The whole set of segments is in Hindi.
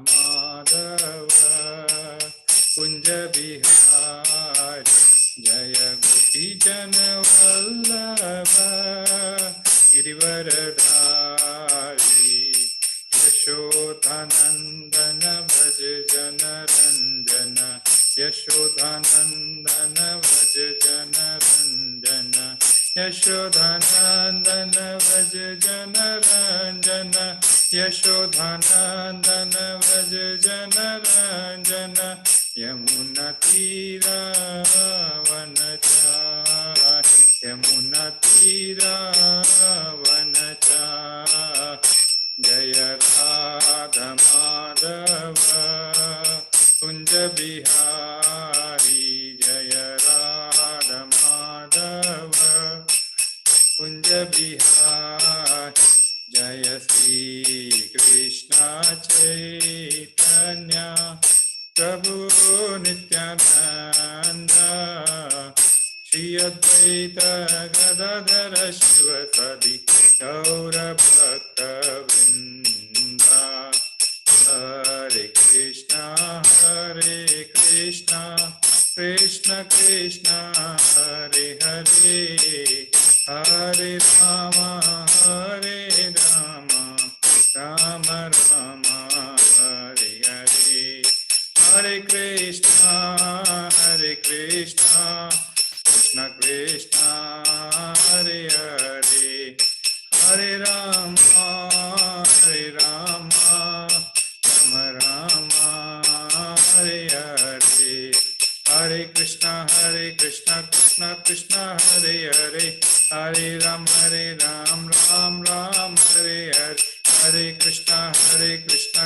माधव कुंज बिहारी जय गोपीजन वल्लभ गिरिवरधारी यशोधानंदन भज जन रंजन यशोधानंदन भज जन रंजन यशोधानंदन भज जन रंजन यशोधानंदन भज जन रंजन यमुना तीरा वन चार यमुना तीरा वन चार जय राधा माधव कुंज बिहारी जय राधा माधव कुंज बिहारी जय श्री कृष्ण चैतन्य प्रभु नित्यानंद श्री अद्वैत गदाधर शिव सदि गौर भक्त वृंद हरे कृष्णा कृष्ण कृष्ण हरे हरे हरे राम राम राम हरे हरे हरे कृष्णा कृष्ण कृष्ण हरे हरे हरे राम राम राम हरे हरे हरे कृष्णा कृष्ण कृष्ण हरे हरे हरे राम राम राम हरे हरे हरे कृष्णा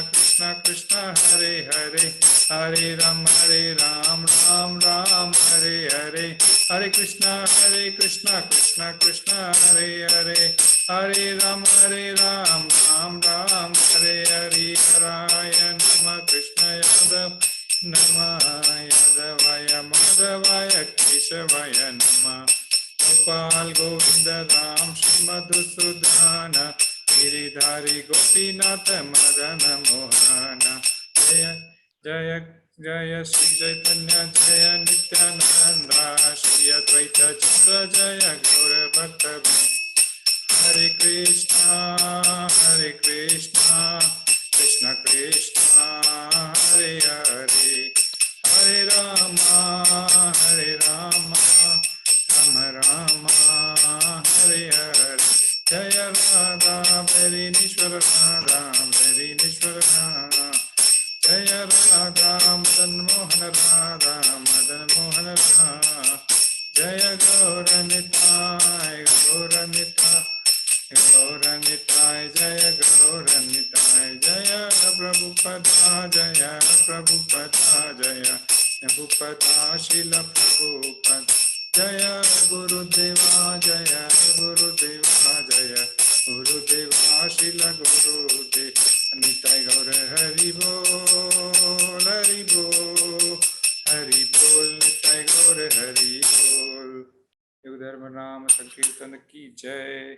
कृष्ण कृष्ण हरे हरे हरे राम राम राम हरे हरे हरे कृष्णा कृष्ण कृष्ण हरे हरे हरे राम राम राम हरे हरे हराय नमः कृष्ण यादव नमः यादवाय माधवाय केशवाय नमः गोपाल गोविंद राम श्री मधुसूदन गिरिधारी गोपीनाथ मदन मोहन जय जय जय श्री चैतन्य जय नित्यानंद श्री अद्वैत चंद्र जय गौर भक्त हरे कृष्णा कृष्ण कृष्ण हरे हरे हरे राम राम राम हरे हरे जय राधा मेरी ईश्वर राधा मेरी ईश्वर जय राधा मदन मोहन राधा मदन मोहन जय गौर निताय जय गौर निताय जय प्रभुपदा प्रभुपदा शिल प्रभुपद जय गुरुदेवा जय गुरुदेवा शिल गुरुदेव निताय गौर हरि बोल निताय गौर हरि बोल। युग धर्म नाम संकीर्तन की जय।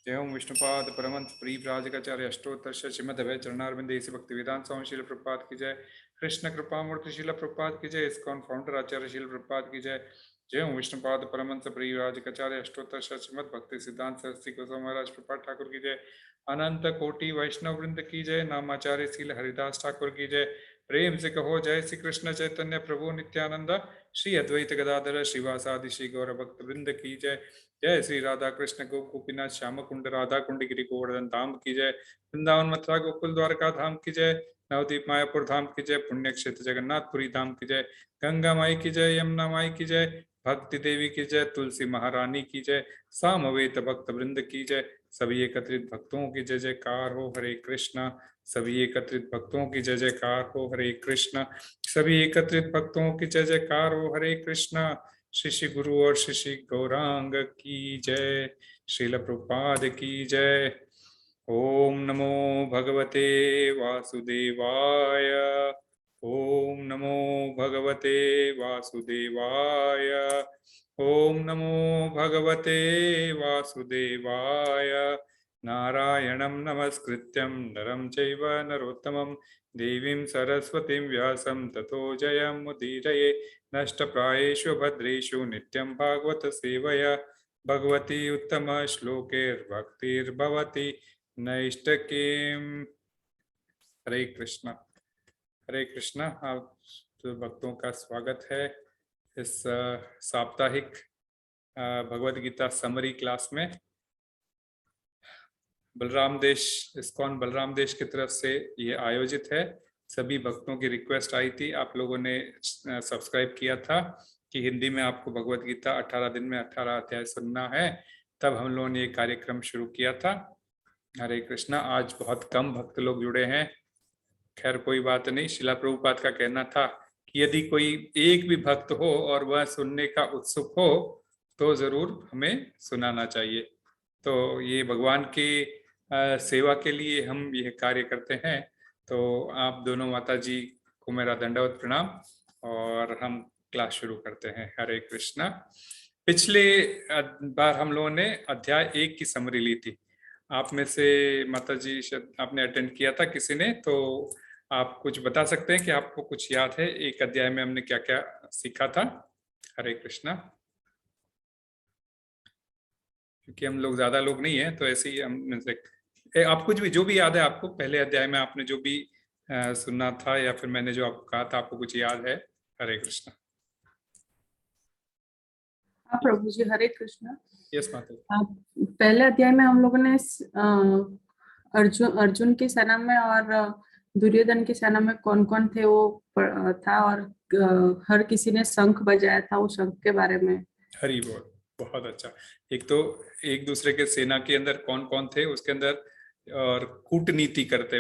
जय ओम विष्णुपाद परमंत प्रिय राजकाचार्य अष्टोत्तर श्रीमद्भय चरणारविंद ऐसी भक्ति वेदांत स्वामी शील प्रपात की जय। कृष्ण कृपा मूर्ति शील प्रपात की जय। इस्कॉन फाउंडर आचार्य शील प्रपात की जय। जय ओम विष्णुपाद परमंत प्रिय राजकाचार्य अष्टोत्तर श्रीमद भक्ति सिद्धांत सरस्वती गोस्वामी महाराज प्रपात ठाकुर की जय। अनंत कोटि वैष्णव वृंद की जय। नामाचार्य शील हरिदास ठाकुर की जय। प्रेम से कहो जय श्री कृष्ण चैतन्य प्रभु नित्यानंद श्री अद्वैत गदाधर श्रीवासादि श्री गौर भक्त वृंद की जय। जय श्री राधा कृष्ण गोपीनाथ श्याम कुंड राधा कुंड गिरी गोवर्धन धाम की जय। वृंदावन मथुरा गोकुल द्वारका धाम की जय। नवदीप मायापुर धाम की जय। पुण्य क्षेत्र जगन्नाथपुरी धाम की जय। गंगा माई की जय। यमुना माई की जय। भक्ति देवी की जय। तुलसी महारानी की जय। सामवेद भक्त वृंद की जय। सभी एकत्रित भक्तों की जय जयकार हो हरे कृष्णा। सभी एकत्रित भक्तों की जय जयकार हो हरे कृष्णा। सभी एकत्रित भक्तों की जय जयकार हो हरे कृष्णा। श्री गुरु और श्री गौरांग की जय। श्रील प्रभुपाद की जय। ओम नमो भगवते वासुदेवाय। ओम नमो भगवते वासुदेवाय। ओम नमो भगवते वासुदेवाय। नारायणं नमस्कृत्यं नरं चैव नरोत्तमं देवीं सरस्वतीं व्यासं ततो जयमुदीरये नष्टप्रायेषु भद्रेषु नित्यं भागवत सेवया भगवती उत्तम श्लोकैर्भक्तिर्भवति नैष्टकीम्। हरे कृष्णा। हरे कृष्णा। आप भक्तों का स्वागत है इस साप्ताहिक भगवद गीता समरी क्लास में। बलराम देश, इस्कॉन बलराम देश की तरफ से ये आयोजित है। सभी भक्तों की रिक्वेस्ट आई थी, आप लोगों ने सब्सक्राइब किया था कि हिंदी में आपको भगवद गीता 18 दिन में 18 अध्याय सुनना है, तब हम लोगों ने ये कार्यक्रम शुरू किया था। हरे कृष्णा। आज बहुत कम भक्त लोग जुड़े हैं, खैर कोई बात नहीं। शिला प्रभुपाद का कहना था कि यदि कोई एक भी भक्त हो और वह सुनने का उत्सुक हो तो जरूर हमें सुनाना चाहिए। तो ये भगवान की सेवा के लिए हम यह कार्य करते हैं। तो आप दोनों माता जी को मेरा दंडवत प्रणाम और हम क्लास शुरू करते हैं। हरे कृष्णा। पिछले बार हम लोगों ने अध्याय 1 की समरी ली थी। आप में से माता जी आपने अटेंड किया था किसी ने, तो आप कुछ बता सकते हैं कि आपको कुछ याद है एक अध्याय में हमने क्या क्या सीखा था? हरे कृष्णा। क्योंकि हम लोग ज्यादा लोग नहीं है तो ऐसे ही हम से आप कुछ भी जो भी याद है आपको, पहले अध्याय में आपने जो भी सुनना था या फिर मैंने जो आपको कहा था, आपको कुछ याद है? हरे कृष्णा। हाँ प्रभु जी, हरे कृष्णा। यस माता जी। पहले अध्याय में हम लोगों ने अर्जुन की सेना में और दुर्योधन की सेना में कौन कौन थे वो था, और हर किसी ने शंख बजाया था, वो शंख के बारे में। हरि बोल। बहुत अच्छा। एक तो एक दूसरे के सेना के अंदर कौन कौन थे उसके अंदर, और कूटनीति करते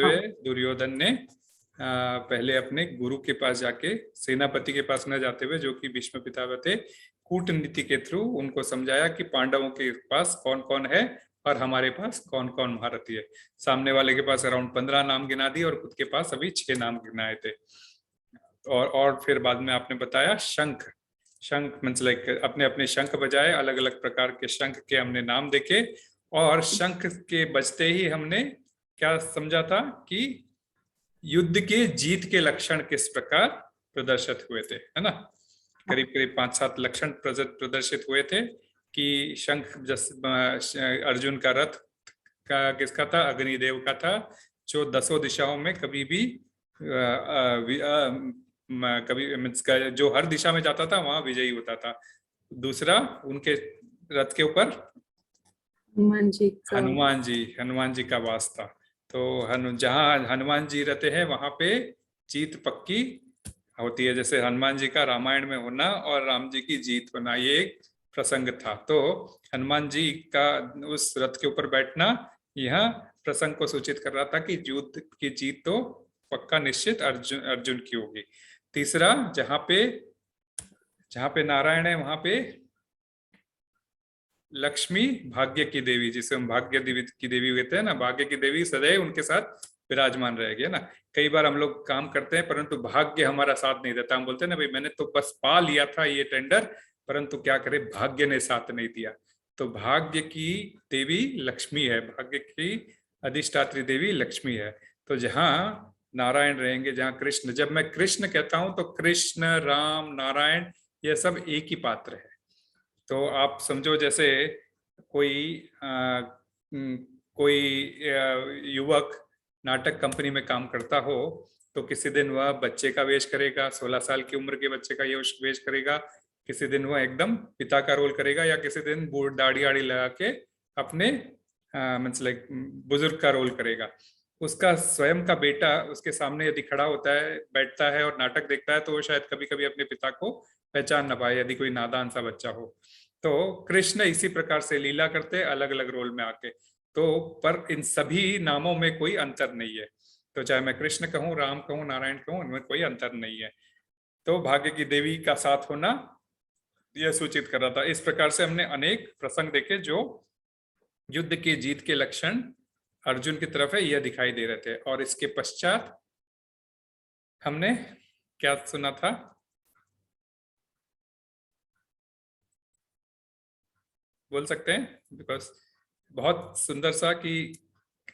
हुए दुर्योधन ने पहले अपने गुरु के पास जाके, सेनापति के पास न जाते हुए जो कि भीष्म पितामह थे, कूटनीति के थ्रू उनको समझाया कि पांडवों के पास कौन कौन है और हमारे पास कौन कौन महारथी है। सामने वाले के पास अराउंड 15 नाम गिना दिए और खुद के पास अभी 6 नाम गिनाए थे। और फिर बाद में आपने बताया शंख मीन्स लाइक अपने अपने शंख बजाए, अलग अलग प्रकार के शंख के हमने नाम देखे, और शंख के बजते ही हमने क्या समझा था कि युद्ध के जीत के लक्षण किस प्रकार प्रदर्शित हुए थे, है ना? करीब करीब 5-7 लक्षण प्रदर्शित हुए थे कि शंख अर्जुन का रथ का किसका था? अग्निदेव का था, जो 10 दिशाओं में कभी भी कभी जो हर दिशा में जाता था वहां विजयी होता था। दूसरा उनके रथ के ऊपर हनुमान जी का वास था। तो जहां हनुमान जी रहते हैं वहां पे जीत पक्की होती है, जैसे हनुमान जी का रामायण में होना और राम जी की जीत होना, ये एक प्रसंग था। तो हनुमान जी का उस रथ के ऊपर बैठना यह प्रसंग को सूचित कर रहा था कि युद्ध की जीत तो पक्का निश्चित अर्जुन की होगी। तीसरा, जहां पे नारायण है वहां पे लक्ष्मी, भाग्य की देवी, जिसे हम भाग्य देवी की देवी कहते हैं ना, भाग्य की देवी सदैव उनके साथ विराजमान रहेगी, है ना? कई बार हम लोग काम करते हैं परंतु भाग्य हमारा साथ नहीं देता। हम बोलते हैं ना, भाई मैंने तो बस पा लिया था ये टेंडर, परंतु क्या करे, भाग्य ने साथ नहीं दिया। तो भाग्य की देवी लक्ष्मी है, भाग्य की अधिष्ठात्री देवी लक्ष्मी है। तो जहाँ नारायण रहेंगे, जहाँ कृष्ण, जब मैं कृष्ण कहता हूं तो कृष्ण, राम, नारायण, यह सब एक ही पात्र है। तो आप समझो जैसे कोई युवक नाटक कंपनी में काम करता हो, तो किसी दिन वह बच्चे का वेश करेगा, 16 साल की उम्र के बच्चे का ये वेश करेगा, किसी दिन वह एकदम पिता का रोल करेगा, या किसी दिन बूढ़ दाढ़ी आड़ी लगा के अपने मीन्स लाइक बुजुर्ग का रोल करेगा। उसका स्वयं का बेटा उसके सामने यदि खड़ा होता है, बैठता है और नाटक देखता है, तो वो शायद कभी कभी अपने पिता को पहचान न पाए, यदि कोई नादान सा बच्चा हो। तो कृष्ण इसी प्रकार से लीला करते अलग अलग रोल में आके। तो पर इन सभी नामों में कोई अंतर नहीं है। तो चाहे मैं कृष्ण कहूँ, राम कहूँ, नारायण कहूँ, इनमें कोई अंतर नहीं है। तो भाग्य की देवी का साथ होना यह सूचित कर रहा था। इस प्रकार से हमने अनेक प्रसंग देखे जो युद्ध के जीत के लक्षण अर्जुन की तरफ है यह दिखाई दे रहे थे। और इसके पश्चात हमने क्या सुना था? बोल सकते हैं? बिकॉज बहुत सुंदर सा कि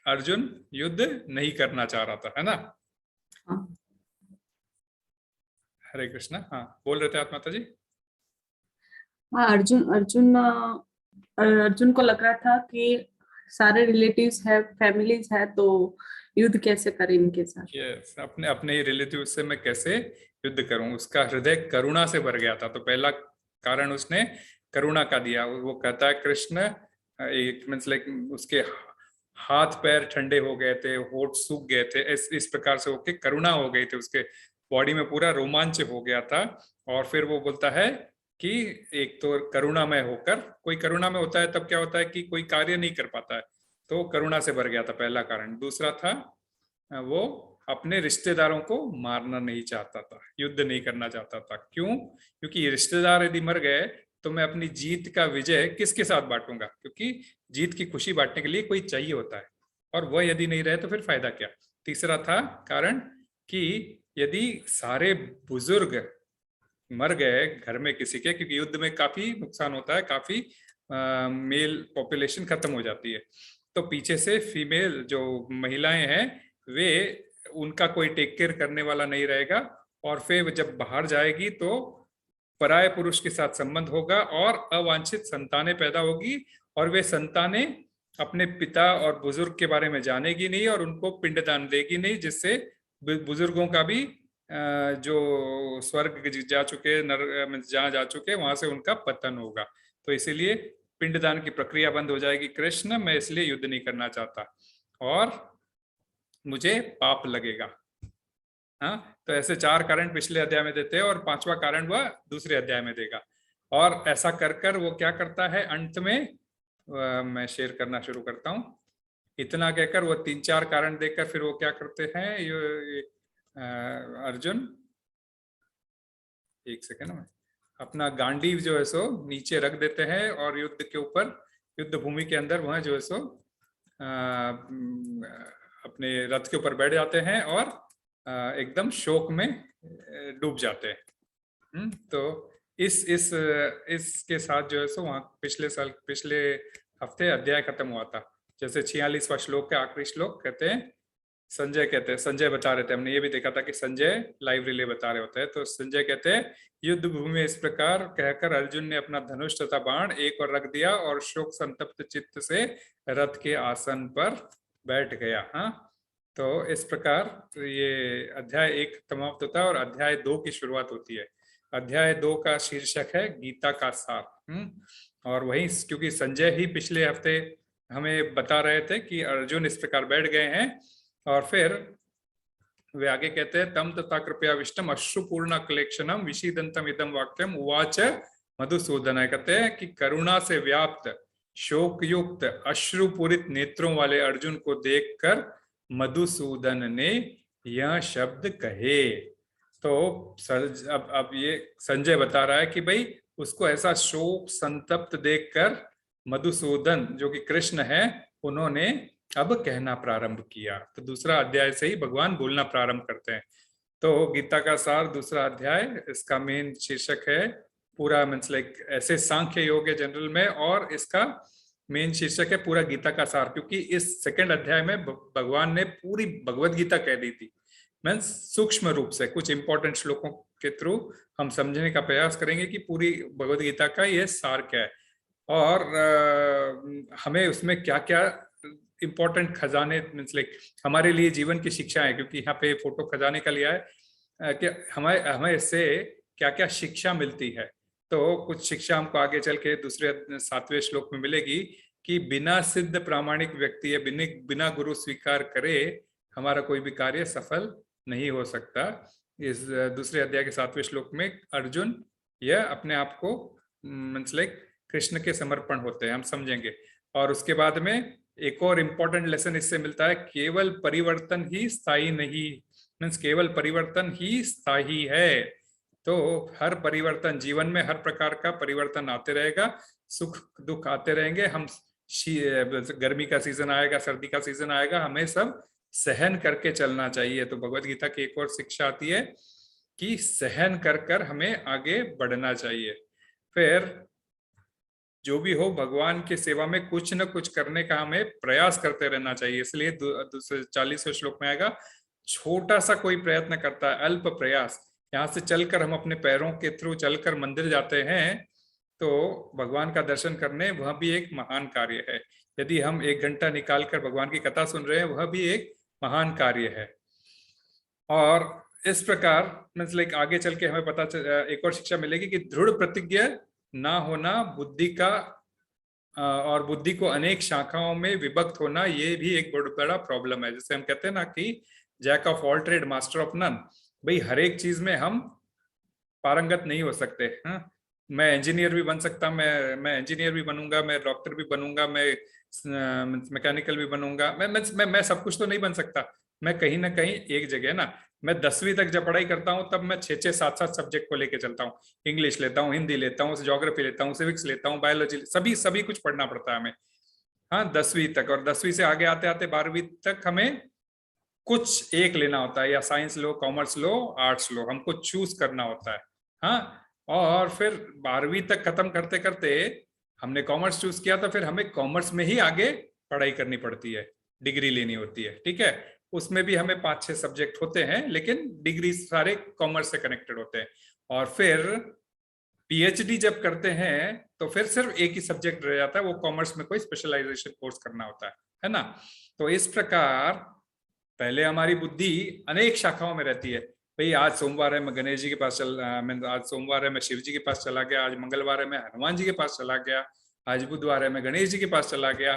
अर्जुन युद्ध नहीं करना चाह रहा था, है ना। हाँ हरे कृष्णा। हाँ, बोल रहे थे आप माता जी। हाँ, अर्जुन अर्जुन अर्जुन को लग रहा था कि सारे रिलेटिव्स है, फैमिलीज है, तो युद्ध कैसे करें इनके साथ। यस, अपने अपने ही रिलेटिव से मैं कैसे युद्ध करूं, उसका हृदय करुणा से भर गया था। तो पहला कारण उसने करुणा का दिया। वो कहता है कृष्ण, एक मीन्स लाइक उसके हाथ पैर ठंडे हो गए थे, होठ सूख गए थे, इस प्रकार से होके करुणा हो गई थी उसके बॉडी में, पूरा रोमांच हो गया था। और फिर वो बोलता है कि एक तो करुणामय होकर, कोई करुणामय होता है तब क्या होता है कि कोई कार्य नहीं कर पाता है, तो करुणा से भर गया था, पहला कारण। दूसरा था वो अपने रिश्तेदारों को मारना नहीं चाहता था, युद्ध नहीं करना चाहता था। क्यों? क्योंकि रिश्तेदार यदि मर गए तो मैं अपनी जीत का विजय किसके साथ बांटूंगा, क्योंकि जीत की खुशी बांटने के लिए कोई चाहिए होता है, और वह यदि नहीं रहे तो फिर फायदा क्या। तीसरा था कारण कि यदि सारे बुजुर्ग मर गए घर में किसी के, क्योंकि युद्ध में काफी नुकसान होता है, काफी मेल पॉपुलेशन खत्म हो जाती है, तो पीछे से फीमेल जो महिलाएं हैं वे, उनका कोई टेक केयर करने वाला नहीं रहेगा, और फिर जब बाहर जाएगी तो पराये पुरुष के साथ संबंध होगा और अवांछित संतानें पैदा होगी, और वे संतानें अपने पिता और बुजुर्ग के बारे में जानेगी नहीं और उनको पिंडदान देगी नहीं, जिससे बुजुर्गों का भी जो स्वर्ग जा चुके, नर जहाँ जा चुके, वहां से उनका पतन होगा। तो इसीलिए पिंडदान की प्रक्रिया बंद हो जाएगी। कृष्ण, मैं इसलिए युद्ध नहीं करना चाहता और मुझे पाप लगेगा। हाँ, तो ऐसे 4 कारण पिछले अध्याय में देते हैं और 5वां कारण वह दूसरे अध्याय में देगा। और ऐसा कर कर वो क्या करता है अंत में, मैं शेयर करना शुरू करता हूँ। इतना कहकर वो 3-4 कारण देकर फिर वो क्या करते हैं, ये अर्जुन, एक सेकेंड में, अपना गांडीव जो है सो नीचे रख देते हैं और युद्ध के ऊपर, युद्ध भूमि के अंदर वह जो है सो अपने रथ के ऊपर बैठ जाते हैं और एकदम शोक में डूब जाते हैं। तो इसके साथ जो है सो वहाँ पिछले हफ्ते अध्याय खत्म हुआ था। जैसे 46वां श्लोक के आखिरी श्लोक कहते हैं, संजय कहते हैं, संजय बता रहे थे, हमने ये भी देखा था कि संजय लाइव रिले बता रहे होते हैं, तो संजय कहते हैं युद्ध भूमि में इस प्रकार कहकर अर्जुन ने अपना धनुष तथा बाण एक और रख दिया और शोक संतप्त चित्त से रथ के आसन पर बैठ गया। हाँ, तो इस प्रकार ये अध्याय 1 समाप्त होता है और अध्याय 2 की शुरुआत होती है। अध्याय 2 का शीर्षक है गीता का सार। और वही, क्योंकि संजय ही पिछले हफ्ते हमें बता रहे थे कि अर्जुन इस प्रकार बैठ गए हैं, और फिर वे आगे कहते हैं तम तथा कृपया विष्टम अश्रुपूर्ण क्लेक्षणम विशीदंतम इदम वाक्यम उवाच मधुसूदन। कहते हैं कि करुणा से व्याप्त शोक युक्त अश्रुपूरित नेत्रों वाले अर्जुन को देखकर मधुसूदन ने यह शब्द कहे। तो अब ये संजय बता रहा है कि भाई उसको ऐसा शोक संतप्त देखकर मधुसूदन जो कि कृष्ण है, उन्होंने अब कहना प्रारंभ किया। तो दूसरा अध्याय से ही भगवान बोलना प्रारंभ करते हैं। तो गीता का सार दूसरा अध्याय, इसका मेन शीर्षक है पूरा मीन्स लाइक ऐसे सांख्य योग है जनरल में, और इसका मेन शीर्षक है पूरा गीता का सार, क्योंकि इस सेकंड अध्याय में भगवान ने पूरी भगवत गीता कह दी थी। मीन्स सूक्ष्म रूप से कुछ इंपॉर्टेंट श्लोकों के थ्रू हम समझने का प्रयास करेंगे कि पूरी भगवत गीता का ये सार क्या है, और हमें उसमें क्या क्या इंपॉर्टेंट खजाने मीन्स लाइक हमारे लिए जीवन की शिक्षा है, क्योंकि यहाँ पे फोटो खजाने का लिया है कि हमें इससे क्या क्या शिक्षा मिलती है। तो कुछ शिक्षा हमको आगे चल के दूसरे 7वें श्लोक में मिलेगी कि बिना सिद्ध प्रामाणिक व्यक्ति या बिना गुरु स्वीकार करे हमारा कोई भी कार्य सफल नहीं हो सकता। इस दूसरे अध्याय के 7वें श्लोक में अर्जुन यह अपने आप को मीन्स लाइक कृष्ण के समर्पण होते हैं, हम समझेंगे। और उसके बाद में एक और इम्पोर्टेंट लेसन इससे मिलता है, केवल परिवर्तन ही स्थायी नहीं, मीन्स केवल परिवर्तन ही स्थायी है। तो हर परिवर्तन जीवन में, हर प्रकार का परिवर्तन आते रहेगा, सुख दुख आते रहेंगे। हम गर्मी का सीजन आएगा, सर्दी का सीजन आएगा, हमें सब सहन करके चलना चाहिए। तो भगवत गीता की एक और शिक्षा आती है कि सहन कर कर हमें आगे बढ़ना चाहिए। फिर जो भी हो भगवान के सेवा में कुछ न कुछ करने का हमें प्रयास करते रहना चाहिए। इसलिए 40वें श्लोक में आएगा, छोटा सा कोई प्रयत्न करता है, अल्प प्रयास, यहाँ से चलकर हम अपने पैरों के थ्रू चलकर मंदिर जाते हैं तो भगवान का दर्शन करने, वह भी एक महान कार्य है। यदि हम 1 घंटा निकालकर भगवान की कथा सुन रहे हैं, वह भी एक महान कार्य है। और इस प्रकार मतलब आगे चल के हमें एक और शिक्षा मिलेगी कि दृढ़ प्रतिज्ञ ना होना बुद्धि का और बुद्धि को अनेक शाखाओं में विभक्त होना, ये भी एक बहुत बड़ा प्रॉब्लम है। जैसे हम कहते हैं ना कि jack of all trade master of none, भाई हर एक चीज में हम पारंगत नहीं हो सकते। हाँ, मैं इंजीनियर भी बन सकता, मैं इंजीनियर भी बनूंगा, मैं डॉक्टर भी बनूंगा, मैं मैकेनिकल भी बनूंगा, मैं सब कुछ तो नहीं बन सकता। मैं कहीं ना कहीं एक जगह ना, मैं 10वीं तक जब पढ़ाई करता हूँ तब मैं 6-6, 7-7 सब्जेक्ट को लेके चलता हूँ। इंग्लिश लेता हूँ, हिंदी लेता हूँ, ज्योग्राफी लेता हूँ, सिविक्स लेता हूँ, बायोलॉजी, सभी कुछ पढ़ना पड़ता है हमें। हाँ, 10वीं तक, और 10वीं से आगे आते आते 12वीं तक हमें कुछ एक लेना होता है, या साइंस लो, कॉमर्स लो, आर्ट्स लो, हमको चूज करना होता है। हाँ, और फिर 12वीं तक खत्म करते करते हमने कॉमर्स चूज किया तो फिर हमें कॉमर्स में ही आगे पढ़ाई करनी पड़ती है, डिग्री लेनी होती है। ठीक है, उसमें भी हमें 5-6 सब्जेक्ट होते हैं, लेकिन डिग्री सारे कॉमर्स से कनेक्टेड होते हैं। और फिर पीएचडी जब करते हैं तो फिर सिर्फ एक ही सब्जेक्ट रह जाता है, वो कॉमर्स में कोई स्पेशलाइजेशन कोर्स करना होता है ना। तो इस प्रकार पहले हमारी बुद्धि अनेक शाखाओं में रहती है। भाई आज सोमवार है, मैं गणेश जी के पास आज सोमवार है, मैं शिव जी के पास चला गया, आज मंगलवार है, मैं हनुमान जी के पास चला गया, आज बुधवार है, मैं गणेश जी के पास चला गया।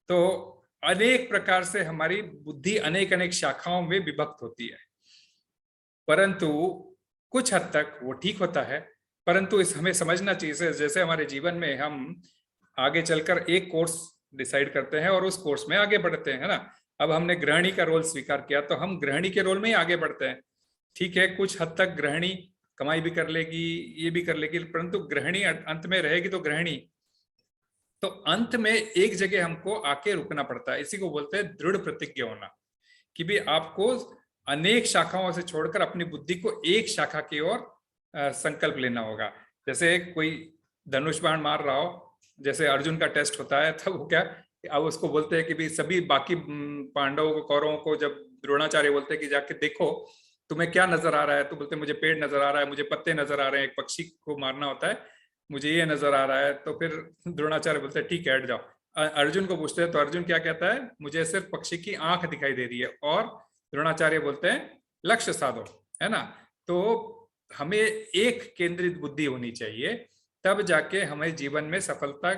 तो अनेक प्रकार से हमारी बुद्धि अनेक अनेक शाखाओं में विभक्त होती है, परंतु कुछ हद तक वो ठीक होता है। परंतु इस हमें समझना चाहिए, जैसे हमारे जीवन में हम आगे चलकर एक कोर्स डिसाइड करते हैं और उस कोर्स में आगे बढ़ते हैं, है ना। अब हमने गृहिणी का रोल स्वीकार किया तो हम गृहिणी के रोल में ही आगे बढ़ते हैं। ठीक है, कुछ हद तक गृहिणी कमाई भी कर लेगी, ये भी कर लेगी, परंतु गृहिणी अंत में रहेगी तो गृहिणी, तो अंत में एक जगह हमको आके रुकना पड़ता है। इसी को बोलते हैं दृढ़ प्रतिज्ञ होना, कि भी आपको अनेक शाखाओं से छोड़कर अपनी बुद्धि को एक शाखा की ओर संकल्प लेना होगा। जैसे कोई धनुष बाण मार रहा हो, जैसे अर्जुन का टेस्ट होता है, तब वो क्या, अब उसको बोलते हैं कि भी सभी बाकी पांडवों को, कौरवों को जब द्रोणाचार्य बोलते हैं कि जाके देखो तुम्हें क्या नजर आ रहा है, तो बोलते मुझे पेड़ नजर आ रहा है, मुझे पत्ते नजर आ रहे हैं, एक पक्षी को मारना होता है, मुझे ये नजर आ रहा है। तो फिर द्रोणाचार्य बोलते हैं ठीक है हट जाओ। अर्जुन को पूछते हैं तो अर्जुन क्या कहता है, मुझे सिर्फ पक्षी की आंख दिखाई दे रही है, और द्रोणाचार्य बोलते हैं लक्ष्य साधो, है ना। तो हमें एक केंद्रित बुद्धि होनी चाहिए, तब जाके हमें जीवन में सफलता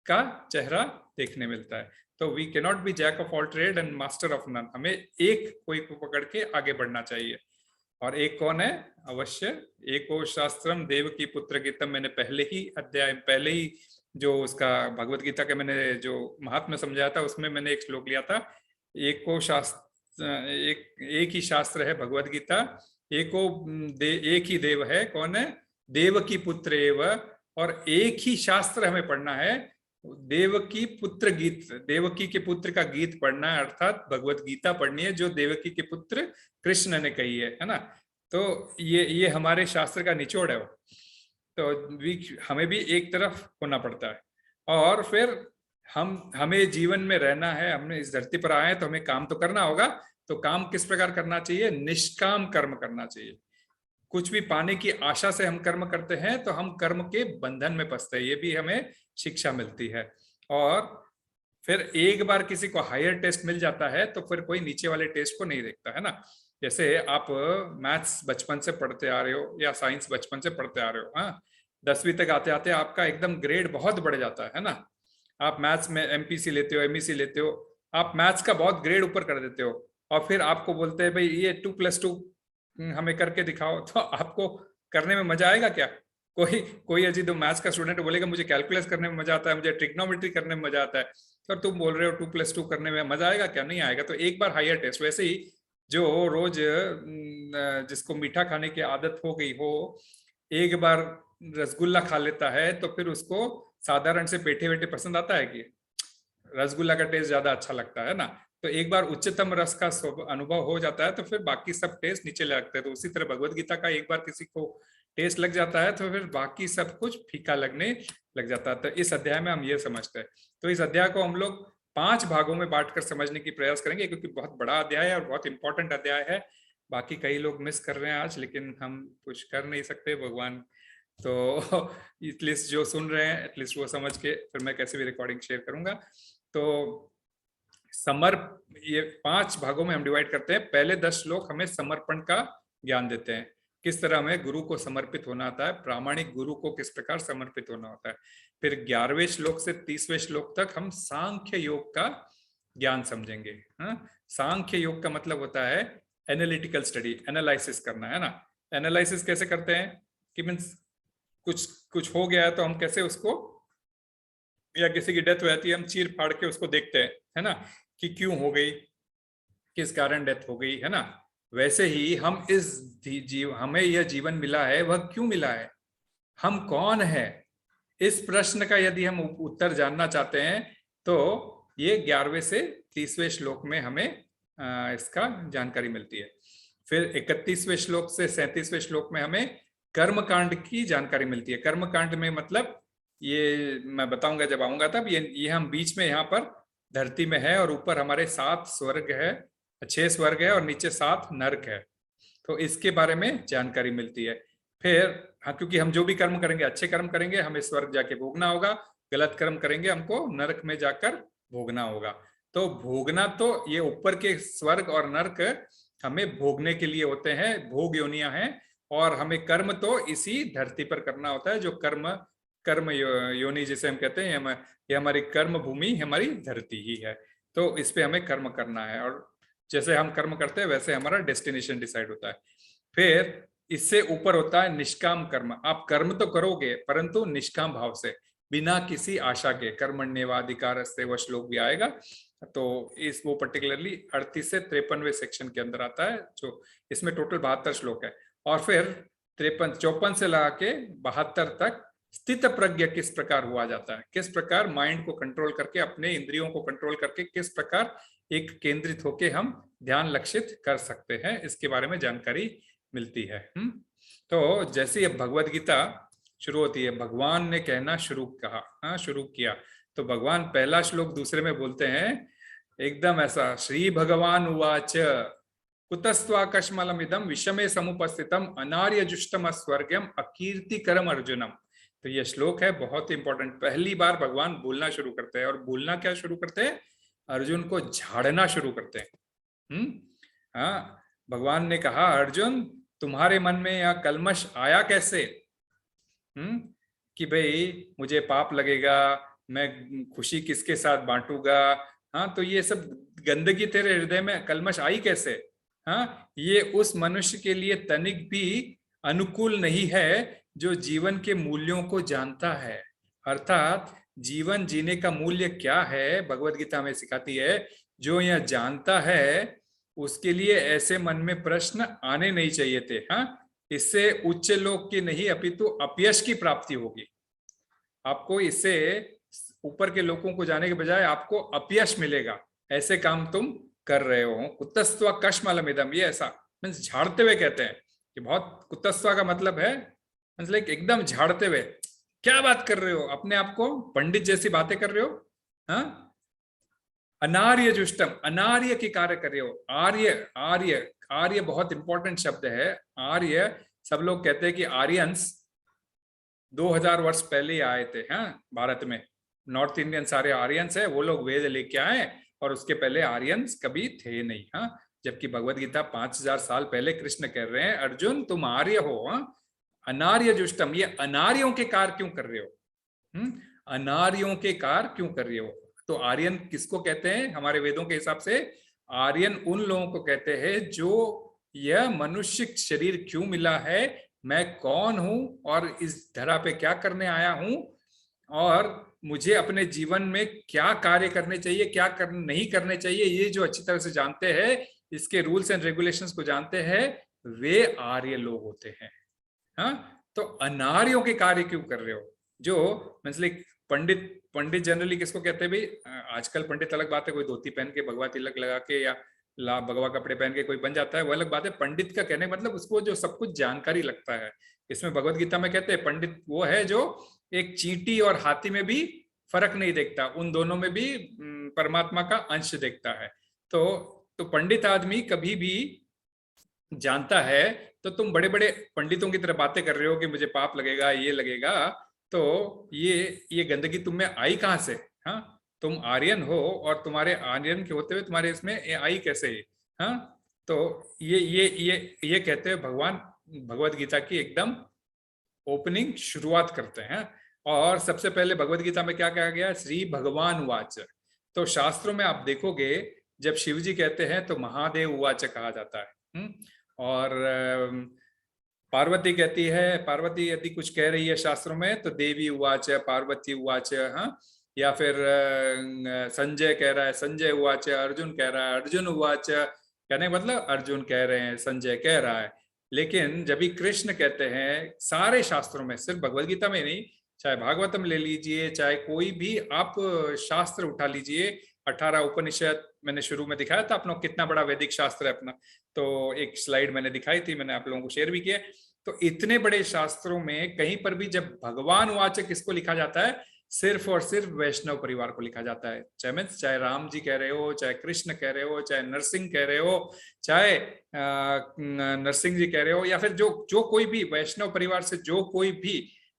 का चेहरा देखने मिलता है। तो we can not be jack of all trade and master of none, हमें एक कोई को पकड़ के आगे बढ़ना चाहिए। और एक कौन है, अवश्य एको शास्त्रम देव की पुत्र गीतम, मैंने पहले ही जो उसका भगवत गीता के मैंने जो महात्म्य समझाया था उसमें मैंने एक श्लोक लिया था, एको शास्त्र, एक ही शास्त्र है भगवत गीता, एक ही देव है, कौन है, देव की पुत्र एव, और एक ही शास्त्र हमें पढ़ना है, देवकी पुत्र गीत, देवकी के पुत्र का गीत पढ़ना है, अर्थात भगवत गीता पढ़नी है जो देवकी के पुत्र कृष्ण ने कही है ना। तो ये हमारे शास्त्र का निचोड़ है वो। तो हमें भी एक तरफ होना पड़ता है, और फिर हमें जीवन में रहना है, हमने इस धरती पर आए हैं तो हमें काम तो करना होगा। तो काम किस प्रकार करना चाहिए, निष्काम कर्म करना चाहिए। कुछ भी पाने की आशा से हम कर्म करते हैं तो हम कर्म के बंधन में फंसते हैं, ये भी हमें शिक्षा मिलती है। और फिर एक बार किसी को हायर टेस्ट मिल जाता है तो फिर कोई नीचे वाले टेस्ट को नहीं देखता, है ना। जैसे आप मैथ्स बचपन से पढ़ते आ रहे हो या साइंस बचपन से पढ़ते आ रहे हो, हाँ, 10वीं तक आते आते आपका एकदम ग्रेड बहुत बढ़ जाता है ना। आप मैथ्स में एमपीसी लेते हो, एमईसी लेते हो, आप मैथ्स का बहुत ग्रेड ऊपर कर देते हो, और फिर आपको बोलते हैं भाई ये 2+2 हमें करके दिखाओ, तो आपको करने में मजा आएगा क्या? कोई अजी तो मैथ्स का स्टूडेंट बोलेगा मुझे कैलकुलस करने में मजा आता है, मुझे ट्रिग्नोमेट्री करने में मजा आता है, और तुम बोल रहे हो 2+2 करने में मजा आएगा क्या? नहीं आएगा। तो एक बार हायर टेस्ट, वैसे ही जो रोज जिसको मीठा खाने की आदत हो गई हो, एक बार रसगुल्ला खा लेता है तो फिर उसको साधारण से पेठे वेठे पसंद आता है कि रसगुल्ला का टेस्ट ज्यादा अच्छा लगता है ना। तो एक बार उच्चतम रस का अनुभव हो जाता है तो फिर बाकी सब टेस्ट नीचे लगते हैं। तो उसी तरह भगवत गीता का एक बार किसी को टेस्ट लग जाता है तो फिर बाकी सब कुछ फीका लगने लग जाता है। तो इस अध्याय में हम ये समझते हैं। तो इस अध्याय को हम लोग 5 भागों में बांटकर समझने की प्रयास करेंगे, क्योंकि बहुत बड़ा अध्याय है और बहुत इंपॉर्टेंट अध्याय है। बाकी कई लोग मिस कर रहे हैं आज, लेकिन हम कुछ कर नहीं सकते, भगवान तो एटलीस्ट जो सुन रहे हैं एटलीस्ट वो समझ के फिर मैं कैसे भी रिकॉर्डिंग शेयर करूंगा। तो ये 5 भागों में हम डिवाइड करते हैं। पहले 10 श्लोक हमें समर्पण का ज्ञान देते हैं, किस तरह हमें गुरु को समर्पित होना होता है, प्रामाणिक गुरु को किस प्रकार समर्पित होना होता है। फिर 11वें श्लोक से 30वें श्लोक तक हम सांख्य योग का ज्ञान समझेंगे। सांख्य योग का मतलब होता है एनालिटिकल स्टडी, एनालिसिस करना, है ना। एनालिसिस कैसे करते हैं कि मीन्स कुछ हो गया है तो हम कैसे उसको, या किसी की डेथ हो जाती है हम चीर फाड़ के उसको देखते हैं, है ना, कि क्यों हो गई, किस कारण डेथ हो गई, है ना। वैसे ही हम हमें यह जीवन मिला है वह क्यों मिला है, हम कौन है, इस प्रश्न का यदि हम उत्तर जानना चाहते हैं तो ये 11वें से 30वें श्लोक में हमें इसका जानकारी मिलती है। फिर 31वें श्लोक से 37वें श्लोक में हमें कर्मकांड की जानकारी मिलती है। कर्मकांड में मतलब ये मैं बताऊंगा जब आऊंगा तब। ये हम बीच में यहाँ पर धरती में है और ऊपर हमारे 7 स्वर्ग है, 6 स्वर्ग है और नीचे 7 नरक है, तो इसके बारे में जानकारी मिलती है। फिर हाँ, क्योंकि हम जो भी कर्म करेंगे, अच्छे कर्म करेंगे हमें स्वर्ग जाके भोगना होगा, गलत कर्म करेंगे हमको नरक में जाकर भोगना होगा। तो भोगना तो ये ऊपर के स्वर्ग और नरक हमें भोगने के लिए होते हैं, भोग योनियां हैं, और हमें कर्म तो इसी धरती पर करना होता है। जो कर्म योनि जिसे हम कहते हैं, ये हमारी कर्म भूमि, हमारी धरती ही है, तो इस पे हमें कर्म करना है, और जैसे हम कर्म करते हैं वैसे हमारा डेस्टिनेशन डिसाइड होता है। फिर इससे ऊपर होता है निष्काम कर्म। आप कर्म तो करोगे परंतु निष्काम भाव से, बिना किसी आशा के। कर्मण्येवाधिकार से वह श्लोक भी आएगा, तो वो पर्टिकुलरली 38 से 53वें सेक्शन के अंदर आता है, जो इसमें टोटल 72 श्लोक है। और फिर 54 से लगा के 72 तक स्थित प्रज्ञ किस प्रकार हुआ जाता है, किस प्रकार माइंड को कंट्रोल करके, अपने इंद्रियों को कंट्रोल करके किस प्रकार एक केंद्रित होके हम ध्यान लक्षित कर सकते हैं, इसके बारे में जानकारी मिलती है। तो जैसे ये भगवद गीता शुरू होती है, भगवान ने कहना शुरू किया, तो भगवान पहला श्लोक दूसरे में बोलते हैं एकदम ऐसा, श्री भगवान उवाच कुतस्त्वाकश्मलमिदं विषमे समुपस्थितम अनार्यजुष्टम स्वर्गम अकीर्तिकरम अर्जुनम। तो ये श्लोक है बहुत इंपॉर्टेंट। पहली बार भगवान बोलना शुरू करते हैं, और बोलना क्या शुरू करते हैं, अर्जुन को झाड़ना शुरू करते हैं। हाँ, भगवान ने कहा अर्जुन तुम्हारे मन में यह कलमश आया कैसे, कि भाई मुझे पाप लगेगा, मैं खुशी किसके साथ बांटूंगा, हाँ, तो ये सब गंदगी तेरे हृदय में कलमश आई कैसे। हाँ, ये उस मनुष्य के लिए तनिक भी अनुकूल नहीं है जो जीवन के मूल्यों को जानता है। अर्थात जीवन जीने का मूल्य क्या है, भगवद गीता में सिखाती है, जो यह जानता है उसके लिए ऐसे मन में प्रश्न आने नहीं चाहिए थे। हाँ, इससे उच्च लोक की नहीं अपितु अपयश की प्राप्ति होगी। आपको इससे ऊपर के लोगों को जाने के बजाय आपको अपयश मिलेगा, ऐसे काम तुम कर रहे हो। कुतस्त्वा कश्मलमिदम, ये ऐसा मीन्स झाड़ते हुए कहते हैं कि बहुत, कुतस्त्वा का मतलब है मतलब एकदम झाड़ते हुए, क्या बात कर रहे हो, अपने आप को पंडित जैसी बातें कर रहे हो। हाँ, अनार्य जुष्टम, अनार्य की कार्य कर रहे हो। आर्य, आर्य, आर्य बहुत इंपॉर्टेंट शब्द है। आर्य, सब लोग कहते हैं कि आर्यंस 2000 वर्ष पहले ही आए थे। हाँ, भारत में नॉर्थ इंडियन सारे आर्यंस है, वो लोग वेद लेके आए, और उसके पहले आर्यंस कभी थे नहीं। हाँ, जबकि भगवद गीता 5000 साल पहले कृष्ण कह रहे हैं अर्जुन तुम आर्य हो। हाँ, अनार्य जुष्टम, ये अनार्यों के कार्य क्यों कर रहे हो, अनार्यों के कार्य क्यों कर रहे हो। तो आर्यन किसको कहते हैं हमारे वेदों के हिसाब से, आर्यन उन लोगों को कहते हैं जो यह मनुष्य शरीर क्यों मिला है, मैं कौन हूं और इस धरा पे क्या करने आया हूं, और मुझे अपने जीवन में क्या कार्य करने चाहिए, क्या नहीं करने चाहिए, ये जो अच्छी तरह से जानते हैं, इसके रूल्स एंड रेगुलेशंस को जानते हैं, वे आर्य लोग होते हैं। हाँ, तो अनार्यों के कार्य क्यों कर रहे हो, जो मतलब पंडित जनरली किसको कहते हैं भाई, आजकल पंडित अलग बात है, कोई धोती पहन के भगवा तिलक लगा के या भगवा कपड़े पहन के कोई बन जाता है वो अलग बात है। पंडित का कहने का मतलब उसको जो सब कुछ जानकारी लगता है। इसमें भगवत गीता में कहते हैं पंडित वो है जो एक चींटी और हाथी में भी फर्क नहीं देखता, उन दोनों में भी परमात्मा का अंश देखता है। तो पंडित आदमी कभी भी जानता है। तो तुम बड़े बड़े पंडितों की तरह बातें कर रहे हो कि मुझे पाप लगेगा, ये लगेगा, तो ये गंदगी तुम में आई कहां से? हाँ, तुम आर्यन हो और तुम्हारे आर्यन के होते हुए तुम्हारे इसमें आई कैसे? हाँ, तो ये कहते हैं भगवान भगवत गीता की एकदम ओपनिंग शुरुआत करते हैं। और सबसे पहले भगवत गीता में क्या कहा गया? श्री भगवान उवाच। तो शास्त्रों में आप देखोगे जब शिव जी कहते हैं तो महादेव उवाच कहा जाता है। और पार्वती कहती है, पार्वती यदि कुछ कह रही है शास्त्रों में तो देवी उवाच, पार्वती उवाच। हाँ, या फिर संजय कह रहा है संजय उवाच, अर्जुन कह रहा है अर्जुन उवाच। कहने का मतलब अर्जुन कह रहे हैं, संजय कह रहा है। लेकिन जब भी कृष्ण कहते हैं सारे शास्त्रों में, सिर्फ भगवत गीता में नहीं, चाहे भागवतम ले लीजिए, चाहे कोई भी आप शास्त्र उठा लीजिए, 18 उपनिषद मैंने शुरू में दिखाया था अपना कितना बड़ा वैदिक शास्त्र है अपना, तो एक स्लाइड मैंने दिखाई थी, मैंने आप लोगों को शेयर भी किया। तो इतने बड़े शास्त्रों में कहीं पर भी जब भगवान वाचक किसको लिखा जाता है? सिर्फ और सिर्फ वैष्णव परिवार को लिखा जाता है। चाहे राम जी कह रहे हो, चाहे कृष्ण कह रहे हो, चाहे नरसिंह कह रहे हो, चाहे नरसिंह जी कह रहे हो, या फिर जो कोई भी वैष्णव परिवार से जो कोई भी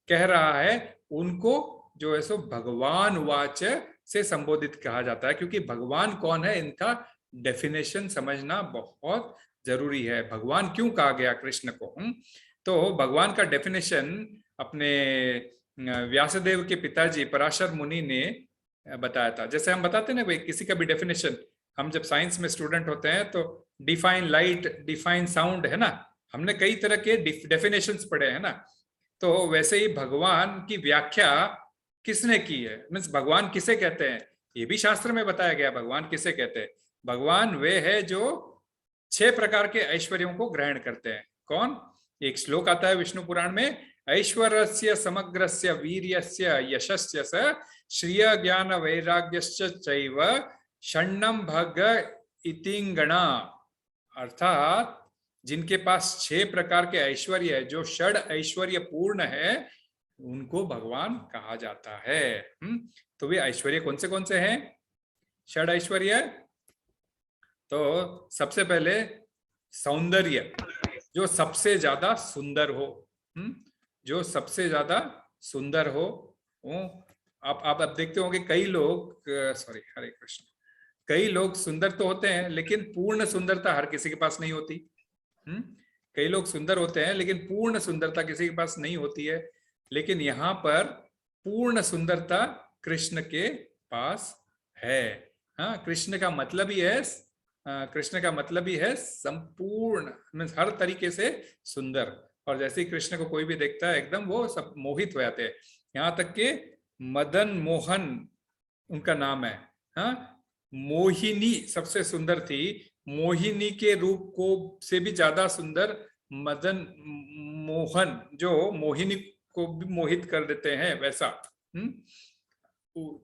कह रहा है उनको जो है सो भगवान वाच से संबोधित कहा जाता है। क्योंकि भगवान कौन है इनका डेफिनेशन समझना बहुत जरूरी है। भगवान क्यों कहा गया कृष्ण को? तो भगवान का डेफिनेशन अपने व्यासदेव के पिताजी पराशर मुनि ने बताया था। जैसे हम बताते ना भाई किसी का भी डेफिनेशन, हम जब साइंस में स्टूडेंट होते हैं तो डिफाइन लाइट, डिफाइन साउंड, है ना, हमने कई तरह के डेफिनेशंस पढ़े हैं ना। तो वैसे ही भगवान की व्याख्या किसने की है, मीन्स भगवान किसे कहते हैं, ये भी शास्त्र में बताया गया। भगवान किसे कहते हैं? भगवान वे है जो 6 प्रकार के ऐश्वर्यों को ग्रहण करते हैं। कौन? एक श्लोक आता है विष्णु पुराण में, ऐश्वर्यस्य समग्रस्य वीर्यस्य यशस्य स श्रिय ज्ञान वैराग्यश्च चैव षण्णम भग इतिंगणा। अर्थात जिनके पास 6 प्रकार के ऐश्वर्य है, जो षड ऐश्वर्य पूर्ण है, उनको भगवान कहा जाता है। तो वे ऐश्वर्य कौन से हैं? षड ऐश्वर्य। तो सबसे पहले सौंदर्य, जो सबसे ज्यादा सुंदर हो, जो सबसे ज्यादा सुंदर हो। आप देखते होंगे कई लोग, सॉरी, हरे कृष्ण, कई लोग सुंदर तो होते हैं लेकिन पूर्ण सुंदरता हर किसी के पास नहीं होती। कई लोग सुंदर होते हैं लेकिन पूर्ण सुंदरता किसी के पास नहीं होती है। लेकिन यहाँ पर पूर्ण सुंदरता कृष्ण के पास है। हाँ, कृष्ण का मतलब ही है, कृष्ण का मतलब ही है संपूर्ण, मीन्स हर तरीके से सुंदर। और जैसे ही कृष्ण को कोई भी देखता है एकदम वो सब मोहित हो जाते हैं। यहाँ तक के मदन मोहन उनका नाम है। हाँ, मोहिनी सबसे सुंदर थी, मोहिनी के रूप को से भी ज्यादा सुंदर मदन मोहन, जो मोहिनी को भी मोहित कर देते हैं वैसा।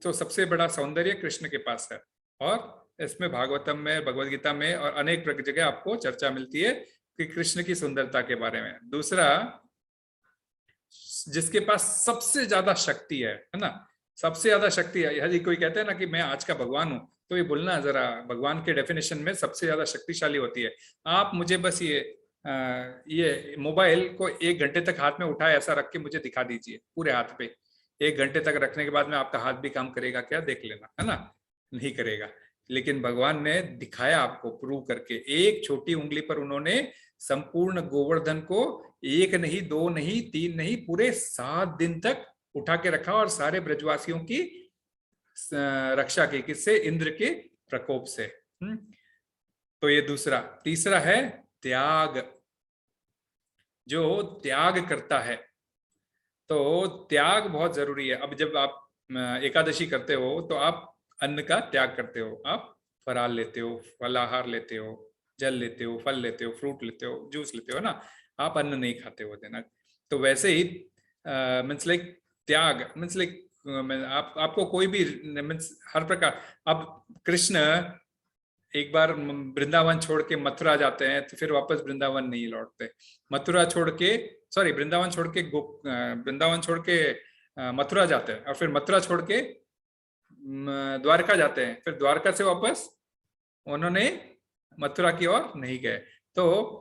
तो सबसे बड़ा सौंदर्य कृष्ण के पास है। और इसमें भागवतम में, भगवद गीता में और अनेक जगह आपको चर्चा मिलती है कि कृष्ण की सुंदरता के बारे में। दूसरा, जिसके पास सबसे ज्यादा शक्ति है ना, सबसे ज्यादा शक्ति है। यदि कोई कहते हैं ना कि मैं आज का भगवान हूं, तो ये बोलना जरा, भगवान के डेफिनेशन में सबसे ज्यादा शक्तिशाली होती है। आप मुझे बस ये मोबाइल को 1 घंटे तक हाथ में उठाए ऐसा रख के मुझे दिखा दीजिए पूरे हाथ पे। 1 घंटे तक रखने के बाद में आपका हाथ भी काम करेगा क्या? देख लेना, है ना, नहीं करेगा। लेकिन भगवान ने दिखाया आपको, प्रूव करके। एक छोटी उंगली पर उन्होंने संपूर्ण गोवर्धन को 1 नहीं, 2 नहीं, 3 नहीं, पूरे 7 दिन तक उठा के रखा और सारे ब्रजवासियों की रक्षा की। किससे? इंद्र के प्रकोप से। तो ये दूसरा। तीसरा है त्याग, जो त्याग करता है। तो त्याग बहुत जरूरी है। अब जब आप एकादशी करते हो तो आप अन्न का त्याग करते हो, आप फराल लेते हो, फलाहार लेते हो, जल लेते हो, फल लेते हो, फ्रूट लेते हो, जूस लेते हो ना, आप अन्न नहीं खाते हो देना। तो वैसे ही मीन्स लाइक त्याग मीन्स लाइक आपको कोई भी मीन्स हर प्रकार। अब कृष्ण एक बार वृंदावन छोड़ के मथुरा जाते हैं तो फिर वापस वृंदावन नहीं लौटते। मथुरा छोड़ के सॉरी वृंदावन छोड़ के वृंदावन छोड़ के मथुरा जाते हैं और फिर मथुरा छोड़ के द्वारका जाते हैं, फिर द्वारका से वापस उन्होंने मथुरा की ओर नहीं गए। तो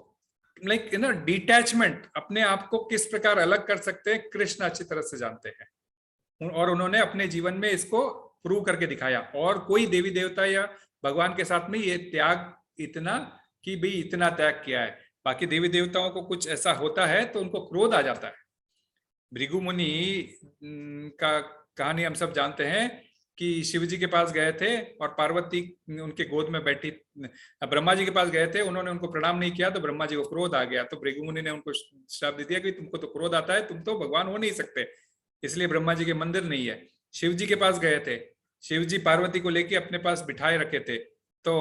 लाइक यू नो डिटैचमेंट, अपने आप को किस प्रकार अलग कर सकते हैं कृष्ण अच्छी तरह से जानते हैं और उन्होंने अपने जीवन में इसको प्रूव करके दिखाया। और कोई देवी देवता या भगवान के साथ में ये त्याग इतना कि भाई इतना त्याग किया है। बाकी देवी देवताओं को कुछ ऐसा होता है तो उनको क्रोध आ जाता है। भृगु मुनि का कहानी हम सब जानते हैं कि शिव जी के पास गए थे और पार्वती उनके गोद में बैठी, ब्रह्मा जी के पास गए थे, उन्होंने उनको प्रणाम नहीं किया तो ब्रह्मा जी को क्रोध आ गया। तो भृगु मुनि ने उनको श्राप दे दिया कि तुमको तो क्रोध आता है, तुम तो भगवान हो नहीं सकते, इसलिए ब्रह्मा जी के मंदिर नहीं है। शिव जी के पास गए थे, शिव जी पार्वती को लेके अपने पास बिठाए रखे थे, तो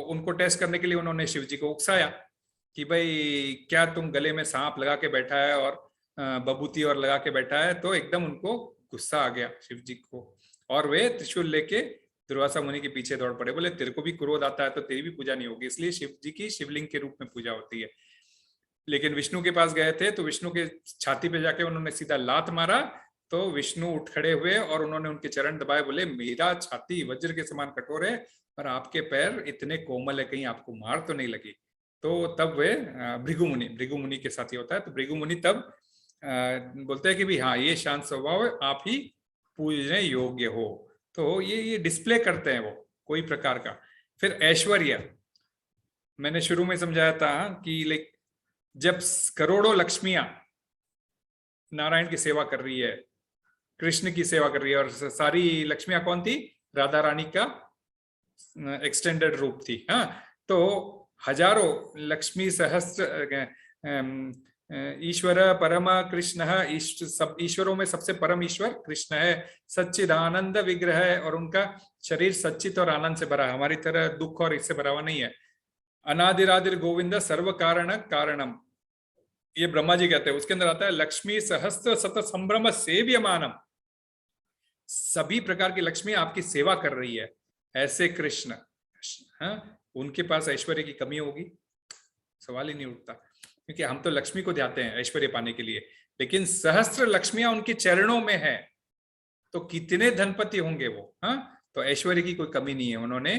उनको टेस्ट करने के लिए उन्होंने शिव जी को उकसाया कि भाई क्या तुम गले में सांप लगा के बैठा है और बबूती और लगा के बैठा है। तो एकदम उनको गुस्सा आ गया शिव जी को और वे त्रिशूल लेके दुर्वासा मुनि के पीछे दौड़ पड़े। बोले तेरे को भी क्रोध आता है तो तेरी भी पूजा नहीं होगी, इसलिए शिव जी की शिवलिंग के रूप में पूजा होती है। लेकिन विष्णु के पास गए थे तो विष्णु के छाती पे जाके उन्होंने सीधा लात मारा, तो विष्णु उठ खड़े हुए और उन्होंने उनके चरण दबाए, बोले मेरा छाती वज्र के समान कठोर है और आपके पैर इतने कोमल है, कहीं आपको मार तो नहीं लगी। तो तब वे भृगु मुनि के साथ ही होता है। तो भृगु मुनि तब बोलते हैं कि भी हाँ ये शांत स्वभाव है, आप ही पूजने योग्य हो। तो ये डिस्प्ले करते हैं वो कोई प्रकार का। फिर ऐश्वर्य, मैंने शुरू में समझाया था कि लाइक जब करोड़ों लक्ष्मियां नारायण की सेवा कर रही है, कृष्ण की सेवा कर रही है, और सारी लक्ष्मियां कौन थी? राधा रानी का एक्सटेंडेड रूप थी। हाँ, तो हजारों लक्ष्मी सहस्त्र ईश्वर परम कृष्ण, सब ईश्वरों में सबसे परम ईश्वर कृष्ण है, सच्चिदानंद विग्रह है और उनका शरीर सच्चित और आनंद से भरा है, हमारी तरह दुख और इससे भरा हुआ नहीं है। अनादिरादिर गोविंद सर्व कारण कारणम, ये ब्रह्मा जी कहते हैं। उसके अंदर आता है लक्ष्मी सहस्त्र सत संभ्रम सेव्यमानम, सभी प्रकार की लक्ष्मी आपकी सेवा कर रही है, ऐसे कृष्ण। हाँ, उनके पास ऐश्वर्य की कमी होगी? सवाल ही नहीं उठता, क्योंकि हम तो लक्ष्मी को ध्याते हैं ऐश्वर्य पाने के लिए, लेकिन सहस्त्र लक्ष्मियां उनके चरणों में है, तो कितने धनपति होंगे वो। हाँ, तो ऐश्वर्य की कोई कमी नहीं है, उन्होंने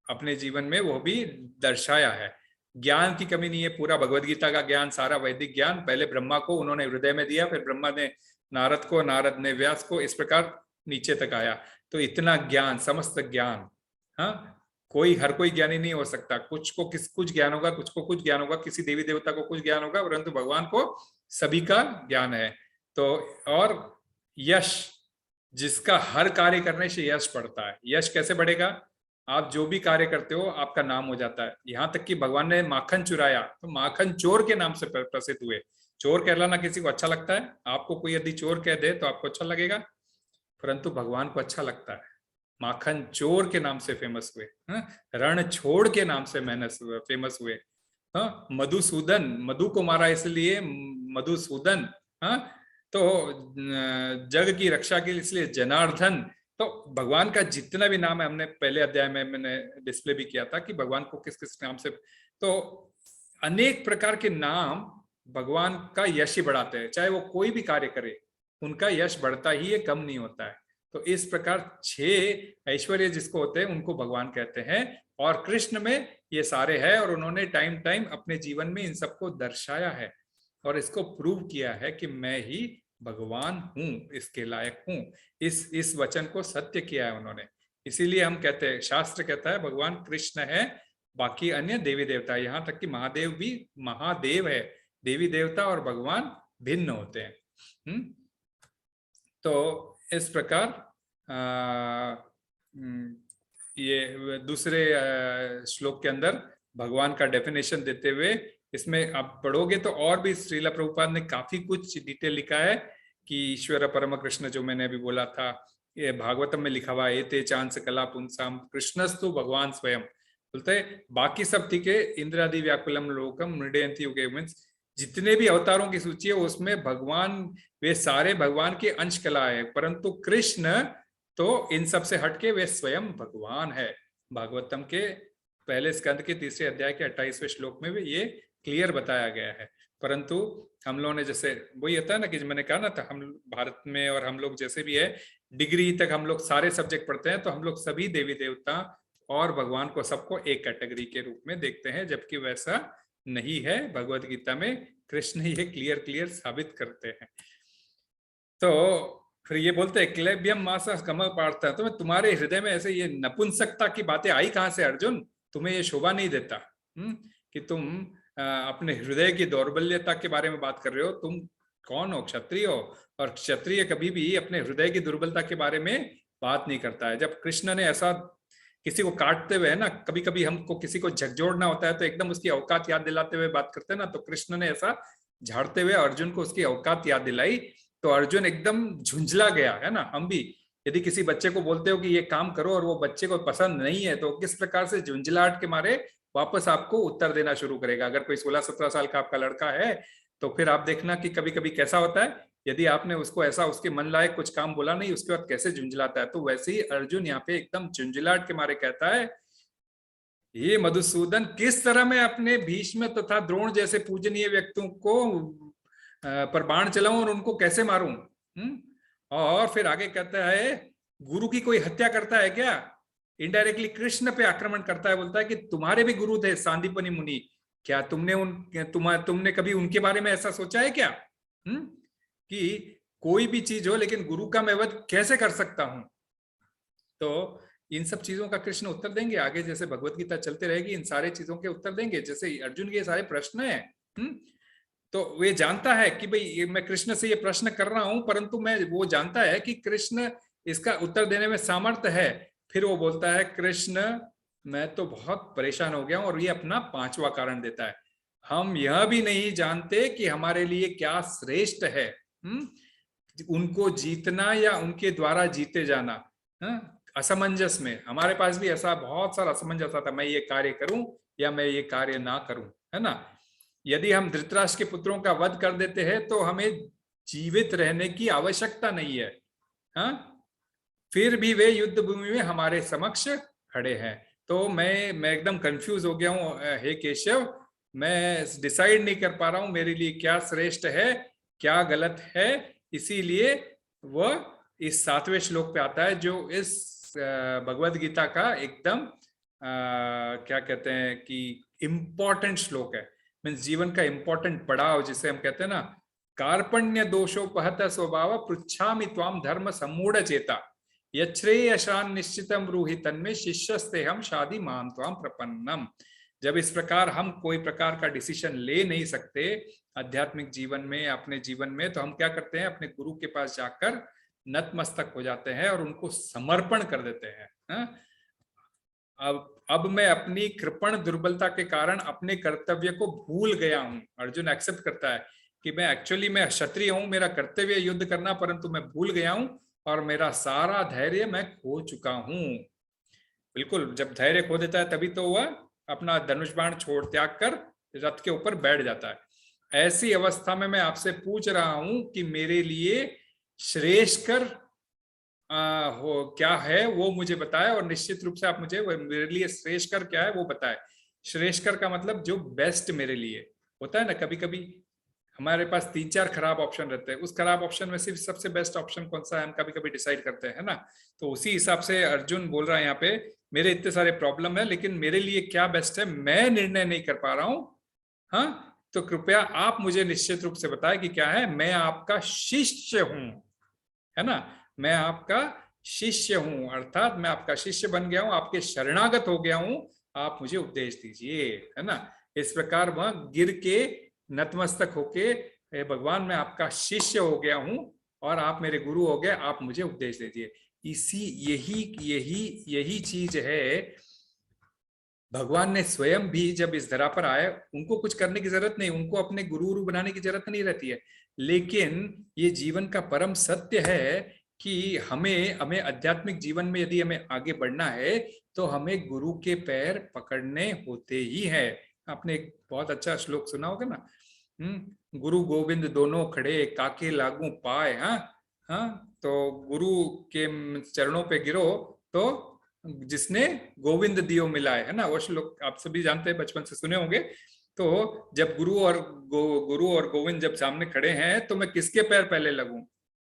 अपने जीवन में वो भी दर्शाया है। ज्ञान की कमी नहीं है, पूरा भगवद गीता का ज्ञान, सारा वैदिक ज्ञान पहले ब्रह्मा को उन्होंने हृदय में दिया, फिर ब्रह्मा ने नारद को, नारद ने व्यास को, इस प्रकार नीचे तक आया। तो इतना ज्ञान, समस्त ज्ञान। हाँ, हर कोई ज्ञानी नहीं हो सकता, कुछ ज्ञान होगा, कुछ को कुछ ज्ञान होगा, किसी देवी देवता को कुछ ज्ञान होगा, परंतु भगवान को सभी का ज्ञान है। तो और यश, जिसका हर कार्य करने से यश बढ़ता है। यश कैसे बढ़ेगा? आप जो भी कार्य करते हो आपका नाम हो जाता है। यहाँ तक कि भगवान ने माखन चुराया तो माखन चोर के नाम से प्रसिद्ध हुए। चोर कहलाना किसी को अच्छा लगता है? आपको कोई यदि चोर कह दे तो आपको अच्छा लगेगा, परंतु भगवान को अच्छा लगता है। माखन चोर के नाम से फेमस हुए, रण छोड़ के नाम से फेमस हुए। मधुसूदन, मधु को मारा इसलिए मधुसूदन। तो जग की रक्षा के लिए इसलिए जनार्दन। तो भगवान का जितना भी नाम है, हमने पहले अध्याय में मैंने डिस्प्ले भी किया था कि भगवान को किस किस नाम से, तो अनेक प्रकार के नाम भगवान का यश ही बढ़ाते हैं। चाहे वो कोई भी कार्य करे उनका यश बढ़ता ही है, कम नहीं होता है। तो इस प्रकार 6 ऐश्वर्य जिसको होते हैं उनको भगवान कहते हैं, और कृष्ण में ये सारे हैं, और उन्होंने टाइम टाइम अपने जीवन में इन सबको दर्शाया है और इसको प्रूव किया है कि मैं ही भगवान हूं, इसके लायक हूं। इस वचन को सत्य किया है उन्होंने। इसीलिए हम कहते हैं, शास्त्र कहता है भगवान कृष्ण है, बाकी अन्य देवी देवता, यहाँ तक कि महादेव भी महादेव है। देवी देवता और भगवान भिन्न होते हैं। तो इस प्रकार ये दूसरे श्लोक के अंदर भगवान का डेफिनेशन देते हुए, इसमें आप पढ़ोगे तो और भी श्रीला प्रभुपाद ने काफी कुछ डिटेल लिखा है कि ईश्वर परम कृष्ण, जो मैंने अभी बोला था, ये भागवतम में लिखा हुआ है, एते चांस कला पुंसाम कृष्णस्तु भगवान स्वयं। बोलते बाकी सब ठीक है, इंद्रादि व्याकुलम लोकम मृडयंती युगे, मींस जितने भी अवतारों की सूची है उसमें भगवान, वे सारे भगवान के अंश कला है, परंतु कृष्ण तो इन सब से हटके वे स्वयं भगवान है। भागवतम के पहले स्कंद के 3 अध्याय के 28वें श्लोक में भी ये क्लियर बताया गया है। परंतु हम लोगों ने, जैसे वही होता है ना कि मैंने कहा ना था, हम भारत में और हम लोग जैसे भी है डिग्री तक हम लोग सारे सब्जेक्ट पढ़ते हैं, तो हम लोग सभी देवी देवता और भगवान को सबको एक कैटेगरी के रूप में देखते हैं, जबकि वैसा नहीं है। भगवत गीता में कृष्ण ये क्लियर साबित करते हैं। तो फिर ये बोलते हैं क्लेब्यम मासा कम पार्था, तो तुम्हारे हृदय में ऐसे ये नपुंसकता की बातें आई कहां से अर्जुन? तुम्हें ये शोभा नहीं देता कि तुम अपने हृदय की दौर्बल्यता के बारे में बात कर रहे हो? तुम कौन हो? क्षत्रिय हो, और क्षत्रिय कभी भी अपने हृदय की दुर्बलता के बारे में बात नहीं करता है। जब कृष्ण ने ऐसा किसी को काटते हुए, है ना, कभी कभी हमको किसी को झकझोड़ना होता है तो एकदम उसकी औकात याद दिलाते हुए बात करते हैं ना, तो कृष्ण ने ऐसा झाड़ते हुए अर्जुन को उसकी औकात याद दिलाई, तो अर्जुन एकदम झुंझला गया, है ना। हम भी यदि किसी बच्चे को बोलते हो कि ये काम करो और वो बच्चे को पसंद नहीं है, तो किस प्रकार से झुंझलाहट के मारे वापस आपको उत्तर देना शुरू करेगा। अगर कोई 16-17 साल का आपका लड़का है, तो फिर आप देखना कि कभी कभी कैसा होता है, यदि आपने उसको ऐसा उसके मन लायक कुछ काम बोला नहीं, उसके बाद कैसे झुंझलाता है। तो वैसे ही अर्जुन यहाँ पे एकदम झुंझलाहट के मारे कहता है, ये मधुसूदन, किस तरह मैं अपने भीष्म तथा द्रोण जैसे पूजनीय व्यक्तियों को पर बाण चलाऊं और उनको कैसे मारूं? और फिर आगे कहता है, गुरु की कोई हत्या करता है क्या? इनडायरेक्टली कृष्ण पे आक्रमण करता है, बोलता है कि तुम्हारे भी गुरु थे सांदीपनि मुनि, क्या तुमने कभी उनके बारे में ऐसा सोचा है क्या? कि कोई भी चीज हो, लेकिन गुरु का मैं वध कैसे कर सकता हूं? तो इन सब चीजों का कृष्ण उत्तर देंगे आगे, जैसे भगवत गीता चलते रहेगी, इन सारे चीजों के उत्तर देंगे। जैसे अर्जुन के सारे प्रश्न हैं, तो वे जानता है कि भाई मैं कृष्ण से ये प्रश्न कर रहा हूं, परंतु वो जानता है कि कृष्ण इसका उत्तर देने में सामर्थ्य है। फिर वो बोलता है, कृष्ण मैं तो बहुत परेशान हो गया हूं, और ये अपना 5वां कारण देता है, हम यह भी नहीं जानते कि हमारे लिए क्या श्रेष्ठ है, उनको जीतना या उनके द्वारा जीते जाना। असमंजस में हमारे पास भी ऐसा बहुत सारा असमंजस आता, मैं ये कार्य करूं या मैं ये कार्य ना करूं, है ना। यदि हम धृतराष्ट्र के पुत्रों का वध कर देते हैं, तो हमें जीवित रहने की आवश्यकता नहीं है, फिर भी वे युद्ध भूमि में हमारे समक्ष खड़े हैं। तो मैं एकदम कंफ्यूज हो गया हूं, हे केशव, मैं डिसाइड नहीं कर पा रहा हूं मेरे लिए क्या श्रेष्ठ है क्या गलत है। इसीलिए वह इस 7वें श्लोक पे आता है, जो इस भगवद गीता का एकदम क्या कहते हैं कि इंपॉर्टेंट श्लोक है, मीन्स जीवन का इंपॉर्टेंट पड़ाव, जिसे हम कहते हैं ना, कार्पण्य दोषोपहत स्वभाव पृच्छामि त्वाम धर्म सम्मूढ़ चेता यश्रेयशान निश्चितम ब्रूहि तन्मे शिष्यस्ते हम शादी मान त्वाम प्रपन्नम। जब इस प्रकार हम कोई प्रकार का डिसीजन ले नहीं सकते आध्यात्मिक जीवन में, अपने जीवन में, तो हम क्या करते हैं, अपने गुरु के पास जाकर नतमस्तक हो जाते हैं और उनको समर्पण कर देते हैं। अब मैं अपनी कृपण दुर्बलता के कारण अपने कर्तव्य को भूल गया हूं। अर्जुन एक्सेप्ट करता है कि मैं क्षत्रिय हूं, मेरा कर्तव्य युद्ध करना, परंतु मैं भूल गया हूं और मेरा सारा धैर्य मैं खो चुका हूं। बिल्कुल, जब धैर्य खो देता है तभी तो वह अपना धनुष बाण छोड़ त्याग कर रथ के ऊपर बैठ जाता है। ऐसी अवस्था में मैं आपसे पूछ रहा हूं कि मेरे लिए श्रेष्ठकर हो क्या है वो मुझे बताए, और निश्चित रूप से आप मुझे मेरे लिए श्रेष्ठकर क्या है वो बताए। श्रेष्ठकर का मतलब जो बेस्ट मेरे लिए होता है ना, कभी कभी हमारे पास 3-4 खराब ऑप्शन रहते हैं, उस खराब ऑप्शन में सिर्फ सबसे बेस्ट ऑप्शन कौन सा है हम कभी कभी डिसाइड करते हैं ना। तो उसी हिसाब से अर्जुन बोल रहा है यहाँ पे, मेरे इतने सारे प्रॉब्लम है, लेकिन मेरे लिए क्या बेस्ट है मैं निर्णय नहीं कर पा रहा हूं। तो कृपया आप मुझे निश्चित रूप से बताएं कि क्या है। मैं आपका शिष्य हूं, है ना, मैं आपका शिष्य हूं, अर्थात मैं आपका शिष्य बन गया हूं, आपके शरणागत हो गया हूं, आप मुझे उपदेश दीजिए, है ना। इस प्रकार वह गिर के नतमस्तक होके, भगवान मैं आपका शिष्य हो गया हूं और आप मेरे गुरु हो गए, आप मुझे उपदेश दीजिए। यही चीज है, भगवान ने स्वयं भी जब इस धरा पर आए, उनको कुछ करने की जरूरत नहीं, उनको अपने गुरु बनाने की जरूरत नहीं रहती है, लेकिन ये जीवन का परम सत्य है कि हमें आध्यात्मिक जीवन में यदि हमें आगे बढ़ना है तो हमें गुरु के पैर पकड़ने होते ही है। आपने एक बहुत अच्छा श्लोक सुना होगा ना, गुरु गोविंद दोनों खड़े काके लागू पाए। तो गुरु के चरणों पे गिरो तो जिसने गोविंद दियो मिलाए, है ना, वो श्लोक आप सभी जानते हैं, बचपन से सुने होंगे। तो जब गुरु और गोविंद जब सामने खड़े हैं तो मैं किसके पैर पहले लगूं,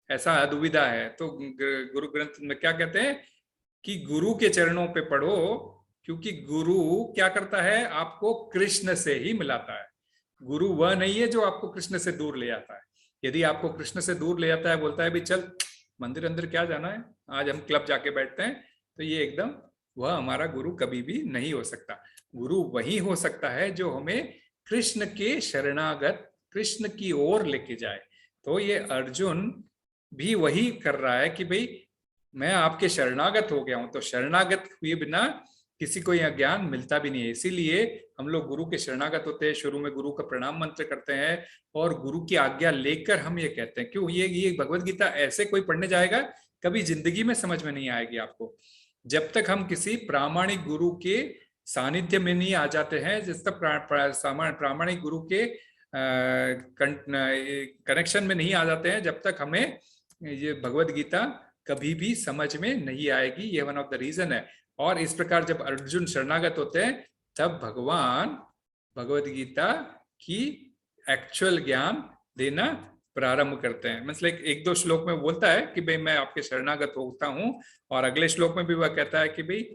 ऐसा दुविधा है। तो गुरु ग्रंथ में क्या कहते हैं कि गुरु के चरणों पे पढ़ो, क्योंकि गुरु क्या करता है, आपको कृष्ण से ही मिलाता है। गुरु वह नहीं है जो आपको कृष्ण से दूर ले आता है। यदि आपको कृष्ण से दूर ले आता है, बोलता है भी चल मंदिर अंदर क्या जाना है, आज हम क्लब जाके बैठते हैं, तो ये एकदम वह हमारा गुरु कभी भी नहीं हो सकता। गुरु वही हो सकता है जो हमें कृष्ण के शरणागत, कृष्ण की ओर लेके जाए। तो ये अर्जुन भी वही कर रहा है कि भाई मैं आपके शरणागत हो गया हूं। तो शरणागत हुए बिना किसी को यह ज्ञान मिलता भी नहीं है। इसीलिए हम लोग गुरु के शरणागत होते हैं, शुरू में गुरु का प्रणाम मंत्र करते हैं और गुरु की आज्ञा लेकर हम ये कहते हैं। क्यों? ये भगवत गीता ऐसे कोई पढ़ने जाएगा, कभी जिंदगी में समझ में नहीं आएगी आपको, जब तक हम किसी प्रामाणिक गुरु के सानिध्य में नहीं आ जाते हैं, जिस तक प्रामाणिक गुरु के कनेक्शन में नहीं आ जाते हैं, जब तक हमें ये भगवत गीता कभी भी समझ में नहीं आएगी। ये वन ऑफ द रीजन है। और इस प्रकार जब अर्जुन शरणागत होते हैं, तब भगवान भगवत गीता की एक्चुअल ज्ञान देना प्रारंभ करते हैं। मतलब एक दो श्लोक में बोलता है कि भाई मैं आपके शरणागत होता हूं, और अगले श्लोक में भी वह कहता है कि भाई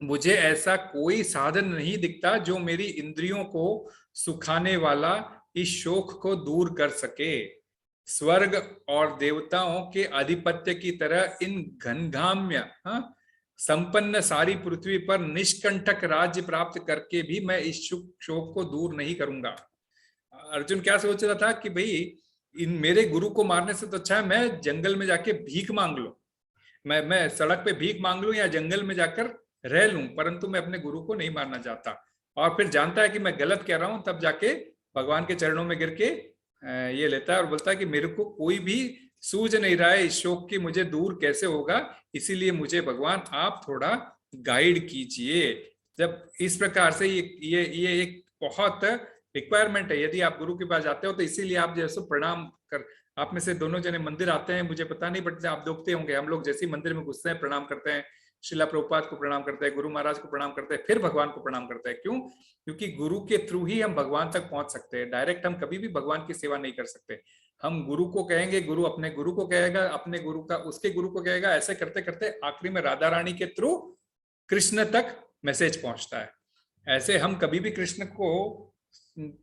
मुझे ऐसा कोई साधन नहीं दिखता जो मेरी इंद्रियों को सुखाने वाला इस शोक को दूर कर सके। स्वर्ग और देवताओं के आधिपत्य की तरह इन घनघाम्य संपन्न सारी पृथ्वी पर निष्कंटक राज्य प्राप्त करके भी मैं इस शोक को दूर नहीं करूंगा। अर्जुन क्या सोच रहा था कि भाई इन मेरे गुरु को मारने से तो अच्छा है मैं जंगल में जाके भीख मांग लूं, मैं सड़क पे भीख मांग लूं या जंगल में जाकर रह लूं, परंतु मैं अपने गुरु को नहीं मारना चाहता। और फिर जानता है कि मैं गलत कह रहा हूं, तब जाके भगवान के चरणों में गिर के ये लेता है और बोलता है कि मेरे को कोई भी सूझ नहीं रहा है इस शोक की मुझे दूर कैसे होगा, इसीलिए मुझे भगवान आप थोड़ा गाइड कीजिए। जब इस प्रकार से ये एक बहुत रिक्वायरमेंट है। यदि आप गुरु के पास जाते हो तो इसीलिए आप जैसे प्रणाम कर, आप में से दोनों जने मंदिर आते हैं, मुझे पता नहीं, बट आप देखते होंगे हम लोग जैसे मंदिर में घुसते हैं प्रणाम करते हैं, शिला प्रभुपाद को प्रणाम करते हैं, गुरु महाराज को प्रणाम करते हैं, फिर भगवान को प्रणाम करते हैं। क्यों? क्योंकि गुरु के थ्रू ही हम भगवान तक पहुंच सकते हैं। डायरेक्ट हम कभी भी भगवान की सेवा नहीं कर सकते। हम गुरु को कहेंगे, गुरु अपने गुरु को कहेगा, अपने गुरु का उसके गुरु को कहेगा, ऐसे करते करते आखिरी में राधा रानी के थ्रू कृष्ण तक मैसेज पहुंचता है। ऐसे हम कभी भी कृष्ण को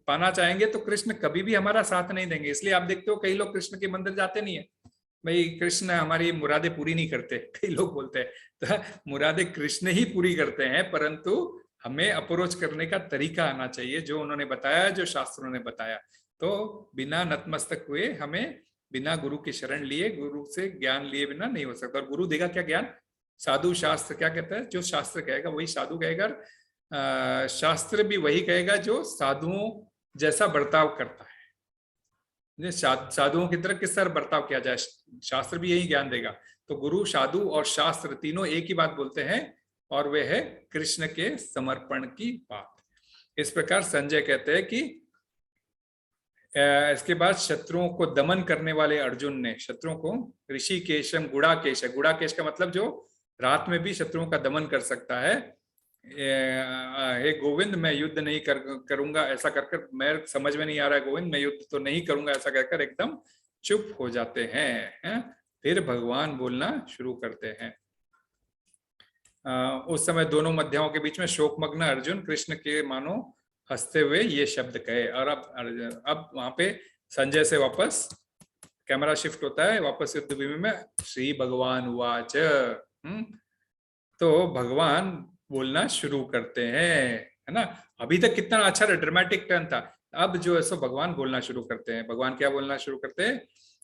पाना चाहेंगे तो कृष्ण कभी भी हमारा साथ नहीं देंगे। इसलिए आप देखते हो कई लोग कृष्ण के मंदिर जाते नहीं है, भाई कृष्ण हमारी मुरादें पूरी नहीं करते, कई लोग बोलते हैं। तो मुरादें कृष्ण ही पूरी करते हैं, परंतु हमें अप्रोच करने का तरीका आना चाहिए जो उन्होंने बताया, जो शास्त्रों ने बताया। तो बिना नतमस्तक हुए, हमें बिना गुरु की शरण लिए, गुरु से ज्ञान लिए बिना नहीं हो सकता। और गुरु देगा क्या ज्ञान? साधु शास्त्र क्या कहता है? जो शास्त्र कहेगा वही साधु कहेगा। शास्त्र भी वही कहेगा जो साधुओं जैसा बर्ताव करता है। साधुओं की तरह किस तरह बर्ताव किया जाए, शास्त्र भी यही ज्ञान देगा। तो गुरु, साधु और शास्त्र तीनों एक ही बात बोलते हैं, और वह है कृष्ण के समर्पण की बात। इस प्रकार संजय कहते हैं कि इसके बाद शत्रुओं को दमन करने वाले अर्जुन ने शत्रुओं को ऋषिकेशम गुड़ाकेश, गुड़ाकेश का मतलब जो रात में भी शत्रुओं का दमन कर सकता है, हे गोविंद मैं युद्ध नहीं करूंगा, ऐसा कर मैं समझ में नहीं आ रहा है गोविंद, मैं युद्ध तो नहीं करूंगा, ऐसा कहकर एकदम चुप हो जाते हैं। फिर भगवान बोलना शुरू करते हैं। उस समय दोनों मध्याओं के बीच में शोकमग्न अर्जुन कृष्ण के मानो हंसते हुए ये शब्द कहे। और अब वहां पे संजय से वापस कैमरा शिफ्ट होता है, वापस युद्ध भूमि में। श्री भगवान वाच, तो भगवान बोलना शुरू करते हैं, है ना। अभी तक कितना अच्छा ड्रामेटिक टर्न था, अब जो है सो भगवान बोलना शुरू करते हैं। भगवान क्या बोलना शुरू करते हैं?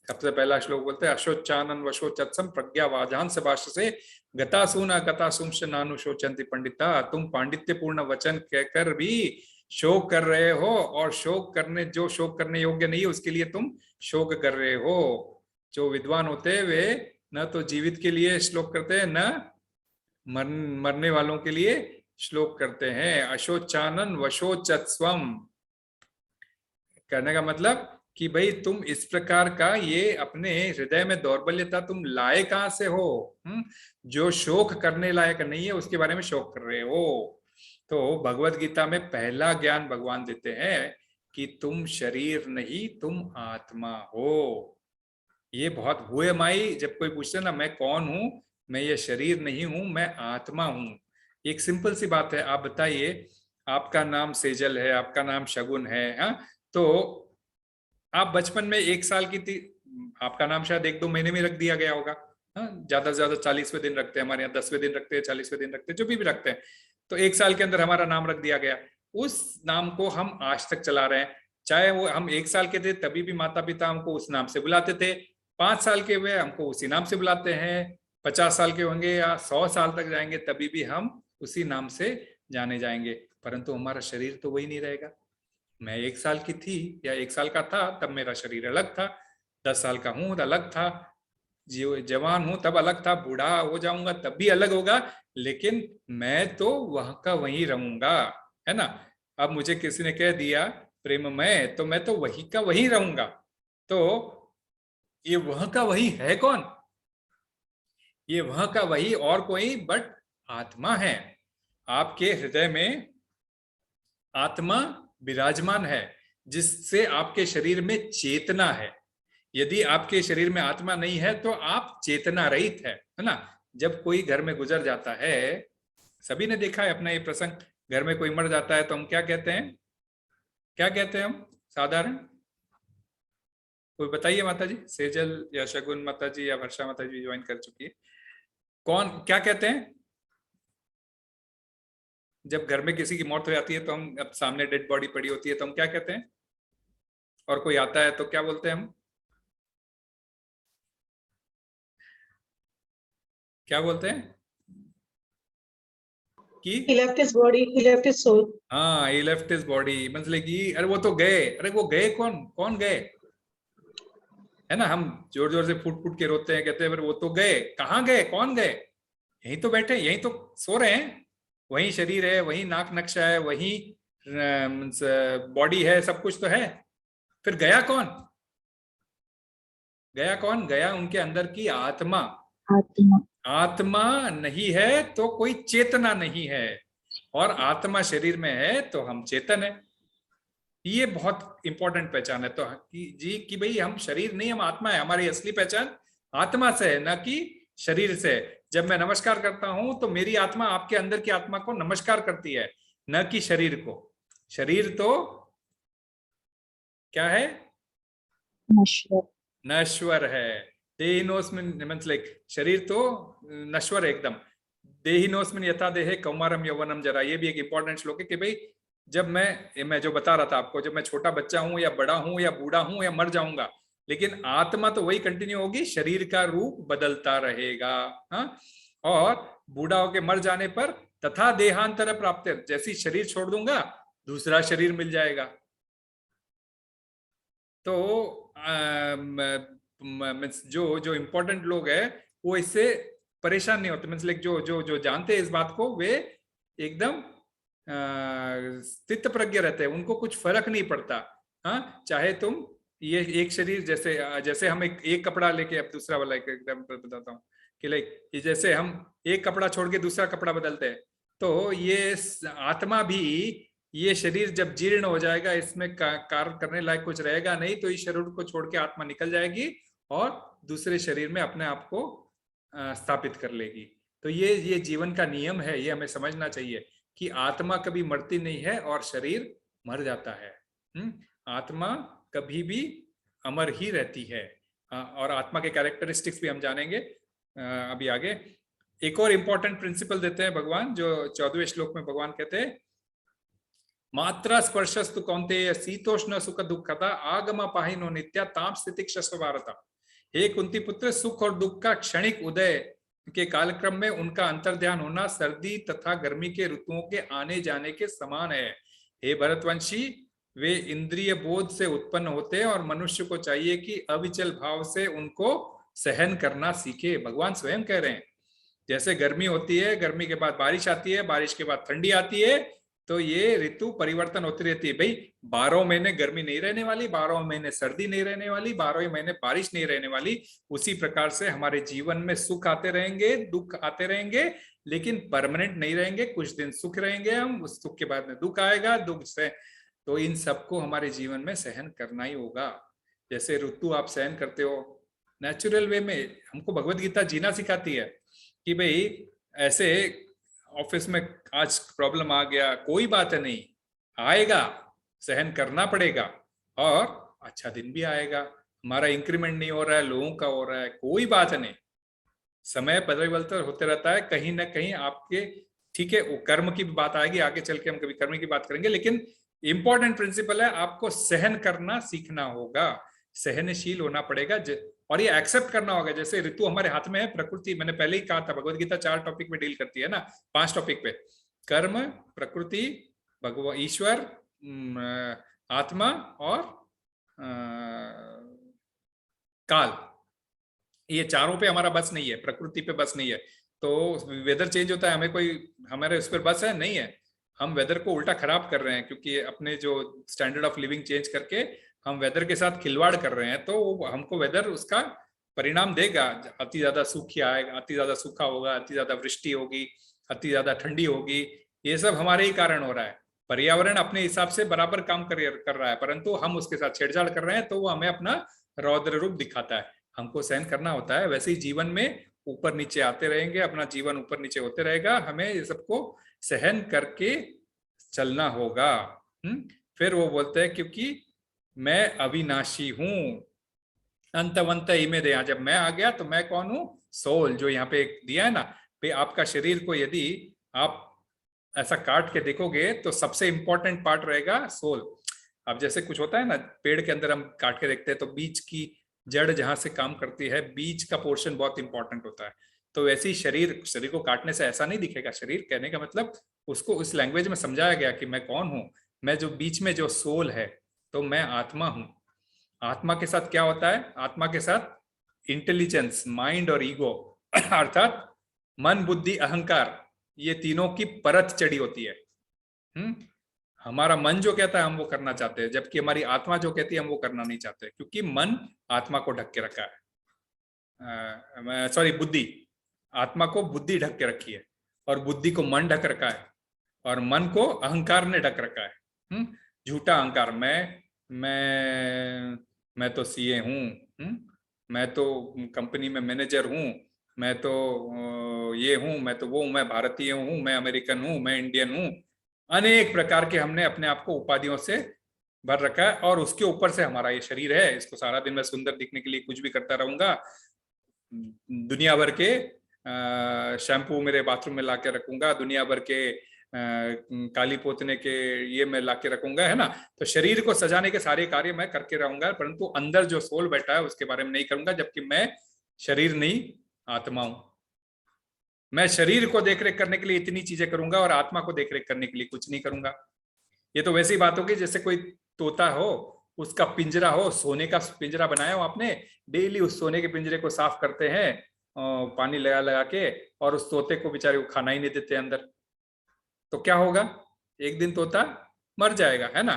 सबसे पहला श्लोक बोलते हैं, अशोचानन वशोचत्सम प्रज्ञा वाजांस भाष्य गतासून अगतासूंश नानुशोचन्ति पंडिता। तुम पांडित्य पूर्ण वचन कहकर भी शोक कर रहे हो, और जो शोक करने योग्य नहीं है उसके लिए तुम शोक कर रहे हो। जो विद्वान होते हैं वे न तो जीवित के लिए श्लोक करते हैं, न मरने वालों के लिए श्लोक करते हैं। अशोचानन वशोचत्स्वम कहने का मतलब कि भाई तुम इस प्रकार का ये अपने हृदय में दौर्बल्यता तुम लाए कहां से हो? जो शोक करने लायक नहीं है उसके बारे में शोक कर रहे हो। तो भगवत गीता में पहला ज्ञान भगवान देते हैं कि तुम शरीर नहीं, तुम आत्मा हो। ये बहुत हुए माई, जब कोई पूछते ना मैं कौन हूं, मैं ये शरीर नहीं हूं, मैं आत्मा हूं। एक सिंपल सी बात है। आप बताइए, आपका नाम सेजल है, आपका नाम शगुन है, हाँ, तो आप बचपन में 1 साल की थी, आपका नाम शायद 1-2 महीने में रख दिया गया होगा, हाँ, ज्यादा से ज्यादा 40वें दिन रखते हैं, हमारे यहाँ 10वें दिन रखते हैं, 40वें दिन रखते हैं, जो भी रखते हैं। तो 1 साल के अंदर हमारा नाम रख दिया गया, उस नाम को हम आज तक चला रहे हैं। चाहे वो हम 1 साल के थे तभी भी माता पिता हमको उस नाम से बुलाते थे, 5 साल के हुए हमको उसी नाम से बुलाते हैं, 50 साल के होंगे या 100 साल तक जाएंगे तभी भी हम उसी नाम से जाने जाएंगे। परंतु हमारा शरीर तो वही नहीं रहेगा। मैं 1 साल की थी या 1 साल का था तब मेरा शरीर अलग था, 10 साल का हूं अलग था, जवान हूं तब अलग था, बूढ़ा हो जाऊंगा तब भी अलग होगा, लेकिन मैं तो वह का वही रहूंगा, है ना। अब मुझे किसी ने कह दिया प्रेम में, तो मैं तो वही का वही रहूंगा। तो ये वह का वही है कौन? ये वह का वही और कोई बट आत्मा है। आपके हृदय में आत्मा विराजमान है, जिससे आपके शरीर में चेतना है। यदि आपके शरीर में आत्मा नहीं है तो आप चेतना रहित है ना। जब कोई घर में गुजर जाता है, सभी ने देखा है अपना ये प्रसंग, घर में कोई मर जाता है तो हम क्या कहते हैं? क्या कहते हैं हम साधारण? कोई बताइए माता जी, सेजल या शगुन माता जी या वर्षा माता जी ज्वाइन कर चुकी है, कौन क्या कहते हैं? जब घर में किसी की मौत हो जाती है तो हम, अब सामने डेड बॉडी पड़ी होती है तो हम क्या कहते हैं? और कोई आता है तो क्या बोलते हैं हम? क्या बोलते हैं कि He left his body, he left his soul. हाँ, he left his body, मतलब कि अरे वो तो गए। अरे वो गए कौन? कौन गए? है ना, हम जोर जोर से फूट फूट के रोते हैं, कहते हैं वो तो गए। कहाँ गए? कौन गए? यहीं तो बैठे, यहीं तो सो रहे हैं, वही शरीर है, वही नाक नक्शा है, वही बॉडी है, सब कुछ तो है। फिर गया कौन? गया कौन? गया उनके अंदर की आत्मा। आत्मा आत्मा नहीं है तो कोई चेतना नहीं है, और आत्मा शरीर में है तो हम चेतन है। ये बहुत इंपॉर्टेंट पहचान है। तो कि भाई हम शरीर नहीं, हम आत्मा है। हमारी असली पहचान आत्मा से है, न कि शरीर से। जब मैं नमस्कार करता हूं तो मेरी आत्मा आपके अंदर की आत्मा को नमस्कार करती है, न कि शरीर को। शरीर तो क्या है? नश्वर नश्वर है। देहिनोस्मिन मतलब शरीर तो नश्वर है एकदम। देहिनोस्मिन यथा देहे कौमारम यौवनम जरा, ये भी एक इंपॉर्टेंट श्लोक है कि भाई जब मैं जो बता रहा था आपको, जब मैं छोटा बच्चा हूं या बड़ा हूं या बूढ़ा हूं या मर जाऊंगा, लेकिन आत्मा तो वही कंटिन्यू होगी, शरीर का रूप बदलता रहेगा। हाँ, और बूढ़ा होके मर जाने पर तथा देहांतर प्राप्त, जैसी शरीर छोड़ दूंगा दूसरा शरीर मिल जाएगा। तो जो जो इम्पोर्टेंट लोग हैं वो इससे परेशान नहीं होते, मतलब जो जो जो जानते हैं इस बात को, वे एकदम स्थित प्रज्ञ रहते हैं, उनको कुछ फर्क नहीं पड़ता। हाँ, चाहे तुम ये एक शरीर, जैसे जैसे हम एक कपड़ा लेके, अब दूसरा वाला एक एग्जाम्पल बताता हूँ कि लाइक जैसे हम एक कपड़ा छोड़ के दूसरा कपड़ा बदलते हैं, तो ये आत्मा भी, ये शरीर जब जीर्ण हो जाएगा, इसमें कार्य करने लायक कुछ रहेगा नहीं, तो इस शरीर को छोड़ के आत्मा निकल जाएगी और दूसरे शरीर में अपने आप को स्थापित कर लेगी। तो ये जीवन का नियम है, ये हमें समझना चाहिए कि आत्मा कभी मरती नहीं है और शरीर मर जाता है। आत्मा कभी भी अमर ही रहती है। और आत्मा के कैरेक्टरिस्टिक्स भी हम जानेंगे अभी आगे। एक और इंपॉर्टेंट प्रिंसिपल देते हैं भगवान, जो 14वें श्लोक में भगवान कहते हैं, मात्रा स्पर्शस्तु कौन्तेय शीतोष्ण सुख दुखता आगम पाहिनो नित्या ताप स्थिति क्षस्व भारत। हे कुंती पुत्र, सुख और दुख का क्षणिक उदय के कालक्रम में उनका अंतर्ध्यान होना सर्दी तथा गर्मी के ऋतुओं के आने जाने के समान है। हे भरतवंशी, वे इंद्रिय बोध से उत्पन्न होते हैं और मनुष्य को चाहिए कि अविचल भाव से उनको सहन करना सीखे। भगवान स्वयं कह रहे हैं, जैसे गर्मी होती है, गर्मी के बाद बारिश आती है, बारिश के बाद ठंडी आती है, तो ये ऋतु परिवर्तन होती रहती है भाई। 12 महीने गर्मी नहीं रहने वाली, 12 महीने सर्दी नहीं रहने वाली, 12 महीने बारिश नहीं रहने वाली। उसी प्रकार से हमारे जीवन में सुख आते रहेंगे, दुख आते रहेंगे, लेकिन परमानेंट नहीं रहेंगे। कुछ दिन सुख रहेंगे हम, उस सुख के बाद में दुख आएगा, दुख से तो इन सबको हमारे जीवन में सहन करना ही होगा। जैसे ऋतु आप सहन करते हो नेचुरल वे में, हमको भगवत गीता जीना सिखाती है कि भाई ऐसे ऑफिस में आज प्रॉब्लम आ गया, कोई बात नहीं, आएगा, सहन करना पड़ेगा, और अच्छा दिन भी आएगा। हमारा इंक्रीमेंट नहीं हो रहा है, लोगों का हो रहा है, कोई बात नहीं, समय परिवर्तन होते रहता है कहीं ना कहीं आपके। ठीक है, वो कर्म की बात आएगी, आगे चल के हम कभी कर्म की बात करेंगे, लेकिन इंपॉर्टेंट प्रिंसिपल है आपको सहन करना सीखना होगा, सहनशील होना पड़ेगा, और ये एक्सेप्ट करना होगा। जैसे ऋतु हमारे हाथ में है, प्रकृति, मैंने पहले ही कहा था भगवत गीता 4 टॉपिक में डील करती है ना, 5 टॉपिक पे, कर्म, प्रकृति, भगवान, ईश्वर, आत्मा और काल। ये चारों पे हमारा बस नहीं है, प्रकृति पे बस नहीं है। तो वेदर चेंज होता है, हमें कोई हमारे उस पर बस है नहीं है, हम वेदर को उल्टा खराब कर रहे हैं, क्योंकि अपने जो स्टैंडर्ड ऑफ लिविंग चेंज करके हम वेदर के साथ खिलवाड़ कर रहे हैं। तो हमको वेदर उसका परिणाम देगा, अति ज्यादा सूखी आएगा, अति ज्यादा सूखा होगा, अति ज्यादा वृष्टि होगी, अति ज्यादा ठंडी होगी। ये सब हमारे ही कारण हो रहा है। पर्यावरण अपने हिसाब से बराबर काम कर रहा है, परंतु हम उसके साथ छेड़छाड़ कर रहे हैं, तो वो हमें अपना रौद्र रूप दिखाता है। हमको सहन करना होता है। वैसे ही जीवन में ऊपर नीचे आते रहेंगे, अपना जीवन ऊपर नीचे होते रहेगा, हमें ये सबको सहन करके चलना होगा। फिर वो बोलते हैं क्योंकि मैं अविनाशी हूं, अंतवंत इमे दया। जब मैं आ गया तो मैं कौन हूं? सोल, जो यहाँ पे दिया है ना, पे आपका शरीर को यदि आप ऐसा काट के देखोगे तो सबसे इंपॉर्टेंट पार्ट रहेगा सोल। अब जैसे कुछ होता है ना, पेड़ के अंदर हम काट के देखते हैं तो बीज की जड़ जहां से काम करती है, बीज का पोर्शन बहुत इंपॉर्टेंट होता है। तो वैसे ही शरीर को काटने से ऐसा नहीं दिखेगा शरीर, कहने का मतलब उसको उस लैंग्वेज में समझाया गया कि मैं कौन हूं, मैं जो बीच में जो सोल है, तो मैं आत्मा हूं। आत्मा के साथ क्या होता है? आत्मा के साथ इंटेलिजेंस, माइंड और ईगो, अर्थात मन, बुद्धि, अहंकार, ये तीनों की परत चढ़ी होती है। हमारा मन जो कहता है हम वो करना चाहते हैं, जबकि हमारी आत्मा जो कहती है हम वो करना नहीं चाहते, क्योंकि मन आत्मा को ढक के रखा है। सॉरी, बुद्धि, आत्मा को बुद्धि ढक के रखी है, और बुद्धि को मन ढक रखा है, और मन को अहंकार ने ढक रखा है। झूठा अहंकार, मैं तो सीए हूँ, मैं तो कंपनी में मैनेजर हूँ, मैं तो ये हूँ, मैं तो वो हूँ, मैं भारतीय हूँ, मैं अमेरिकन हूँ, मैं इंडियन हूँ। अनेक प्रकार के हमने अपने आप को उपाधियों से भर रखा है, और उसके ऊपर से हमारा ये शरीर है। इसको सारा दिन मैं सुंदर दिखने के लिए कुछ भी करता रहूंगा, दुनिया भर के शैम्पू मेरे बाथरूम में लाके रखूंगा, दुनिया भर के काली पोतने के ये मैं लाके रखूंगा, है ना। तो शरीर को सजाने के सारे कार्य मैं करके रहूंगा, परंतु अंदर जो सोल बैठा है उसके बारे में नहीं करूंगा, जबकि मैं शरीर नहीं, आत्मा हूं। मैं शरीर को देखरेख करने के लिए इतनी चीजें करूंगा, और आत्मा को देखरेख करने के लिए कुछ नहीं करूंगा। ये तो वैसी बात होगी जैसे कोई तोता हो, उसका पिंजरा हो, सोने का पिंजरा बनाया हो आपने, डेली उस सोने के पिंजरे को साफ करते हैं पानी लगा लगा के, और उस तोते को बेचारे को खाना ही नहीं देते अंदर, तो क्या होगा? एक दिन तोता मर जाएगा, है ना।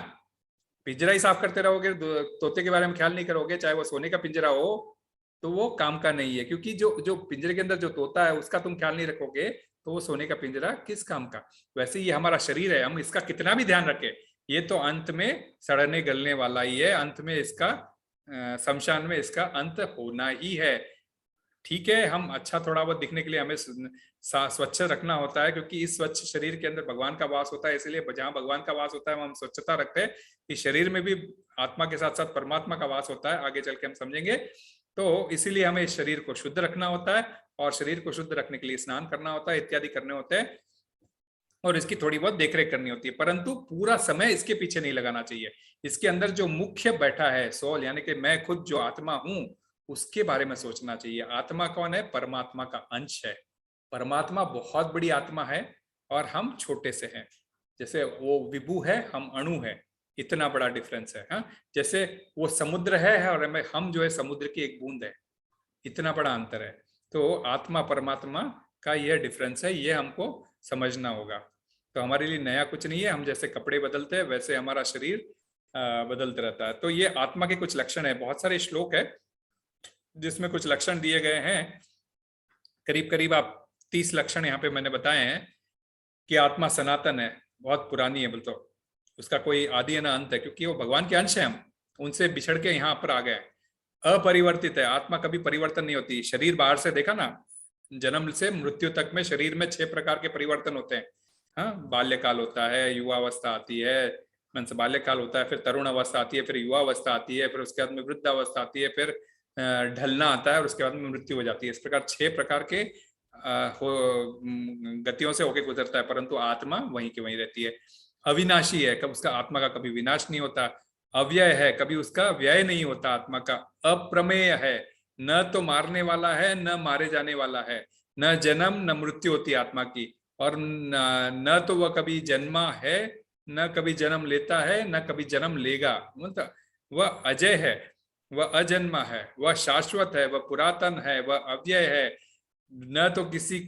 पिंजरा ही साफ करते रहोगे, तोते के बारे में ख्याल नहीं करोगे, चाहे वो सोने का पिंजरा हो, तो वो काम का नहीं है, क्योंकि जो पिंजरे के अंदर जो तोता है उसका तुम ख्याल नहीं रखोगे, तो वो सोने का पिंजरा किस काम का। वैसे ये हमारा शरीर है, हम इसका कितना भी ध्यान रखें, ये तो अंत में सड़ने गलने वाला ही है, अंत में इसका शमशान में इसका अंत होना ही है। ठीक है, हम अच्छा थोड़ा बहुत दिखने के लिए हमें स्वच्छ रखना होता है, क्योंकि इस स्वच्छ शरीर के अंदर भगवान का वास होता है, इसलिए जहां भगवान का वास होता है हम स्वच्छता रखते हैं। इस शरीर में भी आत्मा के साथ साथ परमात्मा का वास होता है, आगे चल के हम समझेंगे। तो इसीलिए हमें इस शरीर को शुद्ध रखना होता है, और शरीर को शुद्ध रखने के लिए स्नान करना होता है, इत्यादि करने होते हैं, और इसकी थोड़ी बहुत देखरेख करनी होती है, परंतु पूरा समय इसके पीछे नहीं लगाना चाहिए। इसके अंदर जो मुख्य बैठा है सोल, यानी कि मैं खुद जो आत्मा हूं, उसके बारे में सोचना चाहिए। आत्मा कौन है? परमात्मा का अंश है। परमात्मा बहुत बड़ी आत्मा है, और हम छोटे से हैं। जैसे वो विभु है, हम अणु है, इतना बड़ा डिफरेंस है। हाँ, जैसे वो समुद्र है और हम जो है समुद्र की एक बूंद है, इतना बड़ा अंतर है। तो आत्मा परमात्मा का यह डिफरेंस है, ये हमको समझना होगा। तो हमारे लिए नया कुछ नहीं है, हम जैसे कपड़े बदलते हैं वैसे हमारा शरीर बदलते रहता है। तो ये आत्मा के कुछ लक्षण है। बहुत सारे श्लोक है जिसमें कुछ लक्षण दिए गए हैं, करीब करीब आप 30 लक्षण यहाँ पे मैंने बताए हैं कि आत्मा सनातन है, बहुत पुरानी है, बोलते उसका कोई आदि ना अंत है, क्योंकि वो भगवान के अंश है, हम उनसे बिछड़ के यहाँ पर आ गए। अपरिवर्तित है, आत्मा कभी परिवर्तन नहीं होती। शरीर बाहर से देखा ना, जन्म से मृत्यु तक में शरीर में 6 प्रकार के परिवर्तन होते हैं। हाँ, बाल्यकाल होता है, युवावस्था आती है, मीन्स बाल्यकाल होता है, फिर तरुण अवस्था आती है, फिर युवा अवस्था आती है, फिर उसके बाद में वृद्धावस्था आती है, फिर ढलना आता है और उसके बाद में मृत्यु हो जाती है। इस प्रकार 6 प्रकार के गतियों से होके गुजरता है, परंतु आत्मा वहीं की वहीं रहती है। अविनाशी है, कब उसका आत्मा का कभी विनाश नहीं होता। अव्यय है, कभी उसका व्यय नहीं होता आत्मा का। अप्रमेय है, न तो मारने वाला है न मारे जाने वाला है, न जन्म न मृत्यु होती आत्मा की, और न तो वह कभी जन्मा है न कभी जन्म लेता है न कभी जन्म लेगा। मतलब वह अजय है, वह अजन्मा है, वह शाश्वत है, वह पुरातन है, वह अव्यय है। न तो किसी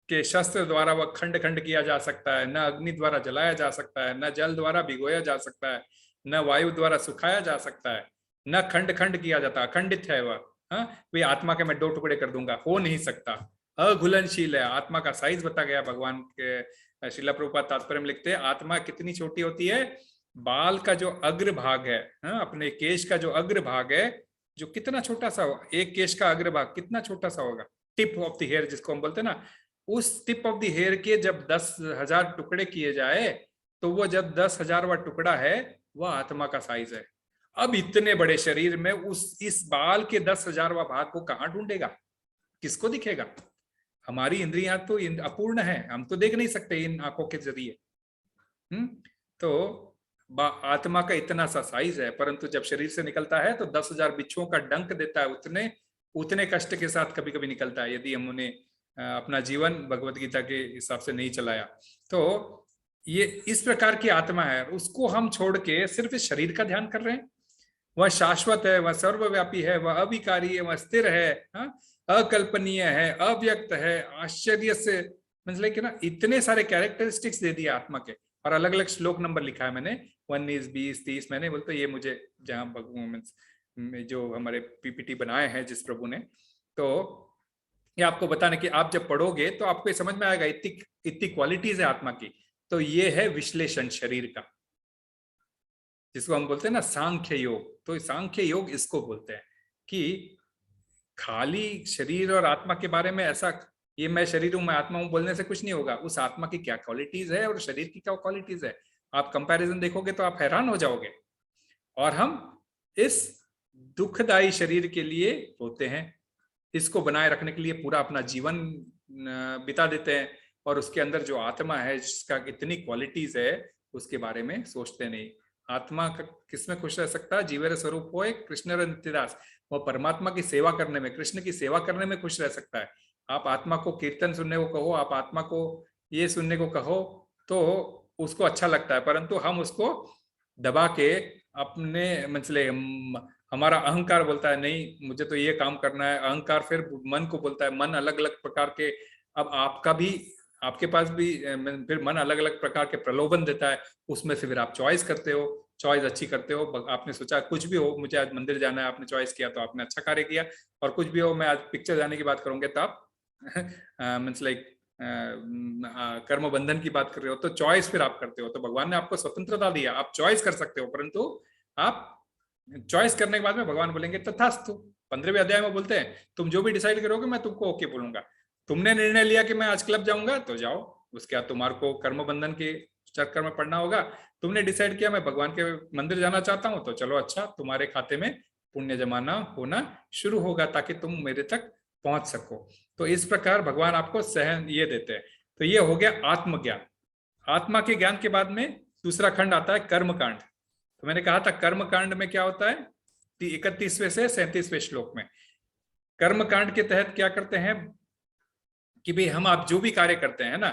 के शस्त्र द्वारा वह खंड खंड किया जा सकता है, न अग्नि द्वारा जलाया जा सकता है, न जल द्वारा भिगोया जा सकता है, न वायु द्वारा सुखाया जा सकता है, न खंड खंड किया जाता, अखंडित है वह। हाँ, वे आत्मा के मैं 2 टुकड़े कर दूंगा, हो नहीं सकता। अघुलनशील है, आत्मा का साइज बता गया भगवान के। श्रीला प्रभुपाद तात्पर्य में लिखते हैं आत्मा कितनी छोटी होती है, बाल का जो अग्र भाग है, हाँ, अपने केश का जो अग्र भाग है, जो कितना छोटा सा होगा, एक केश का अग्र भाग कितना छोटा सा होगा, टिप ऑफ द हेयर जिसको हम बोलते हैं ना, उस टिप ऑफ द हेयर के जब 10,000 टुकड़े किए जाए तो वो जब 10,000वां टुकड़ा है वह आत्मा का साइज है। अब इतने बड़े शरीर में इस बाल के 10,000वां भाग को कहां ढूंढेगा, किसको दिखेगा? हमारी इंद्रियां तो अपूर्ण है, हम तो देख नहीं सकते इन आंखों के जरिए। तो आत्मा का इतना सा साइज है, परंतु जब शरीर से निकलता है तो 10,000 बिच्छुओं का डंक देता है, उतने कष्ट के साथ कभी कभी निकलता है, यदि हम उन्हें अपना जीवन भगवत गीता के हिसाब से नहीं चलाया। तो ये इस प्रकार की आत्मा है, उसको हम छोड़ के सिर्फ इस शरीर का ध्यान कर रहे हैं। वह शाश्वत है, वह सर्वव्यापी है, वह अविकारी है, वह स्थिर है, अकल्पनीय है, अव्यक्त है, आश्चर्य से, मतलब कि ना इतने सारे कैरेक्टरिस्टिक्स दे दिए आत्मा के, और अलग अलग श्लोक नंबर लिखा है मैंने, 19, 20, 30, मैंने बोलते ये मुझे जहाँ जो हमारे पीपीटी बनाए हैं जिस प्रभु ने, तो ये आपको बताने कि आप जब पढ़ोगे तो आपको ये समझ में आएगा इतनी क्वालिटीज है आत्मा की। तो ये है विश्लेषण शरीर का, जिसको हम बोलते हैं ना सांख्य योग। तो सांख्य योग इसको बोलते हैं कि खाली शरीर और आत्मा के बारे में ऐसा, ये मैं शरीर हूं मैं आत्मा हूं बोलने से कुछ नहीं होगा। उस आत्मा की क्या क्वालिटीज है और शरीर की क्या क्वालिटीज है, आप कंपैरिजन देखोगे तो आप हैरान हो जाओगे। और हम इस दुखदाई शरीर के लिए होते हैं, इसको बनाए रखने के लिए पूरा अपना जीवन बिता देते हैं, और उसके अंदर जो आत्मा है जिसका इतनी क्वालिटीज है उसके बारे में सोचते नहीं। आत्मा किसमें खुश रह सकता है? जीवेर स्वरूप हो एक कृष्ण नित्यदास, वो परमात्मा की सेवा करने में, कृष्ण की सेवा करने में खुश रह सकता है। आप आत्मा को कीर्तन सुनने को कहो, आप आत्मा को ये सुनने को कहो तो उसको अच्छा लगता है, परंतु हम उसको दबा के अपने मतलब हमारा अहंकार बोलता है नहीं मुझे तो ये काम करना है, अहंकार फिर मन को बोलता है, मन अलग अलग प्रकार के, अब आपका भी आपके पास भी फिर मन अलग अलग प्रकार के प्रलोभन देता है, उसमें से फिर आप चॉइस करते हो, चॉइस अच्छी करते हो। आपने सोचा कुछ भी हो मुझे आज मंदिर जाना है, आपने चॉइस किया तो आपने अच्छा कार्य किया, और कुछ भी हो मैं आज पिक्चर जाने की बात करूंगे तो आप मीन्स लाइक कर्म बंधन की बात कर रहे हो, तो चॉइस फिर आप करते हो। तो भगवान ने आपको स्वतंत्रता दिया, आप चॉइस कर सकते हो, परंतु आप चॉइस करने के बाद में भगवान बोलेंगे तथास्तु। 15वें अध्याय में बोलते हैं तुम जो भी डिसाइड करोगे मैं तुमको ओके बोलूंगा। तुमने निर्णय लिया कि मैं आज क्लब जाऊंगा तो जाओ, उसके बाद तुम्हारे को कर्म बंधन के चक्कर में पड़ना होगा। तुमने डिसाइड किया मैं भगवान के मंदिर जाना चाहता हूं तो चलो अच्छा, तुम्हारे खाते में पुण्य जमाना होना शुरू होगा ताकि तुम मेरे तक पहुंच सको। तो इस प्रकार भगवान आपको सहन ये देते हैं। तो ये हो गया आत्मज्ञान। आत्मा के ज्ञान के बाद में दूसरा खंड आता है कर्म कांड। तो मैंने कहा था कर्म कांड में क्या होता है, 31वें से 37वें श्लोक में कर्म कांड के तहत क्या करते हैं कि भाई हम आप जो भी कार्य करते हैं ना,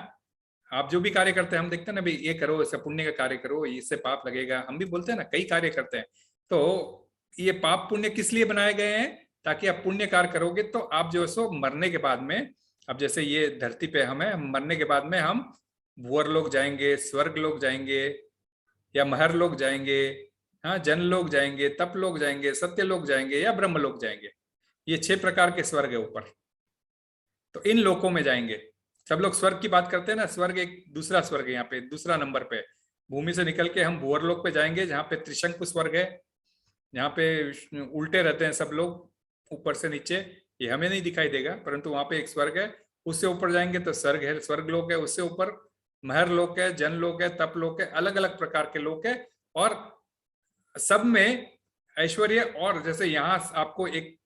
आप जो भी कार्य करते हैं हम देखते हैं ना भाई ये करो, इससे पुण्य का कार्य करो, इससे पाप लगेगा, हम भी बोलते हैं ना कई कार्य करते हैं। तो ये पाप पुण्य किस लिए बनाए गए हैं? ताकि आप पुण्य कार्य करोगे तो आप जो सो मरने के बाद में, अब जैसे ये धरती पे हम है, मरने के बाद में हम भूअर लोग जाएंगे, स्वर्ग लोग जाएंगे, या महर लोग जाएंगे, हाँ, जन लोग जाएंगे, तप लोग जाएंगे, सत्य लोग जाएंगे, या ब्रह्म लोग जाएंगे। ये 6 प्रकार के स्वर्ग है ऊपर। तो इन लोकों में जाएंगे। सब लोग स्वर्ग की बात करते हैं ना, स्वर्ग एक दूसरा स्वर्ग है, यहाँ पे दूसरा नंबर पे। भूमि से निकल के हम भूअर लोक पे जाएंगे, जहाँ पे त्रिशंकु स्वर्ग है, यहाँ पे उल्टे रहते हैं सब लोग ऊपर से नीचे। ये हमें नहीं दिखाई देगा, परंतु वहां पे एक स्वर्ग है। उससे ऊपर जाएंगे तो स्वर्ग है, स्वर्ग लोक है। उससे ऊपर महर लोक है, जन लोक है, तप लोक है, अलग अलग प्रकार के लोक है। और सब में ऐश्वर्य। और जैसे यहाँ आपको एक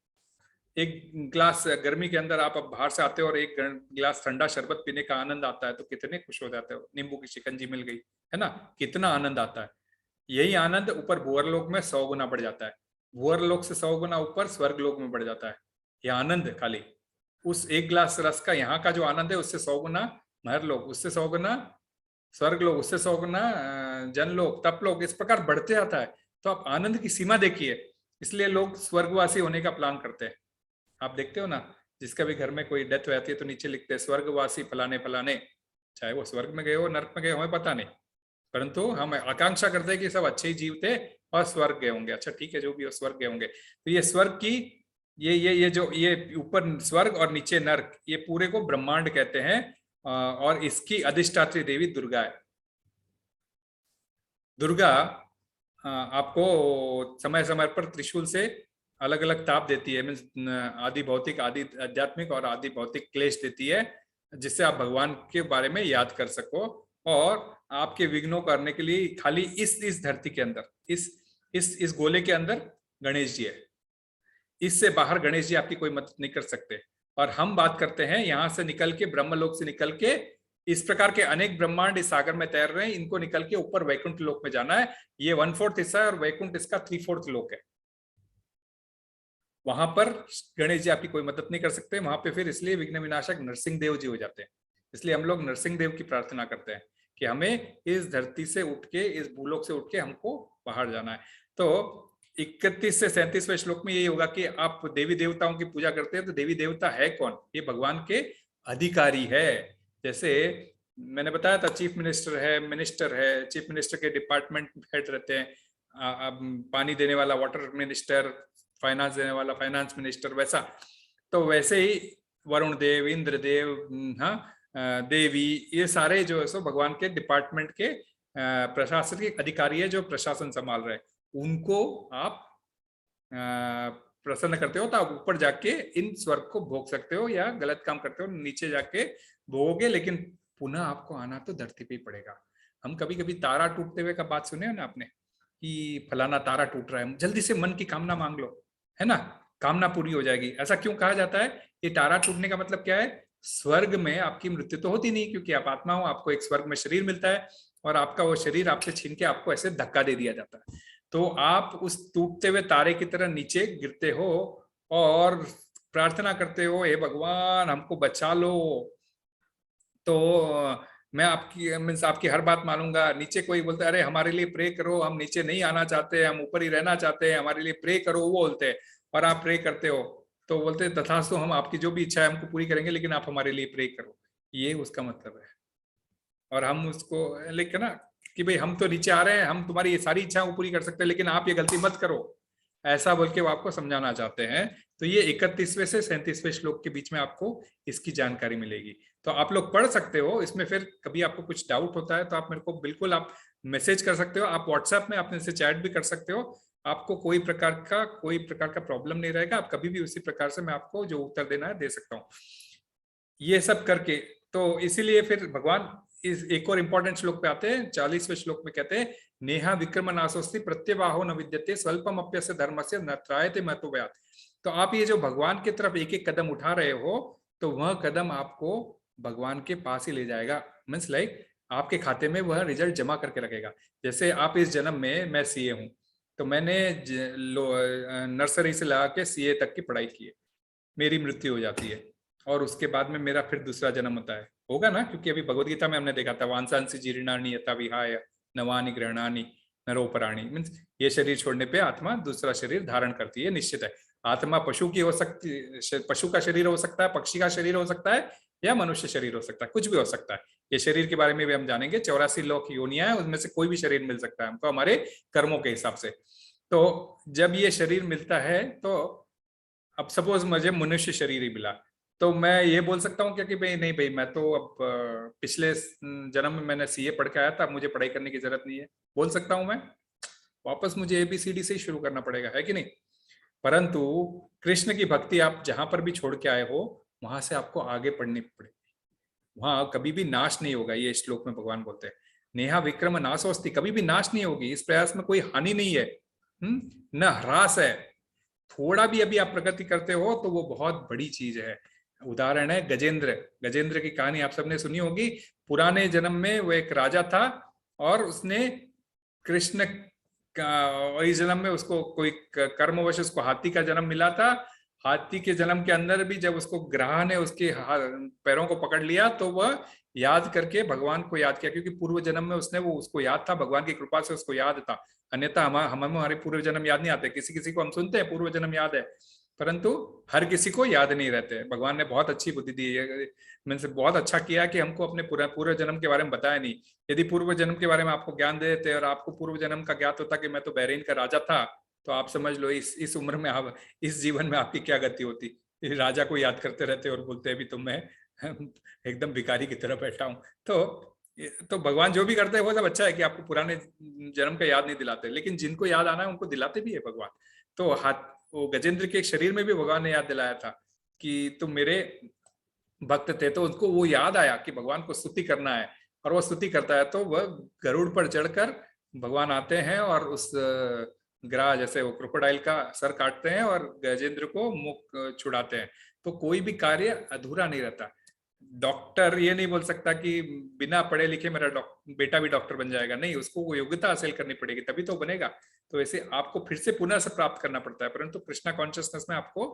गिलास गर्मी के अंदर आप अब बाहर से आते हो और एक गिलास ठंडा शरबत पीने का आनंद आता है, तो कितने खुश हो जाते हो। नींबू की शिकंजी मिल गई है ना, कितना आनंद आता है। यही आनंद ऊपर भूअर लोक में 100 गुना बढ़ जाता है। भूअर लोक से 100 गुना ऊपर स्वर्ग लोक में बढ़ जाता है। यह आनंद खाली उस एक गिलास रस का, यहाँ का जो आनंद है उससे 100 गुना महर लोक, उससे 100 गुना स्वर्ग लोक, उससे 100 गुना जन लोक, तप लोक, इस प्रकार बढ़ते आता है। तो आप आनंद की सीमा देखिए। इसलिए लोग स्वर्गवासी होने का प्लान करते हैं। आप देखते हो ना, जिसका भी घर में कोई डेथ रहती है तो नीचे लिखते हैं स्वर्गवासी फलाने फलाने। चाहे वो स्वर्ग में गए हो, नर्क में गए हो, हमें पता नहीं, परंतु हम आकांक्षा करते हैं कि सब अच्छे ही जीव थे और स्वर्ग गए होंगे। अच्छा ठीक है, जो भी हो स्वर्ग गए होंगे। तो ये स्वर्ग की ये जो ये ऊपर स्वर्ग और नीचे नर्क, ये पूरे को ब्रह्मांड कहते हैं। और इसकी अधिष्ठात्री देवी दुर्गा है। दुर्गा आपको समय समय पर त्रिशूल से अलग अलग ताप देती है, मीन्स आदि भौतिक, आदि आध्यात्मिक और आदि भौतिक क्लेश देती है, जिससे आप भगवान के बारे में याद कर सको। और आपके विघ्नों करने के लिए खाली इस धरती के अंदर, इस गोले के अंदर गणेश जी है। इससे बाहर गणेश जी आपकी कोई मदद नहीं कर सकते। और हम बात करते हैं यहाँ से निकल के, ब्रह्मलोक से निकल के, इस प्रकार के अनेक ब्रह्मांड इस सागर में तैर रहे हैं, इनको निकल के ऊपर वैकुंठ लोक में जाना है। ये 1/4 हिस्सा है और वैकुंठ इसका 3/4 लोक है। वहां पर गणेश जी आपकी कोई मदद नहीं कर सकते। वहां पे फिर इसलिए विघ्न विनाशक नरसिंह देव जी हो जाते हैं। इसलिए हम लोग नरसिंह देव की प्रार्थना करते हैं कि हमें इस धरती से उठ के, इस भूलोक से उठ के हमको बाहर जाना है। तो 31 से 37वें श्लोक में यही होगा कि आप देवी देवताओं की पूजा करते हैं, तो देवी देवता है कौन? ये भगवान के अधिकारी है। जैसे मैंने बताया था, चीफ मिनिस्टर है, मिनिस्टर है, चीफ मिनिस्टर के डिपार्टमेंट हेड रहते हैं, पानी देने वाला वाटर मिनिस्टर, फाइनेंस देने वाला फाइनेंस मिनिस्टर, वैसा। तो वैसे ही वरुण देव, इंद्र देव, हाँ, देवी, ये सारे जो है सो भगवान के डिपार्टमेंट के प्रशासनिक अधिकारी है, जो प्रशासन संभाल रहे हैं। उनको आप प्रसन्न करते हो तो आप ऊपर जाके इन स्वर्ग को भोग सकते हो, या गलत काम करते हो नीचे जाके भोगोगे, लेकिन पुनः आपको आना तो धरती पे ही पड़ेगा। हम कभी कभी तारा टूटते हुए का बात सुने हो ना आपने, कि फलाना तारा टूट रहा है, जल्दी से मन की कामना मांग लो, है ना, कामना पूरी हो जाएगी। ऐसा क्यों कहा जाता है? ये तारा टूटने का मतलब क्या है? स्वर्ग में आपकी मृत्यु तो होती नहीं, क्योंकि आप आत्मा हो, आपको एक स्वर्ग में शरीर मिलता है, और आपका वो शरीर आपसे छीन के आपको ऐसे धक्का दे दिया जाता है। तो आप उस टूटते हुए तारे की तरह नीचे गिरते हो और प्रार्थना करते हो, हे भगवान हमको बचा लो। तो मैं आपकी मीन्स आपकी हर बात मानूंगा। नीचे कोई बोलता है अरे हमारे लिए प्रे करो, हम नीचे नहीं आना चाहते, हम ऊपर ही रहना चाहते हैं, हमारे लिए प्रे करो, वो बोलते हैं। और आप प्रे करते हो तो बोलते हैं तथास्तु, हम आपकी जो भी इच्छा है हमको पूरी करेंगे, लेकिन आप हमारे लिए प्रे करो। ये उसका मतलब है। और हम उसको लिखे ना कि भाई हम तो नीचे आ रहे हैं, हम तुम्हारी ये सारी इच्छाओं पूरी कर सकते हैं, लेकिन आप ये गलती मत करो, ऐसा बोल के वो आपको समझाना चाहते हैं। तो ये 31वें से 37वें श्लोक के बीच में आपको इसकी जानकारी मिलेगी। तो आप लोग पढ़ सकते हो इसमें। फिर कभी आपको कुछ डाउट होता है तो आप मेरे को बिल्कुल आप मैसेज कर सकते हो, आप व्हाट्सएप में अपने से चैट भी कर सकते हो। आपको कोई प्रकार का प्रॉब्लम नहीं रहेगा। आप कभी भी उसी प्रकार से मैं आपको जो उत्तर देना है दे सकता हूँ। ये सब करके तो इसीलिए फिर भगवान इस एक और इंपॉर्टेंट श्लोक पे आते हैं। 40वें श्लोक में कहते हैं, नेहा विक्रम नाशोस्ति प्रत्यवाहो न विद्यते स्वल्पम अप्यस्य धर्मस्य न त्रायते महत्वव्यात्। तो आप ये जो भगवान की तरफ एक एक कदम उठा रहे हो, तो वह कदम आपको भगवान के पास ही ले जाएगा। मीन्स लाइक आपके खाते में वह रिजल्ट जमा करके रखेगा। जैसे आप इस जन्म में, मैं सीए हूँ, तो मैंने नर्सरी से लगा के सीए तक की पढ़ाई की है, मेरी मृत्यु हो जाती है, और उसके बाद में मेरा फिर दूसरा जन्म होता है, होगा ना, क्योंकि अभी भगवद गीता में हमने देखा था, वांसांसी जीर्णानि यथा विहाय नवानि गृह्णानि नरोपराणि। मीन्स ये शरीर छोड़ने पे आत्मा दूसरा शरीर धारण करती है, निश्चित है। आत्मा पशु की हो सकती, पशु का शरीर हो सकता है, पक्षी का शरीर हो सकता है, या मनुष्य शरीर हो सकता है, कुछ भी हो सकता है। ये शरीर के बारे में भी हम जानेंगे। 84 लाख योनियां है, उसमें से कोई भी शरीर मिल सकता है हमको हमारे कर्मों के हिसाब से। तो जब ये शरीर मिलता है, तो अब सपोज मुझे मनुष्य शरीर ही मिला, तो मैं ये बोल सकता हूँ क्या कि भाई नहीं भाई, मैं तो अब पिछले जन्म में मैंने सीए पढ़ के आया था, मुझे पढ़ाई करने की जरूरत नहीं है, बोल सकता हूँ मैं? वापस मुझे ABCD से ही शुरू करना पड़ेगा, है कि नहीं? परंतु कृष्ण की भक्ति आप जहां पर भी छोड़ के आए हो, वहां से आपको आगे पढ़नी पड़ेगी, वहां कभी भी नाश नहीं होगा। ये श्लोक में भगवान बोलते हैं, नेहा विक्रम नाशोस्ति, कभी भी नाश नहीं होगी, इस प्रयास में कोई हानि नहीं है, न ह्रास है। थोड़ा भी अभी आप प्रगति करते हो तो वो बहुत बड़ी चीज है। उदाहरण है गजेंद्र। गजेंद्र की कहानी आप सबने सुनी होगी। पुराने जन्म में वो एक राजा था और उसने कृष्ण का, इस जन्म में उसको कोई कर्मवश उसको हाथी का जन्म मिला था। हाथी के जन्म के अंदर भी जब उसको ग्रह ने उसके पैरों को पकड़ लिया, तो वह याद करके भगवान को याद किया, क्योंकि पूर्व जन्म में उसने वो उसको याद था, भगवान की कृपा से उसको याद था। अन्यथा हमारे पूर्व जन्म याद नहीं आते। किसी किसी को हम सुनते हैं पूर्व जन्म याद है, परंतु हर किसी को याद नहीं रहते। भगवान ने बहुत अच्छी बुद्धि दी है, मैंने से बहुत अच्छा किया कि हमको अपने पूर्व जन्म के बारे में बताया नहीं। यदि पूर्व जन्म के बारे में आपको ज्ञान दे देते और आपको पूर्व जन्म का ज्ञात होता कि मैं तो बहरीन का राजा था, तो आप समझ लो इस उम्र में आप, इस जीवन में आपकी क्या गति होती। इस राजा को याद करते रहते और बोलते अभी तो मैं एकदम भिखारी की तरह बैठा हूँ। तो भगवान जो भी करते हैं वो सब अच्छा है कि आपको पुराने जन्म का याद नहीं दिलाते, लेकिन जिनको याद आना है उनको दिलाते भी है भगवान। तो वो गजेंद्र के शरीर में भी भगवान ने याद दिलाया था कि तुम मेरे भक्त थे, तो उनको वो याद आया कि भगवान को स्तुति करना है, और वो स्तुति करता है तो वह गरुड़ पर चढ़कर भगवान आते हैं और उस ग्राह जैसे वो क्रोकोडाइल का सर काटते हैं और गजेंद्र को मुख छुड़ाते हैं। तो कोई भी कार्य अधूरा नहीं रहता। डॉक्टर ये नहीं बोल सकता कि बिना पढ़े लिखे मेरा बेटा भी डॉक्टर बन जाएगा, नहीं, उसको वो योग्यता हासिल करनी पड़ेगी तभी तो बनेगा। तो ऐसे आपको फिर से पुनः से प्राप्त करना पड़ता है, परंतु कृष्णा कॉन्शियसनेस में आपको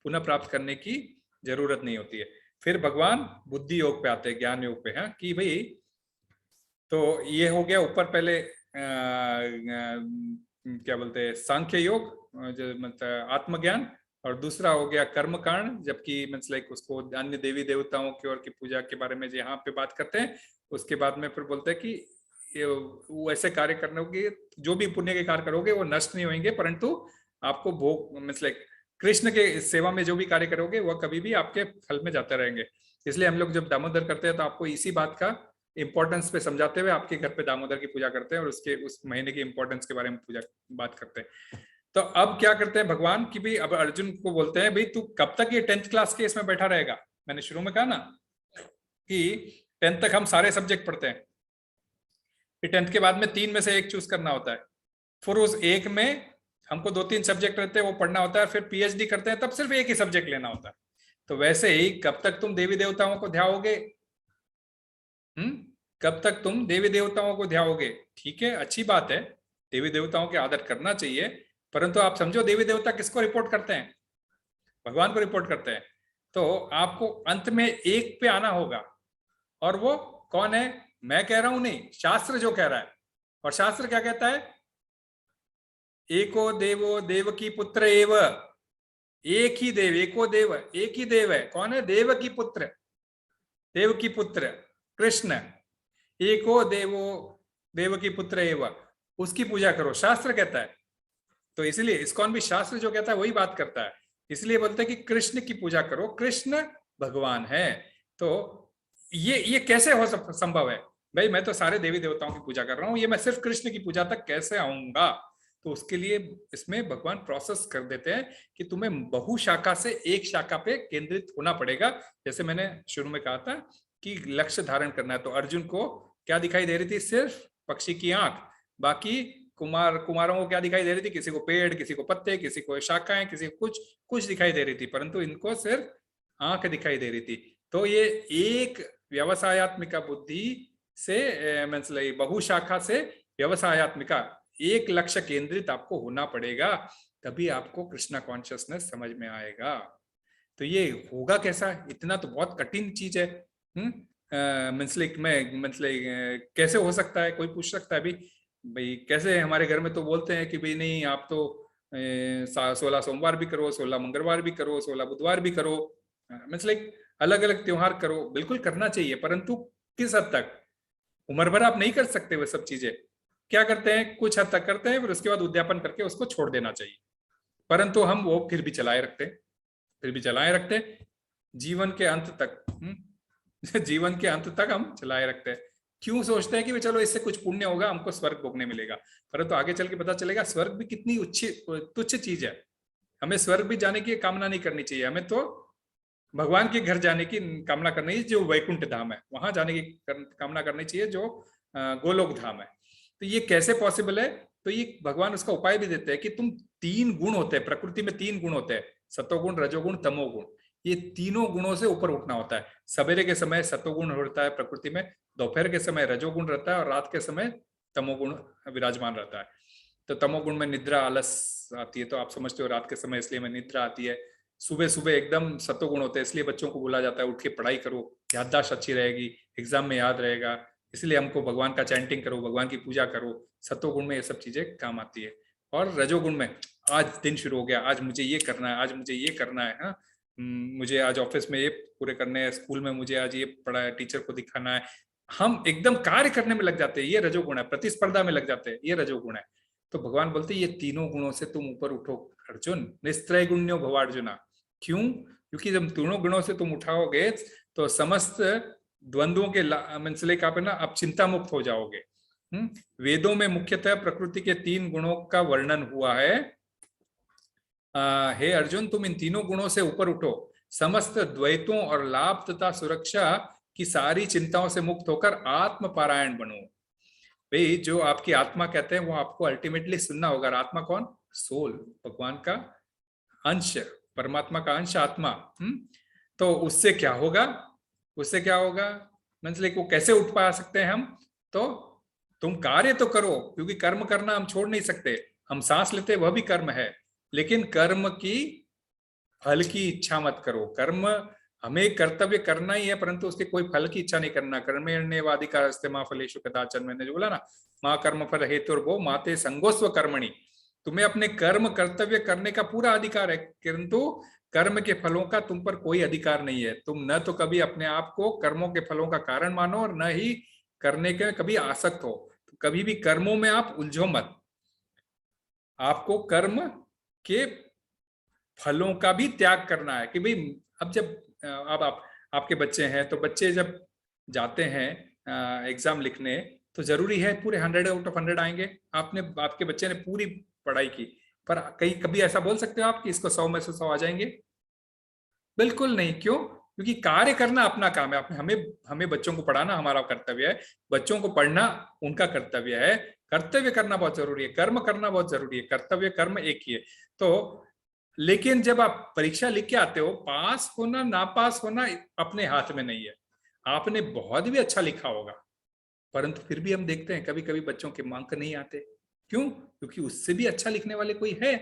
पुनः प्राप्त करने की जरूरत नहीं होती है। फिर भगवान बुद्धि योग पे आते हैं, ज्ञान योग पे, है कि भाई, तो ये हो गया ऊपर पहले क्या बोलते हैं सांख्य योग, जो मतलब आत्मज्ञान, और दूसरा हो गया कर्म कांड, जबकि मीन्स लाइक उसको अन्य देवी देवताओं की और की पूजा के बारे में यहाँ पे बात करते हैं। उसके बाद में फिर बोलते हैं कि वो ऐसे कार्य करने होंगे, जो भी पुण्य के कार्य करोगे वो नष्ट नहीं होंगे, परंतु आपको भोग मीन्स लाइक कृष्ण के सेवा में जो भी कार्य करोगे वह कभी भी आपके फल में जाते रहेंगे। इसलिए हम लोग जब दामोदर करते हैं तो आपको इसी बात का इंपॉर्टेंस पे समझाते हुए आपके घर पे दामोदर की पूजा करते हैं और उसके उस महीने की इंपॉर्टेंस के बारे में बात करते हैं। तो अब क्या करते हैं भगवान की भी, अब अर्जुन को बोलते हैं भाई तू कब तक ये 10th क्लास के इसमें बैठा रहेगा। मैंने शुरू में कहा ना कि 10th तक हम सारे सब्जेक्ट पढ़ते हैं, फिर 10th के बाद में 3 में से एक चूज करना होता है, फिर उस एक में हमको 2-3 सब्जेक्ट रहते हैं वो पढ़ना होता है, फिर PhD करते हैं तब सिर्फ एक ही सब्जेक्ट लेना होता है। तो वैसे ही कब तक तुम देवी देवताओं को ध्याओगे, कब तक तुम देवी देवताओं को ध्याओगे। ठीक है, अच्छी बात है, देवी देवताओं के आदर करना चाहिए, परंतु आप समझो देवी देवता किसको रिपोर्ट करते हैं? भगवान को रिपोर्ट करते हैं। तो आपको अंत में एक पे आना होगा, और वो कौन है? मैं कह रहा हूं नहीं, शास्त्र जो कह रहा है। और शास्त्र क्या कहता है? एको देवो देवकी पुत्र एव, एक ही देव, एको देव, एक ही देव है। कौन है? देवकी पुत्र, देवकी पुत्र कृष्ण। एको देवो देवकी पुत्र एव, उसकी पूजा करो, शास्त्र कहता है। तो इसलिए इस्कॉन भी शास्त्र जो कहता है वही बात करता है, इसलिए बोलते हैं कि कृष्ण की पूजा करो, कृष्ण भगवान है। तो ये कैसे हो संभव है? भाई मैं तो सारे देवी देवताओं की पूजा कर रहा हूं, ये मैं सिर्फ कृष्ण की पूजा तक कैसे आऊंगा? तो उसके लिए इसमें भगवान प्रोसेस कर देते हैं कि तुम्हें बहुशाखा से एक शाखा पे केंद्रित होना पड़ेगा। जैसे मैंने शुरू में कहा था कि लक्ष्य धारण करना है, तो अर्जुन को क्या दिखाई दे रही थी? सिर्फ पक्षी की आंख। बाकी कुमारों को क्या दिखाई दे रही थी? किसी को पेड़, किसी को पत्ते, किसी को शाखाएं, किसी को कुछ दिखाई दे रही थी, परंतु इनको सिर्फ आंख दिखाई दे रही थी। तो ये एक व्यवसायत्मिका बुद्धि से मतलब बहुशाखा से व्यवसायत्मिका, एक लक्ष्य केंद्रित आपको होना पड़ेगा, तभी आपको कृष्णा कॉन्शियसनेस समझ में आएगा। तो ये होगा कैसा? इतना तो बहुत कठिन चीज है। कैसे हो सकता है? कोई पूछ सकता है भाई कैसे? हमारे घर में तो बोलते हैं कि भाई नहीं, आप तो 16 सोमवार भी करो, 16 मंगलवार भी करो, 16 बुधवार भी करो, अलग अलग त्योहार करो। बिल्कुल करना चाहिए, परंतु किस हद तक? उम्र भर आप नहीं कर सकते वो सब चीजें। क्या करते हैं, कुछ हद तक करते हैं, फिर उसके बाद उद्यापन करके उसको छोड़ देना चाहिए। परंतु हम वो फिर भी चलाए रखते, फिर भी चलाए रखते जीवन के अंत तक। जीवन के अंत तक हम चलाए रखते हैं। क्यों? सोचते हैं कि चलो इससे कुछ पुण्य होगा, हमको स्वर्ग भोगने मिलेगा। परंतु आगे चल के पता चलेगा स्वर्ग भी कितनी तुच्छ चीज है। हमें स्वर्ग भी जाने की कामना नहीं करनी चाहिए, हमें तो भगवान के घर जाने की कामना करनी चाहिए, जो वैकुंठ धाम है वहां जाने की कामना करनी चाहिए, जो गोलोक धाम है। तो ये कैसे पॉसिबल है? तो ये भगवान उसका उपाय भी देते हैं कि तुम 3 गुण होते हैं प्रकृति में, 3 गुण होते हैं, सतोगुण, रजोगुण, तमोगुण। ये तीनों गुणों से ऊपर उठना होता है। सवेरे के समय सतोगुण होता है प्रकृति में, दोपहर के समय रजोगुण रहता है और रात के समय तमोगुण विराजमान रहता है। तो तमोगुण में निद्रा, आलस आती है, तो आप समझते हो रात के समय इसलिए में निद्रा आती है। सुबह सुबह एकदम सत्वगुण होते हैं, इसलिए बच्चों को बोला जाता है उठ के पढ़ाई करो, याददाश्त अच्छी रहेगी, एग्जाम में याद रहेगा, इसलिए हमको भगवान का चैंटिंग करो, भगवान की पूजा करो। सत्वगुण में ये सब चीजें काम आती है। और रजोगुण में आज दिन शुरू हो गया, आज मुझे ये करना है, आज मुझे ये करना है, हाँ मुझे आज ऑफिस में ये पूरे करने हैं, स्कूल में मुझे आज ये पढ़ा है, टीचर को दिखाना है, हम एकदम कार्य करने में लग जाते हैं, ये रजोगुण है। प्रतिस्पर्धा में लग जाते हैं, ये रजोगुण है। तो भगवान बोलते हैं ये तीनों गुणों से तुम ऊपर उठो अर्जुन, निस्त्रय गुण्यो भव अर्जुना। क्यों? क्योंकि जब तीनों गुणों से तुम उठाओगे तो समस्त द्वंद्वों के मंसले का ना आप चिंता मुक्त हो जाओगे। वेदों में मुख्यतः प्रकृति के 3 गुणों का वर्णन हुआ है। हे अर्जुन, तुम इन तीनों गुणों से ऊपर उठो, समस्त द्वैतों और लाभ तथा सुरक्षा की सारी चिंताओं से मुक्त होकर आत्म पारायण बनो। भाई जो आपकी आत्मा कहते हैं वो आपको अल्टीमेटली सुनना होगा। आत्मा कौन? सोल, भगवान का अंश, परमात्मा का अंश आत्मा। तो उससे क्या होगा? उससे क्या होगा मंसले को कैसे उठ पा सकते हैं हम? तो तुम कार्य तो करो, क्योंकि कर्म करना हम छोड़ नहीं सकते। हम सांस लेते वह भी कर्म है, लेकिन कर्म की फल की इच्छा मत करो। कर्म हमें कर्तव्य करना ही है, परंतु उसके कोई फल की इच्छा नहीं करना। कर्मेण्येवाधिकारस्ते मा फलेषु कदाचन, मैंने जो बोला ना, माँ कर्म फल हेतुर्भो माते संगोस्व कर्मणि। तुम्हें अपने कर्म कर्तव्य करने का पूरा अधिकार है, किंतु कर्म के फलों का तुम पर कोई अधिकार नहीं है। तुम न तो कभी अपने आप को कर्मों के फलों का कारण मानो और न ही करने के कभी आसक्त हो। तो कभी भी कर्मों में आप उलझो मत। आपको कर्म के फलों का भी त्याग करना है कि भाई अब जब अब आपके बच्चे हैं, तो बच्चे जब जाते हैं एग्जाम लिखने, तो जरूरी है पूरे 100 आउट ऑफ 100 आएंगे। आपके बच्चे ने पूरी पढ़ाई की, पर कभी ऐसा बोल सकते हो आप कि इसको 100 में से 100 आ जाएंगे? बिल्कुल नहीं। क्यों? क्योंकि कार्य करना अपना काम है। हमें बच्चों को पढ़ाना हमारा कर्तव्य है, बच्चों को पढ़ना उनका कर्तव्य है। कर्तव्य करना बहुत जरूरी है, कर्म करना बहुत जरूरी है। कर्तव्य कर्म एक ही है। तो लेकिन जब आप परीक्षा लिख के आते हो, पास होना ना पास होना अपने हाथ में नहीं है। आपने बहुत भी अच्छा लिखा होगा, परंतु फिर भी हम देखते हैं कभी कभी बच्चों के अंक नहीं आते। क्यों? क्योंकि उससे भी अच्छा लिखने वाले कोई है।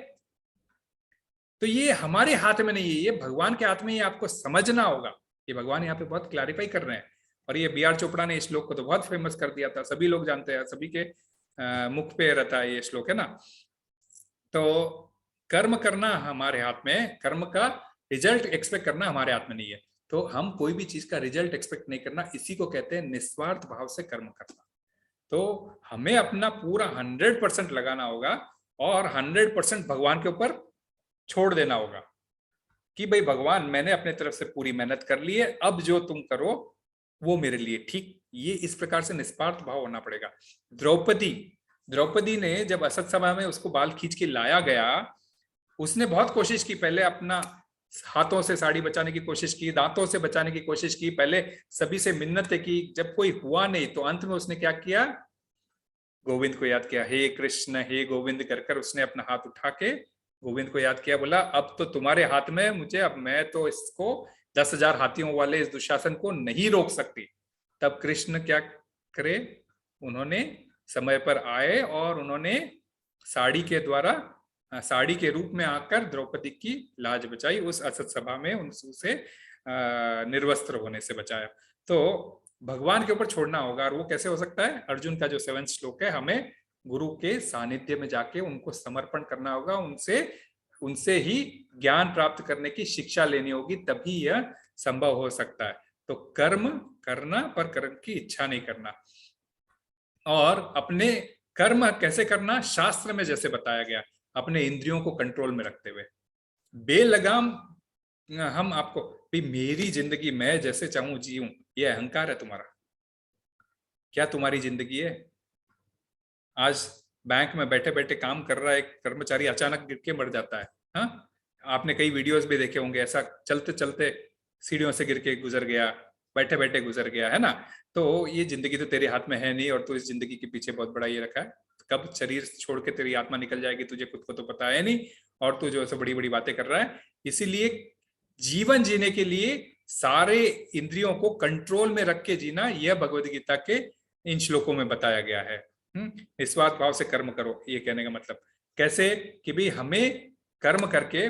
तो ये हमारे हाथ में नहीं है, ये भगवान के हाथ में। ये आपको समझना होगा। ये भगवान यहाँ पे बहुत क्लैरिफाई कर रहे हैं। और ये बी आर चोपड़ा ने इस श्लोक को तो बहुत फेमस कर दिया था, सभी लोग जानते हैं, सभी के मुख पे रहता है ये श्लोक, है ना। तो कर्म करना हमारे हाथ में, कर्म का रिजल्ट एक्सपेक्ट करना हमारे हाथ में नहीं है। तो हम कोई भी चीज का रिजल्ट एक्सपेक्ट नहीं करना, इसी को कहते हैं निस्वार्थ भाव से कर्म करना। तो हमें अपना पूरा 100% लगाना होगा और 100% भगवान के ऊपर छोड़ देना होगा कि भाई भगवान, मैंने अपने तरफ से पूरी मेहनत कर ली है, अब जो तुम करो वो मेरे लिए ठीक। ये इस प्रकार से निस्वार्थ भाव होना पड़ेगा। द्रौपदी ने जब असत सभा में उसको बाल खींच के लाया गया, उसने बहुत कोशिश की। पहले अपना हाथों से साड़ी बचाने की कोशिश की, दांतों से बचाने की कोशिश की, पहले सभी से मिन्नतें की। जब कोई हुआ नहीं तो अंत में उसने क्या किया? गोविंद को याद किया, हे कृष्ण हे गोविंद कर कर उसने अपना हाथ उठा के गोविंद को याद किया। बोला अब तो तुम्हारे हाथ में मुझे, अब मैं तो इसको 10,000 हाथियों वाले इस दुशासन को नहीं रोक सकती। तब कृष्ण क्या करे? उन्होंने समय पर आए और उन्होंने साड़ी के द्वारा, साड़ी के रूप में आकर द्रौपदी की लाज बचाई। उस असत सभा में उनसे निर्वस्त्र होने से बचाया। तो भगवान के ऊपर छोड़ना होगा। और वो कैसे हो सकता है? अर्जुन का जो 7वां श्लोक है, हमें गुरु के सानिध्य में जाके उनको समर्पण करना होगा, उनसे ही ज्ञान प्राप्त करने की शिक्षा लेनी होगी, तभी यह संभव हो सकता है। तो कर्म करना पर कर्म की इच्छा नहीं करना। और अपने कर्म कैसे करना, शास्त्र में जैसे बताया गया, अपने इंद्रियों को कंट्रोल में रखते हुए बेलगाम। हम आपको भी मेरी जिंदगी मैं जैसे चाहूं जीऊं, ये अहंकार है तुम्हारा? क्या तुम्हारी जिंदगी है? आज बैंक में बैठे बैठे काम कर रहा है एक कर्मचारी, अचानक गिर के मर जाता है। हाँ, आपने कई वीडियोस भी देखे होंगे, ऐसा चलते चलते सीढ़ियों से गिर के गुजर गया, बैठे बैठे गुजर गया, है ना। तो ये जिंदगी तो तेरे हाथ में है नहीं, और तू इस जिंदगी के पीछे बहुत बड़ा ये रखा है, कब शरीर छोड़ के तेरी आत्मा निकल जाएगी तुझे खुद को तो पता है नहीं, और तू जो है बड़ी बड़ी बातें कर रहा है। इसीलिए जीवन जीने के लिए सारे इंद्रियों को कंट्रोल में रख के जीना, यह भगवद गीता के इन श्लोकों में बताया गया है। निस्वार्थ भाव से कर्म करो, ये कहने का मतलब कैसे कि भाई हमें कर्म करके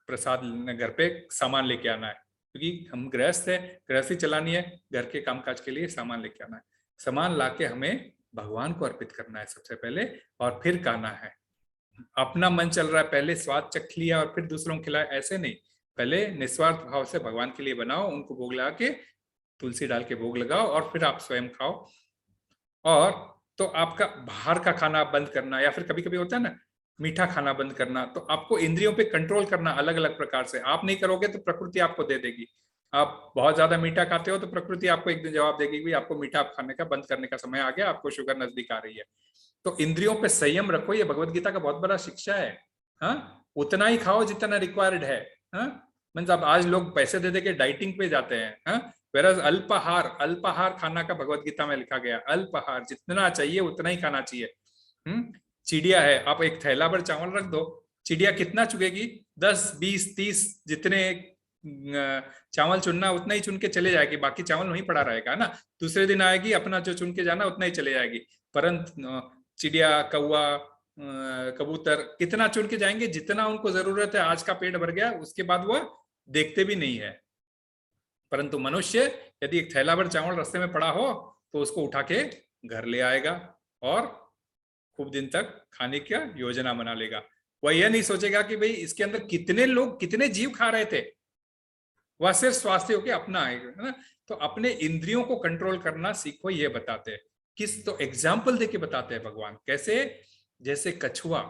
प्रसाद घर पे सामान लेके आना है, क्योंकि हम गृहस्थ है, गृहस्थी चलानी है, घर के कामकाज के लिए सामान लेके आना है। सामान लाके हमें भगवान को अर्पित करना है सबसे पहले, और फिर खाना है। अपना मन चल रहा है, पहले स्वाद चख लिया और फिर दूसरों को खिलाया, ऐसे नहीं। पहले निस्वार्थ भाव से भगवान के लिए बनाओ, उनको भोग लगा के तुलसी डाल के भोग लगाओ, और फिर आप स्वयं खाओ। और तो आपका बाहर का खाना बंद करना, या फिर कभी कभी होता है ना मीठा खाना बंद करना, तो आपको इंद्रियों पे कंट्रोल करना अलग अलग प्रकार से। आप नहीं करोगे तो प्रकृति आपको दे देगी। आप बहुत ज्यादा मीठा खाते हो तो प्रकृति आपको एक दिन जवाब देगी कि आपको मीठा खाने का बंद करने का समय आ गया, आपको शुगर नजदीक आ रही है। तो इंद्रियों पे संयम रखो, ये भगवत गीता का बहुत बड़ा शिक्षा है। हाँ, उतना ही खाओ जितना रिक्वायर्ड है। हाँ, मतलब आज लोग पैसे दे दे के डाइटिंग पे जाते हैं। हाँ, वेरस अल्पाहार, अल्पाहार खाना का भगवत गीता में लिखा गया, अल्पाहार जितना चाहिए उतना ही खाना चाहिए। चिड़िया है, आप एक थैला भर चावल रख दो, चिड़िया कितना चुगेगी? 10, 20, 30 जितने चावल चुनना उतना ही चुन के चले जाएगी, बाकी चावल वहीं पड़ा रहेगा ना। दूसरे दिन आएगी, अपना जो चुन के जाना उतना ही चले जाएगी। परंतु चिड़िया, कौवा, कबूतर कितना चुन के जाएंगे? जितना उनको जरूरत है। आज का पेट भर गया, उसके बाद वह देखते भी नहीं है। परंतु मनुष्य यदि एक थैला भर चावल रास्ते में पड़ा हो तो उसको उठा के घर ले आएगा और खूब दिन तक खाने की योजना बना लेगा। वह यह नहीं सोचेगा कि भाई इसके अंदर कितने लोग, कितने जीव खा रहे थे। वह सिर्फ स्वास्थ्य हो के अपना आएगा, है ना। तो अपने इंद्रियों को कंट्रोल करना सीखो, ये बताते हैं। किस तो एग्जाम्पल देके बताते हैं भगवान, कैसे? जैसे कछुआ,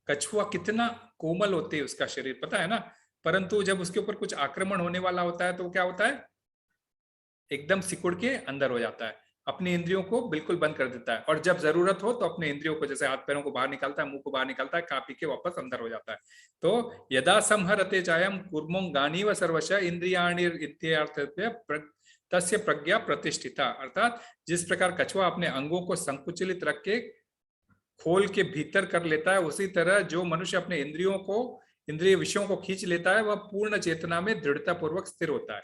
कछुआ कितना कोमल होते है उसका शरीर, पता है ना। परंतु जब उसके ऊपर कुछ आक्रमण होने वाला होता है तो क्या होता है? एकदम सिकुड़ के अंदर हो जाता है, अपनी इंद्रियों को बिल्कुल बंद कर देता है। और जब जरूरत हो तो अपने इंद्रियों को, जैसे हाथ पैरों को बाहर निकालता है, मुंह को बाहर निकालता है, खा पी के वापस अंदर हो जाता है। तो यदा संहरते चायम कुर्मो गानी व सर्वश इंद्रियाणि तस्य प्रज्ञा प्रतिष्ठिता। अर्थात जिस प्रकार कछुआ अपने अंगों को संकुचित रख के खोल के भीतर कर लेता है, उसी तरह जो मनुष्य अपने इंद्रियों को, इंद्रिय विषयों को खींच लेता है, वह पूर्ण चेतना में दृढ़ता पूर्वक स्थिर होता है।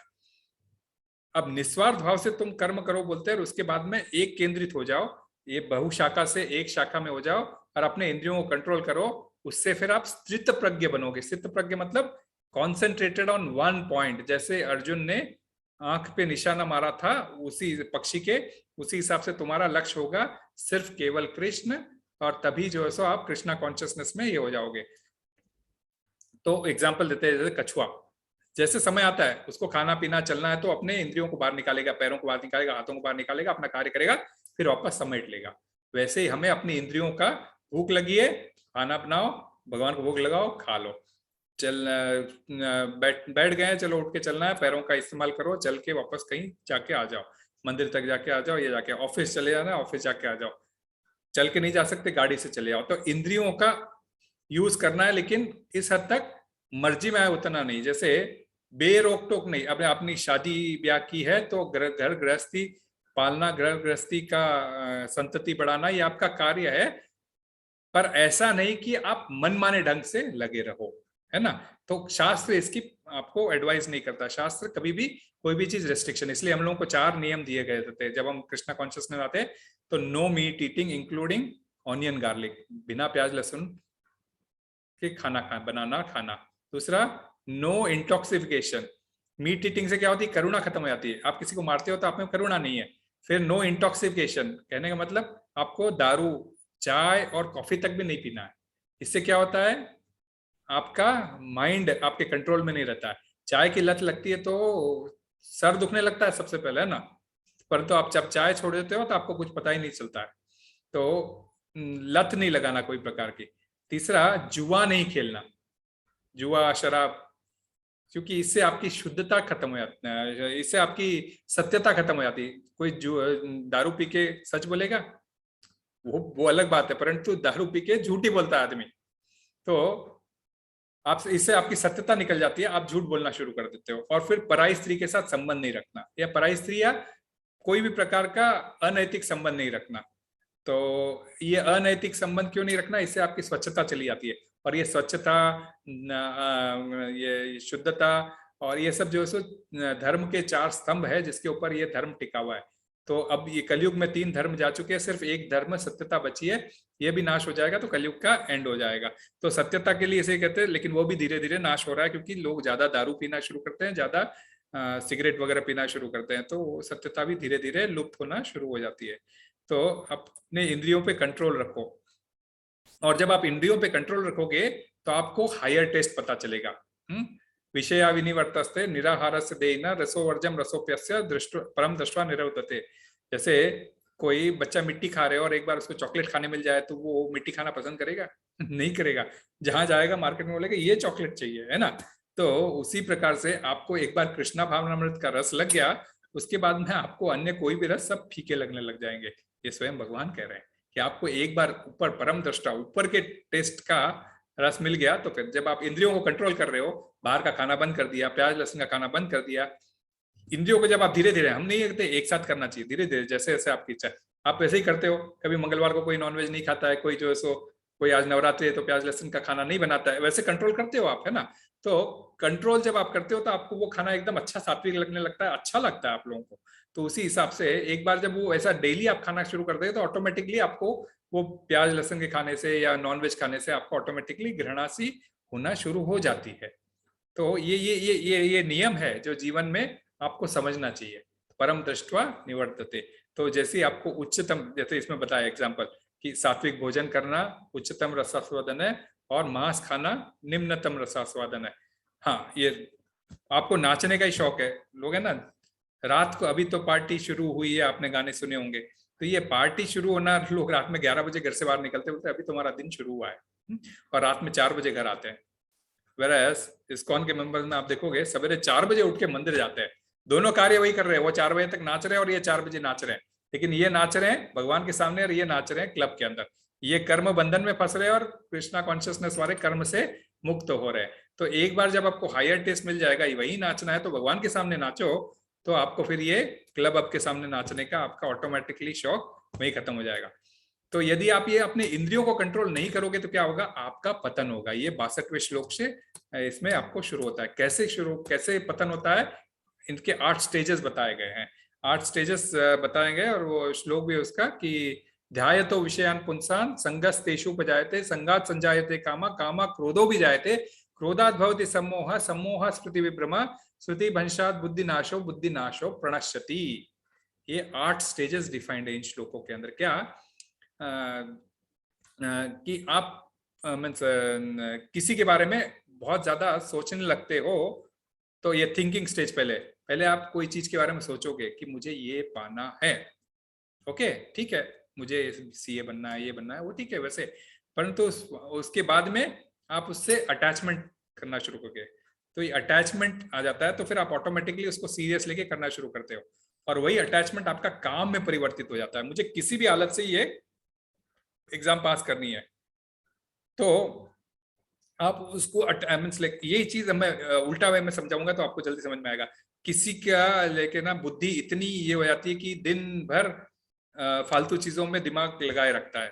अब निस्वार्थ भाव से तुम कर्म करो बोलते हैं, और उसके बाद में एक केंद्रित हो जाओ, ये बहुशाखा से एक शाखा में हो जाओ और अपने इंद्रियों को कंट्रोल करो। उससे फिर आप स्थित प्रज्ञ बनोगे। स्थित प्रज्ञ मतलब कॉन्सेंट्रेटेड ऑन वन पॉइंट। जैसे अर्जुन ने आंख पे निशाना मारा था उसी पक्षी के, उसी हिसाब से तुम्हारा लक्ष्य होगा सिर्फ केवल कृष्ण, और तभी जो है सो आप कृष्णा कॉन्शियसनेस में ये हो जाओगे। तो एग्जाम्पल देते हैं, जैसे कछुआ, जैसे समय आता है उसको खाना पीना चलना है तो अपने इंद्रियों को बाहर निकालेगा, पैरों को बाहर निकालेगा, हाथों को बाहर निकालेगा, अपना कार्य करेगा, फिर वापस समेट लेगा। वैसे ही हमें अपनी इंद्रियों का, भूख लगी है खाना बनाओ, भगवान को भोग लगाओ, खा लो। चल बैठ गए, चलो उठ के चलना है, पैरों का इस्तेमाल करो, चल के वापस कहीं जाके आ जाओ, मंदिर तक जाके आ जाओ, या जाके ऑफिस चले जाना, ऑफिस जाके आ जाओ। चल के नहीं जा सकते, गाड़ी से चले जाओ। तो इंद्रियों का यूज करना है, लेकिन इस हद तक मर्जी में आए उतना नहीं। जैसे बेरोक टोक नहीं। अब अपनी शादी ब्याह की है तो घर गृहस्थी पालना, घर गृहस्थी का संतति बढ़ाना, ये आपका कार्य है, पर ऐसा नहीं कि आप मनमाने ढंग से लगे रहो, है ना। तो शास्त्र इसकी आपको एडवाइस नहीं करता। शास्त्र कभी भी कोई भी चीज रेस्ट्रिक्शन, इसलिए हम लोगों को 4 नियम दिए गए थे जब हम कृष्णा कॉन्शियसनेस आते। तो no meat eating including onion garlic, बिना प्याज लहसुन के खाना बनाना खाना। दूसरा, नो इंटॉक्सिफिकेशन। मीट ईटिंग से क्या होती है? करुणा खत्म हो जाती है। आप किसी को मारते हो तो आप में करुणा नहीं है। फिर नो इंटॉक्सिफिकेशन, कहने का मतलब आपको दारू, चाय और कॉफी तक भी नहीं पीना है। इससे क्या होता है? आपका माइंड आपके कंट्रोल में नहीं रहता है। चाय की लत लगती है तो सर दुखने लगता है सबसे पहले, है ना, परंतु आप जब चाय छोड़ देते हो तो आपको कुछ पता ही नहीं चलता है। तो लत नहीं लगाना कोई प्रकार की। तीसरा, जुआ नहीं खेलना, जुआ शराब, क्योंकि इससे आपकी शुद्धता खत्म हो जाती है, इससे आपकी सत्यता खत्म हो जाती है। कोई दारू पी के सच बोलेगा, वो अलग बात है, परंतु दारू पी के झूठ ही बोलता है आदमी, तो आप इससे आपकी सत्यता निकल जाती है, आप झूठ बोलना शुरू कर देते हो। और फिर पराई स्त्री के साथ संबंध नहीं रखना, या पराई स्त्री या कोई भी प्रकार का अनैतिक संबंध नहीं रखना। तो ये अनैतिक संबंध क्यों नहीं रखना, इससे आपकी स्वच्छता चली जाती है। और ये स्वच्छता, ये शुद्धता और ये सब जो है धर्म के 4 स्तंभ है जिसके ऊपर ये धर्म टिका हुआ है। तो अब ये कलयुग में 3 धर्म जा चुके हैं, सिर्फ एक धर्म सत्यता बची है, ये भी नाश हो जाएगा तो कलयुग का एंड हो जाएगा। तो सत्यता के लिए इसे कहते हैं, लेकिन वो भी धीरे धीरे नाश हो रहा है, क्योंकि लोग ज्यादा दारू पीना शुरू करते हैं, ज्यादा सिगरेट वगैरह पीना शुरू करते हैं, तो सत्यता भी धीरे धीरे लुप्त होना शुरू हो जाती है। तो अपने इंद्रियों पे कंट्रोल रखो, और जब आप इंद्रियों पे कंट्रोल रखोगे तो आपको हायर टेस्ट पता चलेगा। विषया विनिवर्तस्ते निराहारस्य देहिना रसोवर्जम रसोप्यस्य परम दृष्ट्वा निरवतते। जैसे कोई बच्चा मिट्टी खा रहे हो और एक बार उसको चॉकलेट खाने मिल जाए तो वो मिट्टी खाना पसंद करेगा? नहीं करेगा। जहां जाएगा मार्केट में बोलेगा ये चॉकलेट चाहिए, है ना। तो उसी प्रकार से आपको एक बार कृष्णा भावनामृत का रस लग गया, उसके बाद में आपको अन्य कोई भी रस सब फीके लगने लग जाएंगे। ये स्वयं भगवान कह रहे हैं कि आपको एक बार ऊपर परम दृष्टा, ऊपर के टेस्ट का रस मिल गया, तो फिर जब आप इंद्रियों को कंट्रोल कर रहे हो, बाहर का खाना बंद कर दिया, प्याज लहसुन का खाना बंद कर दिया, इंद्रियों को जब आप धीरे धीरे, हम नहीं कहते एक साथ करना चाहिए, धीरे धीरे जैसे जैसे आपकी इच्छा, आप वैसे ही करते हो। कभी मंगलवार को कोई नॉनवेज नहीं खाता है, कोई जो है सो, कोई आज नवरात्रि है तो प्याज लहसुन का खाना नहीं बनाता है, वैसे कंट्रोल करते हो आप, है ना। तो कंट्रोल जब आप करते हो तो आपको वो खाना एकदम अच्छा सात्विक लगने लगता है, अच्छा लगता है आप लोगों को। तो उसी हिसाब से एक बार जब वो ऐसा डेली आप खाना शुरू कर दे तो ऑटोमेटिकली आपको वो प्याज लहसुन के खाने से या नॉनवेज खाने से आपको ऑटोमेटिकली घृणा सी होना शुरू हो जाती है। तो ये नियम है जो जीवन में आपको समझना चाहिए। परम दृष्ट्वा निवर्तते। तो जैसे आपको उच्चतम, जैसे इसमें बताया एग्जाम्पल कि सात्विक भोजन करना उच्चतम रसास्वादन है और मांस खाना निम्नतम रसास्वादन है। हाँ, ये आपको नाचने का ही शौक है, लोग है ना, रात को अभी तो पार्टी शुरू हुई है, आपने गाने सुने होंगे, तो ये पार्टी शुरू होना, लोग रात में 11 बजे घर से बाहर निकलते बोलते अभी तुम्हारा दिन शुरू हुआ है, और रात में 4 बजे घर आते हैं। वेरास इस्कॉन के मेंबर्स में आप देखोगे सवेरे 4 बजे उठ के मंदिर जाते हैं, दोनों कार्य वही कर रहे हैं, वो 4 बजे तक नाच रहे हैं और ये 4 बजे नाच रहे हैं, लेकिन ये नाच रहे हैं भगवान के सामने और ये नाच रहे हैं क्लब के अंदर। ये कर्म बंधन में फंस रहे हैं और कृष्णा कॉन्शियसनेस वाले कर्म से मुक्त हो रहे हैं। तो एक बार जब आपको हायर टेस्ट मिल जाएगा, वही नाचना है तो भगवान के सामने नाचो, तो आपको फिर ये क्लब अप के सामने नाचने का आपका ऑटोमेटिकली शौक वही खत्म हो जाएगा। तो यदि आप ये अपने इंद्रियों को कंट्रोल नहीं करोगे तो क्या होगा, आपका पतन होगा। ये 62वें श्लोक से इसमें आपको शुरू होता है। कैसे पतन होता है, इनके 8 स्टेजेस बताए गए हैं, 8 स्टेजेस बताए गए, और वो श्लोक भी उसका कि ध्यायतो विषयान पुंसान संगस्तेषु उपजायते संगात संजायते कामा कामा क्रोधो भी जायते क्रोधात भवति सम्मोह सम्मोह स्मृति विभ्रमा स्मृति भंशात बुद्धिनाशो बुद्धिनाशो प्रणश्यति। ये 8 स्टेजेस डिफाइंड है इन श्लोकों के अंदर। क्या कि आप मीन्स किसी के बारे में बहुत ज्यादा सोचने लगते हो, तो ये थिंकिंग स्टेज पहले आप कोई चीज के बारे में सोचोगे कि मुझे ये पाना है, ओके ठीक है, मुझे सीए बनना है, ये बनना है, वो ठीक है वैसे, परंतु उसके बाद में आप उससे अटैचमेंट करना शुरू करोगे, तो ये अटैचमेंट आ जाता है, तो फिर आप ऑटोमेटिकली उसको सीरियस लेके करना शुरू करते हो, और वही अटैचमेंट आपका काम में परिवर्तित हो जाता है। मुझे किसी भी हालत से ये एग्जाम पास करनी है, तो आप उसको मीन्स लाइक यही चीज मैं उल्टा वे में समझाऊंगा तो आपको जल्दी समझ में आएगा। किसी का लेके ना बुद्धि इतनी ये हो जाती है कि दिन भर फालतू चीजों में दिमाग लगाए रखता है,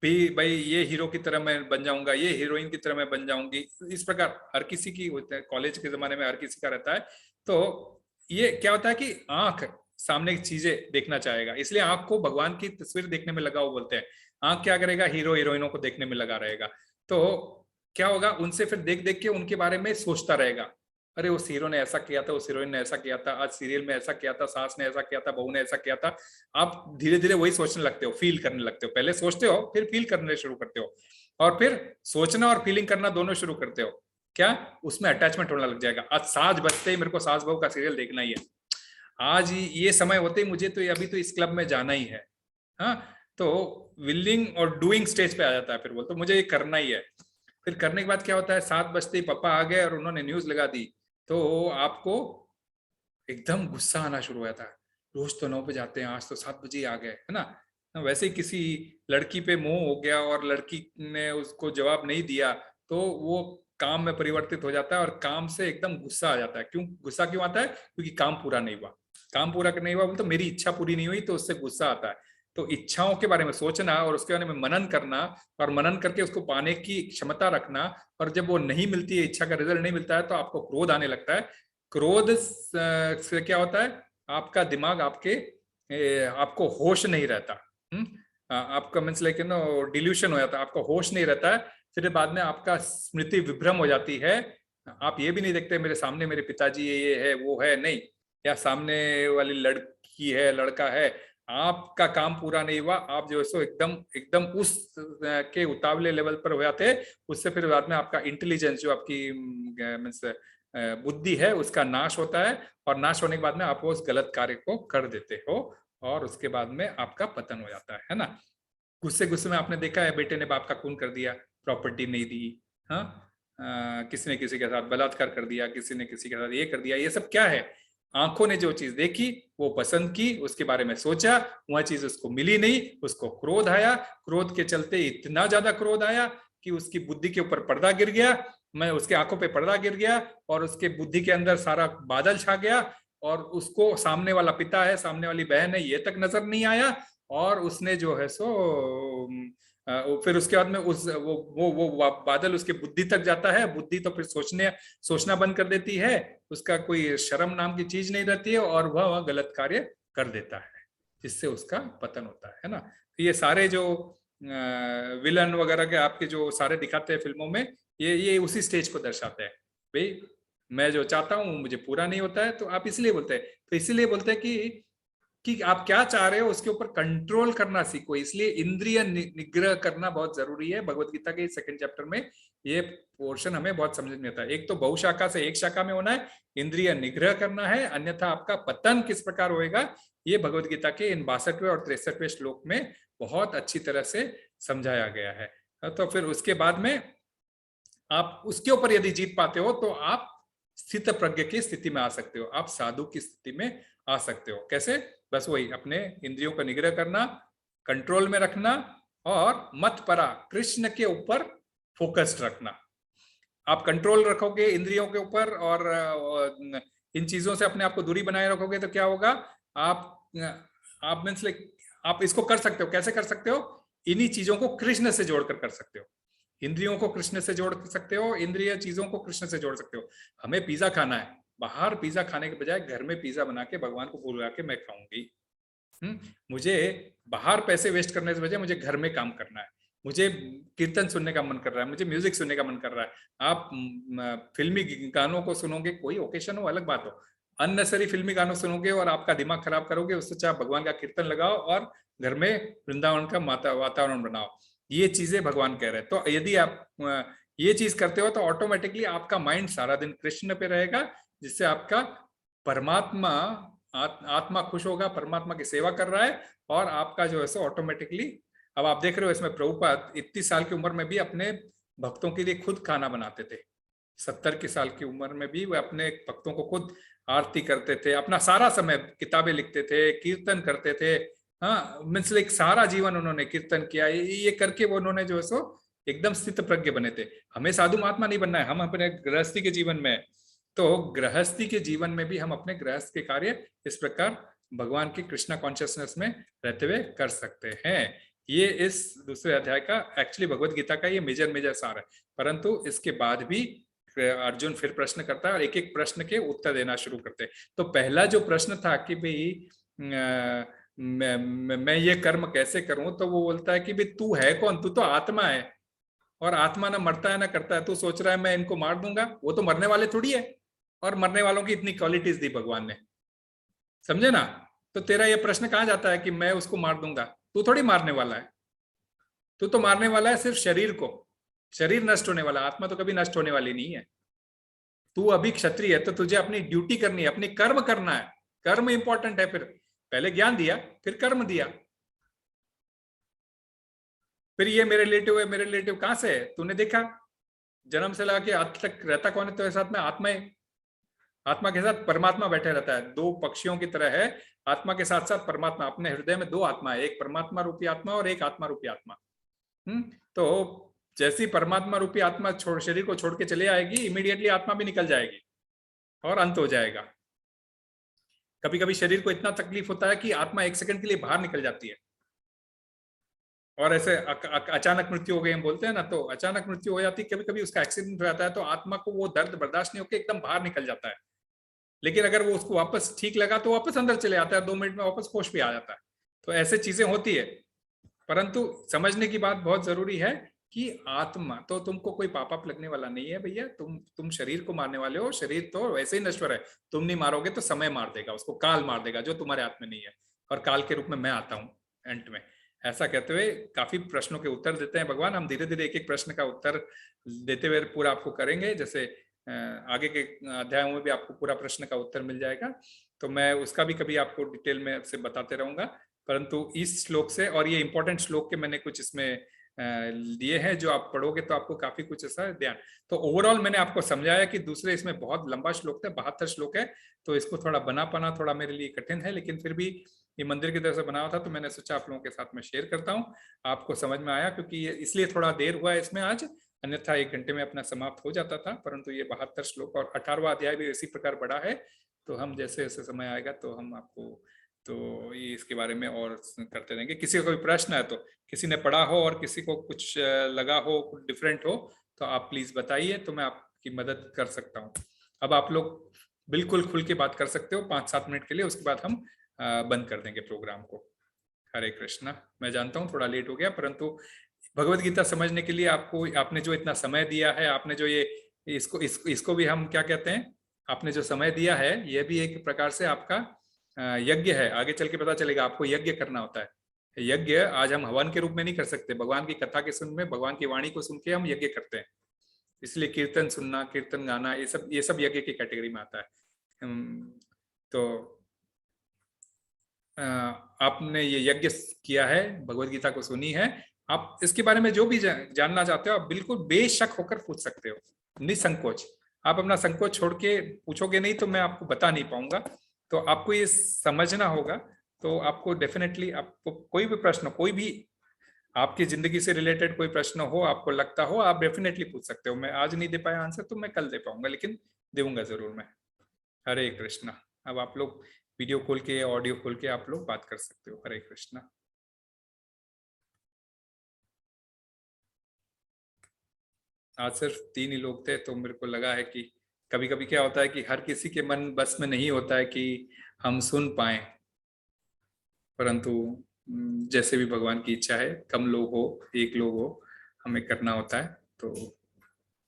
भाई ये हीरो की तरह मैं बन जाऊंगा, ये हीरोइन की तरह मैं बन जाऊंगी, इस प्रकार हर किसी की होता है, कॉलेज के जमाने में हर किसी का रहता है। तो ये क्या होता है कि आंख सामने की चीजें देखना चाहेगा, इसलिए आंख को भगवान की तस्वीर देखने में लगाओ बोलते हैं। आंख क्या करेगा, हीरो हीरोइनों को देखने में लगा रहेगा, तो क्या होगा, उनसे फिर देख देख के उनके बारे में सोचता रहेगा, अरे उस हीरो ने ऐसा किया था, उस हीरोइन ने ऐसा किया था, आज सीरियल में ऐसा किया था, सास ने ऐसा किया था, बहू ने ऐसा किया था। आप धीरे धीरे वही सोचने लगते हो, फील करने लगते हो। पहले सोचते हो फिर फील करने शुरू करते हो, और फिर सोचना और फीलिंग करना दोनों शुरू करते हो। क्या उसमें अटैचमेंट होने लग जाएगा। आज साज बजते ही मेरे को सास बहू का सीरियल देखना ही है, आज ये समय होते ही मुझे तो अभी तो इस क्लब में जाना ही है। हाँ, तो विलिंग और डूइंग स्टेज पे आ जाता है, फिर वो तो मुझे ये करना ही है। फिर करने के बाद क्या होता है, 7 बजते ही पापा आ गए और उन्होंने न्यूज लगा दी, तो आपको एकदम गुस्सा आना शुरू हुआ था। रोज तो 9 बजे जाते हैं, आज तो 7 बजे ही आ गए, है ना। वैसे ही किसी लड़की पे मोह हो गया और लड़की ने उसको जवाब नहीं दिया, तो वो काम में परिवर्तित हो जाता है और काम से एकदम गुस्सा आ जाता है। क्यों गुस्सा क्यों आता है? क्योंकि काम पूरा नहीं हुआ। काम पूरा नहीं हुआ तो मेरी इच्छा पूरी नहीं हुई, तो उससे गुस्सा आता है। तो इच्छाओं के बारे में सोचना और उसके बारे में मनन करना, और मनन करके उसको पाने की क्षमता रखना, और जब वो नहीं मिलती है, इच्छा का रिजल्ट नहीं मिलता है, तो आपको क्रोध आने लगता है। क्रोध से क्या होता है, आपका दिमाग आपको होश नहीं रहता। आपका मीन्स लाइक नो डिल्यूशन हो जाता है, आपको होश नहीं रहता है। फिर बाद में आपका स्मृति विभ्रम हो जाती है। आप ये भी नहीं देखते मेरे सामने मेरे पिताजी ये है वो है, नहीं, या सामने वाली लड़की है लड़का है। आपका काम पूरा नहीं हुआ, आप जो है सो एकदम एकदम उस के उतावले लेवल पर हो जाते हैं। उससे फिर बाद में आपका इंटेलिजेंस, जो आपकी मीन्स बुद्धि है, उसका नाश होता है। और नाश होने के बाद में आप उस गलत कार्य को कर देते हो, और उसके बाद में आपका पतन हो जाता है ना। गुस्से गुस्से में आपने देखा है, बेटे ने बाप का खून कर दिया, प्रॉपर्टी नहीं दी, हाँ, किसी ने किसी के साथ बलात्कार कर दिया, किसी ने किसी के साथ ये कर दिया। ये सब क्या है? आंखों ने जो चीज देखी वो पसंद की, उसके बारे में सोचा, वह चीज उसको मिली नहीं, उसको क्रोध आया। क्रोध के चलते इतना ज्यादा क्रोध आया कि उसकी बुद्धि के ऊपर पर्दा गिर गया, मैं उसके आंखों पे पर्दा गिर गया, और उसके बुद्धि के अंदर सारा बादल छा गया, और उसको सामने वाला पिता है, सामने वाली बहन है, ये तक नजर नहीं आया। और उसने जो है सो फिर उसके बाद में वो बादल उसके बुद्धि तक जाता है। बुद्धि तो फिर सोचना बंद कर देती है, उसका कोई शर्म नाम की चीज नहीं रहती है, और वह गलत कार्य कर देता है, जिससे उसका पतन होता है ना। तो ये सारे जो विलन वगैरह के आपके जो सारे दिखाते हैं फिल्मों में, ये उसी स्टेज को दर्शाते हैं। भाई मैं जो चाहता हूँ मुझे पूरा नहीं होता है, तो आप इसलिए बोलते हैं, तो इसीलिए बोलते हैं कि आप क्या चाह रहे हो उसके ऊपर कंट्रोल करना सीखो। इसलिए इंद्रिय निग्रह करना बहुत जरूरी है। भगवत गीता के 2nd चैप्टर में ये पोर्शन हमें बहुत समझ में आता है। एक तो बहुशाखा से एक शाखा में होना है, इंद्रिय निग्रह करना है, अन्यथा आपका पतन किस प्रकार होएगा, ये भगवत गीता के इन 62वें और 63वें श्लोक में बहुत अच्छी तरह से समझाया गया है। तो फिर उसके बाद में आप उसके ऊपर यदि जीत पाते हो, तो आप स्थित प्रज्ञ की स्थिति में आ सकते हो, आप साधु की स्थिति में आ सकते हो। कैसे? बस वही अपने इंद्रियों का निग्रह करना, कंट्रोल में रखना, और मत परा कृष्ण के ऊपर फोकस्ड रखना। आप कंट्रोल रखोगे इंद्रियों के ऊपर, और इन चीजों से अपने आप को दूरी बनाए रखोगे, तो क्या होगा, आप मीन्स लाइक आप इसको कर सकते हो। कैसे कर सकते हो? इन्हीं चीजों को कृष्ण से जोड़कर कर सकते हो। इंद्रियों को कृष्ण से जोड़ सकते हो, इंद्रिय चीजों को कृष्ण से जोड़ सकते हो। हमें पिज्जा खाना है, बाहर पिज्जा खाने के बजाय घर में पिज्जा बना के भगवान को बुला के मैं खाऊंगी। मुझे बाहर पैसे वेस्ट करने से बजाय मुझे घर में काम करना है। मुझे कीर्तन सुनने का मन कर रहा है, मुझे म्यूजिक सुनने का मन कर रहा है। आप फिल्मी गानों को सुनोगे, कोई ओकेशन हो अलग बात हो, अननेसेसरी फिल्मी गानों सुनोगे और आपका दिमाग खराब करोगे, उससे अच्छा भगवान का कीर्तन लगाओ और घर में वृंदावन का वातावरण बनाओ। ये चीजें भगवान कह रहे हैं। तो यदि आप ये चीज करते हो, तो ऑटोमेटिकली आपका माइंड सारा दिन कृष्ण पे रहेगा, जिससे आपका परमात्मा आत्मा खुश होगा, परमात्मा की सेवा कर रहा है, और आपका जो है सो ऑटोमेटिकली, अब आप देख रहे हो इसमें प्रभुपाद इतनी साल की उम्र में भी अपने भक्तों के लिए खुद खाना बनाते थे। 70 की साल की उम्र में भी वे अपने भक्तों को खुद आरती करते थे, अपना सारा समय किताबें लिखते थे, कीर्तन करते थे। हाँ, मीन्स लाइक सारा जीवन उन्होंने कीर्तन किया। ये करके वो उन्होंने जो है सो एकदम स्थित प्रज्ञ बने थे। हमें साधु महात्मा नहीं बनना है, हम अपने गृहस्थी के जीवन में, तो गृहस्थी के जीवन में भी हम अपने गृहस्थ के कार्य इस प्रकार भगवान की कृष्णा कॉन्शियसनेस में रहते हुए कर सकते हैं। ये इस दूसरे अध्याय का एक्चुअली भगवत गीता का ये मेजर सार है। परंतु इसके बाद भी अर्जुन फिर प्रश्न करता है और एक एक प्रश्न के उत्तर देना शुरू करते हैं। तो पहला जो प्रश्न था कि भाई मैं ये कर्म कैसे करूं, तो वो बोलता है कि भाई तू है कौन? तू तो आत्मा है, और आत्मा ना मरता है ना करता है। तू सोच रहा है मैं इनको मार दूंगा, वो तो मरने वाले थोड़ी है, और मरने वालों की इतनी क्वालिटीज दी भगवान ने, समझे ना। तो तेरा ये प्रश्न कहाँ जाता है कि मैं उसको मार दूंगा? तू थोड़ी मारने वाला है, तू तो मारने वाला है सिर्फ शरीर को। शरीर नष्ट होने वाला, आत्मा तो कभी नष्ट होने वाली नहीं है। तू अभी क्षत्रिय है तो तुझे अपनी ड्यूटी करनी है, अपनी कर्म करना है, कर्म इंपॉर्टेंट है। फिर पहले ज्ञान दिया, फिर कर्म दिया। फिर ये मेरे रिलेटिव है, मेरे रिलेटिव कहां से है? तूने देखा जन्म से लगा के आज तक रहता कौन है? तो साथ में आत्मा है, आत्मा के साथ परमात्मा बैठे रहता है। दो पक्षियों की तरह है, आत्मा के साथ साथ परमात्मा। अपने हृदय में दो आत्मा है, एक परमात्मा रूपी आत्मा और एक आत्मा रूपी आत्मा। तो जैसी परमात्मा रूपी आत्मा शरीर को छोड़ के चले आएगी, इमीडिएटली आत्मा भी निकल जाएगी और अंत हो जाएगा। कभी कभी शरीर को इतना तकलीफ होता है कि आत्मा एक सेकंड के लिए बाहर निकल जाती है और ऐसे अचानक मृत्यु हो गई हम बोलते हैं ना, तो अचानक मृत्यु हो जाती है। कभी कभी उसका एक्सीडेंट हो जाता है तो आत्मा को वो दर्द बर्दाश्त नहीं होकर एकदम बाहर निकल जाता है। लेकिन अगर वो उसको वापस ठीक लगा तो वापस अंदर चले आता है, 2 मिनट में वापस होश भी आ जाता है। तो ऐसे चीजें होती है, परंतु समझने की बात बहुत जरूरी है कि आत्मा तो तुमको कोई पाप आप लगने वाला नहीं है भैया। तुम शरीर को मारने वाले हो, शरीर तो वैसे ही नश्वर है। तुम नहीं मारोगे तो समय मार देगा उसको, काल मार देगा, जो तुम्हारे हाथ में नहीं है। और काल के रूप में मैं आता हूँ एंड में। ऐसा कहते हुए काफी प्रश्नों के उत्तर देते हैं भगवान। हम धीरे धीरे एक एक प्रश्न का उत्तर देते हुए पूरा आपको करेंगे। जैसे आगे के अध्यायों में भी आपको पूरा प्रश्न का उत्तर मिल जाएगा, तो मैं उसका भी कभी आपको डिटेल में से बताते रहूंगा। परंतु इस श्लोक से, और ये इंपॉर्टेंट श्लोक के मैंने कुछ इसमें लिए हैं, जो आप पढ़ोगे तो आपको काफी कुछ ऐसा ध्यान। तो ओवरऑल मैंने आपको समझाया कि दूसरे इसमें बहुत लंबा श्लोक है, 72 श्लोक है, तो इसको थोड़ा बना पाना थोड़ा मेरे लिए कठिन है, लेकिन फिर भी ये मंदिर की तरफ से बना हुआ था तो मैंने सोचा आप लोगों के साथ में शेयर करता हूँ। आपको समझ में आया, क्योंकि ये इसलिए थोड़ा देर हुआ है इसमें आज, अन्यथा 1 घंटे में अपना समाप्त हो जाता था। परंतु ये 72 श्लोक और 18वां अध्याय भी इसी प्रकार बड़ा है, तो हम जैसे जैसे समय आएगा तो हम आपको तो ये इसके बारे में और करते रहेंगे। किसी का कोई प्रश्न है तो, किसी ने पढ़ा हो और किसी को कुछ लगा हो, कुछ डिफरेंट हो, तो आप प्लीज बताइए, तो मैं आपकी मदद कर सकता हूँ। अब आप लोग बिल्कुल खुल के बात कर सकते हो 5-7 मिनट के लिए, उसके बाद हम बंद कर देंगे प्रोग्राम को। हरे कृष्णा। मैं जानता हूँ थोड़ा लेट हो गया, परंतु भगवत गीता समझने के लिए आपने जो इतना समय दिया है, आपने जो ये इसको भी हम क्या कहते हैं, आपने जो समय दिया है, ये भी एक प्रकार से आपका यज्ञ है। आगे चल के पता चलेगा आपको यज्ञ करना होता है। यज्ञ आज हम हवन के रूप में नहीं कर सकते, भगवान की कथा के सुन में, भगवान की वाणी को सुन के हम यज्ञ करते हैं। इसलिए कीर्तन सुनना, कीर्तन गाना, ये सब यज्ञ की कैटेगरी में आता है। तो आपने ये यज्ञ किया है, भगवत गीता को सुनी है, आप इसके बारे में जो भी जानना चाहते हो आप बिल्कुल बेशक होकर पूछ सकते हो, निसंकोच। आप अपना संकोच छोड़ के पूछोगे नहीं तो मैं आपको बता नहीं पाऊंगा। तो आपको ये समझना होगा, तो आपको डेफिनेटली, आपको कोई भी प्रश्न, कोई भी आपकी जिंदगी से रिलेटेड कोई प्रश्न हो, आपको लगता हो, आप डेफिनेटली पूछ सकते हो। मैं आज नहीं दे पाया आंसर तो मैं कल दे पाऊंगा, लेकिन दूंगा जरूर मैं। हरे कृष्णा। अब आप लोग वीडियो खोल के, ऑडियो खोल के आप लोग बात कर सकते हो। हरे कृष्णा। आज सिर्फ 3 ही लोग थे, तो मेरे को लगा है कि कभी कभी क्या होता है कि हर किसी के मन बस में नहीं होता है कि हम सुन पाए, परंतु जैसे भी भगवान की इच्छा है, कम लोग हो, 1 लोग हो, हमें करना होता है। तो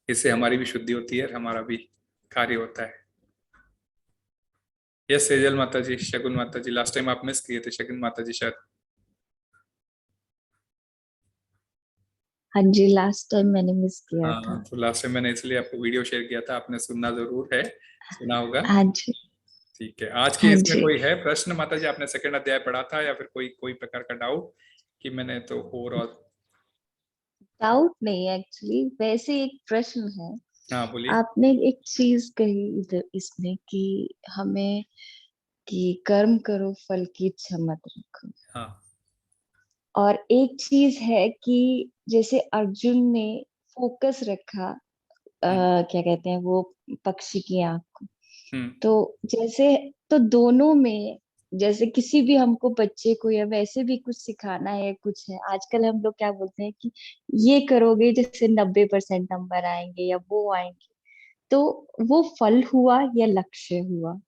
इससे हमारी भी शुद्धि होती है और हमारा भी कार्य होता है। यस सेजल माता जी, शगुन माता जी, लास्ट टाइम आप मिस किए थे शगुन माता जी शायद। हाँ जी, लास्ट टाइम मैंने मिस किया था। तो लास्ट टाइम मैंने इसलिए आपको वीडियो शेयर किया था, आपने सुनना जरूर है, सुना होगा। हाँ जी। ठीक है। आज के हाँ इसमें जी। कोई है प्रश्न माता जी? आपने 2nd अध्याय पढ़ा था, या फिर कोई प्रकार का डाउट? कि मैंने तो ओवरऑल डाउट नहीं, एक्चुअली वैसे एक प्रश्न है। हाँ बोलिए। आपने एक चीज कही इधर इसमें कि हमें कि कर्म करो फल की इच्छा मत रखो। हाँ। और एक चीज है कि जैसे अर्जुन ने फोकस रखा, क्या कहते हैं वो, पक्षी की आंख को। तो जैसे, तो दोनों में जैसे किसी भी हमको बच्चे को या वैसे भी कुछ सिखाना है, कुछ है, आजकल हम लोग क्या बोलते हैं कि ये करोगे जैसे 90% नंबर आएंगे या वो आएंगे, तो वो फल हुआ या लक्ष्य हुआ?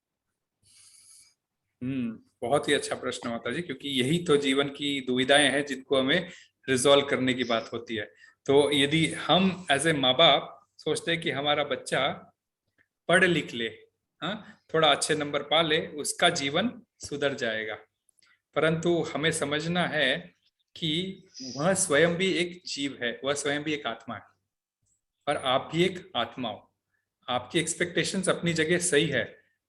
बहुत ही अच्छा प्रश्न माता जी, क्योंकि यही तो जीवन की दुविधाएं हैं जिनको हमें रिजॉल्व करने की बात होती है। तो यदि हम एज ए माँ बाप सोचते हैं कि हमारा बच्चा पढ़ लिख ले, हाँ, थोड़ा अच्छे नंबर पा ले, उसका जीवन सुधर जाएगा, परंतु हमें समझना है कि वह स्वयं भी एक जीव है, वह स्वयं भी एक आत्मा है, और आप भी एक आत्मा हो। आपकी एक्सपेक्टेशंस अपनी जगह सही है,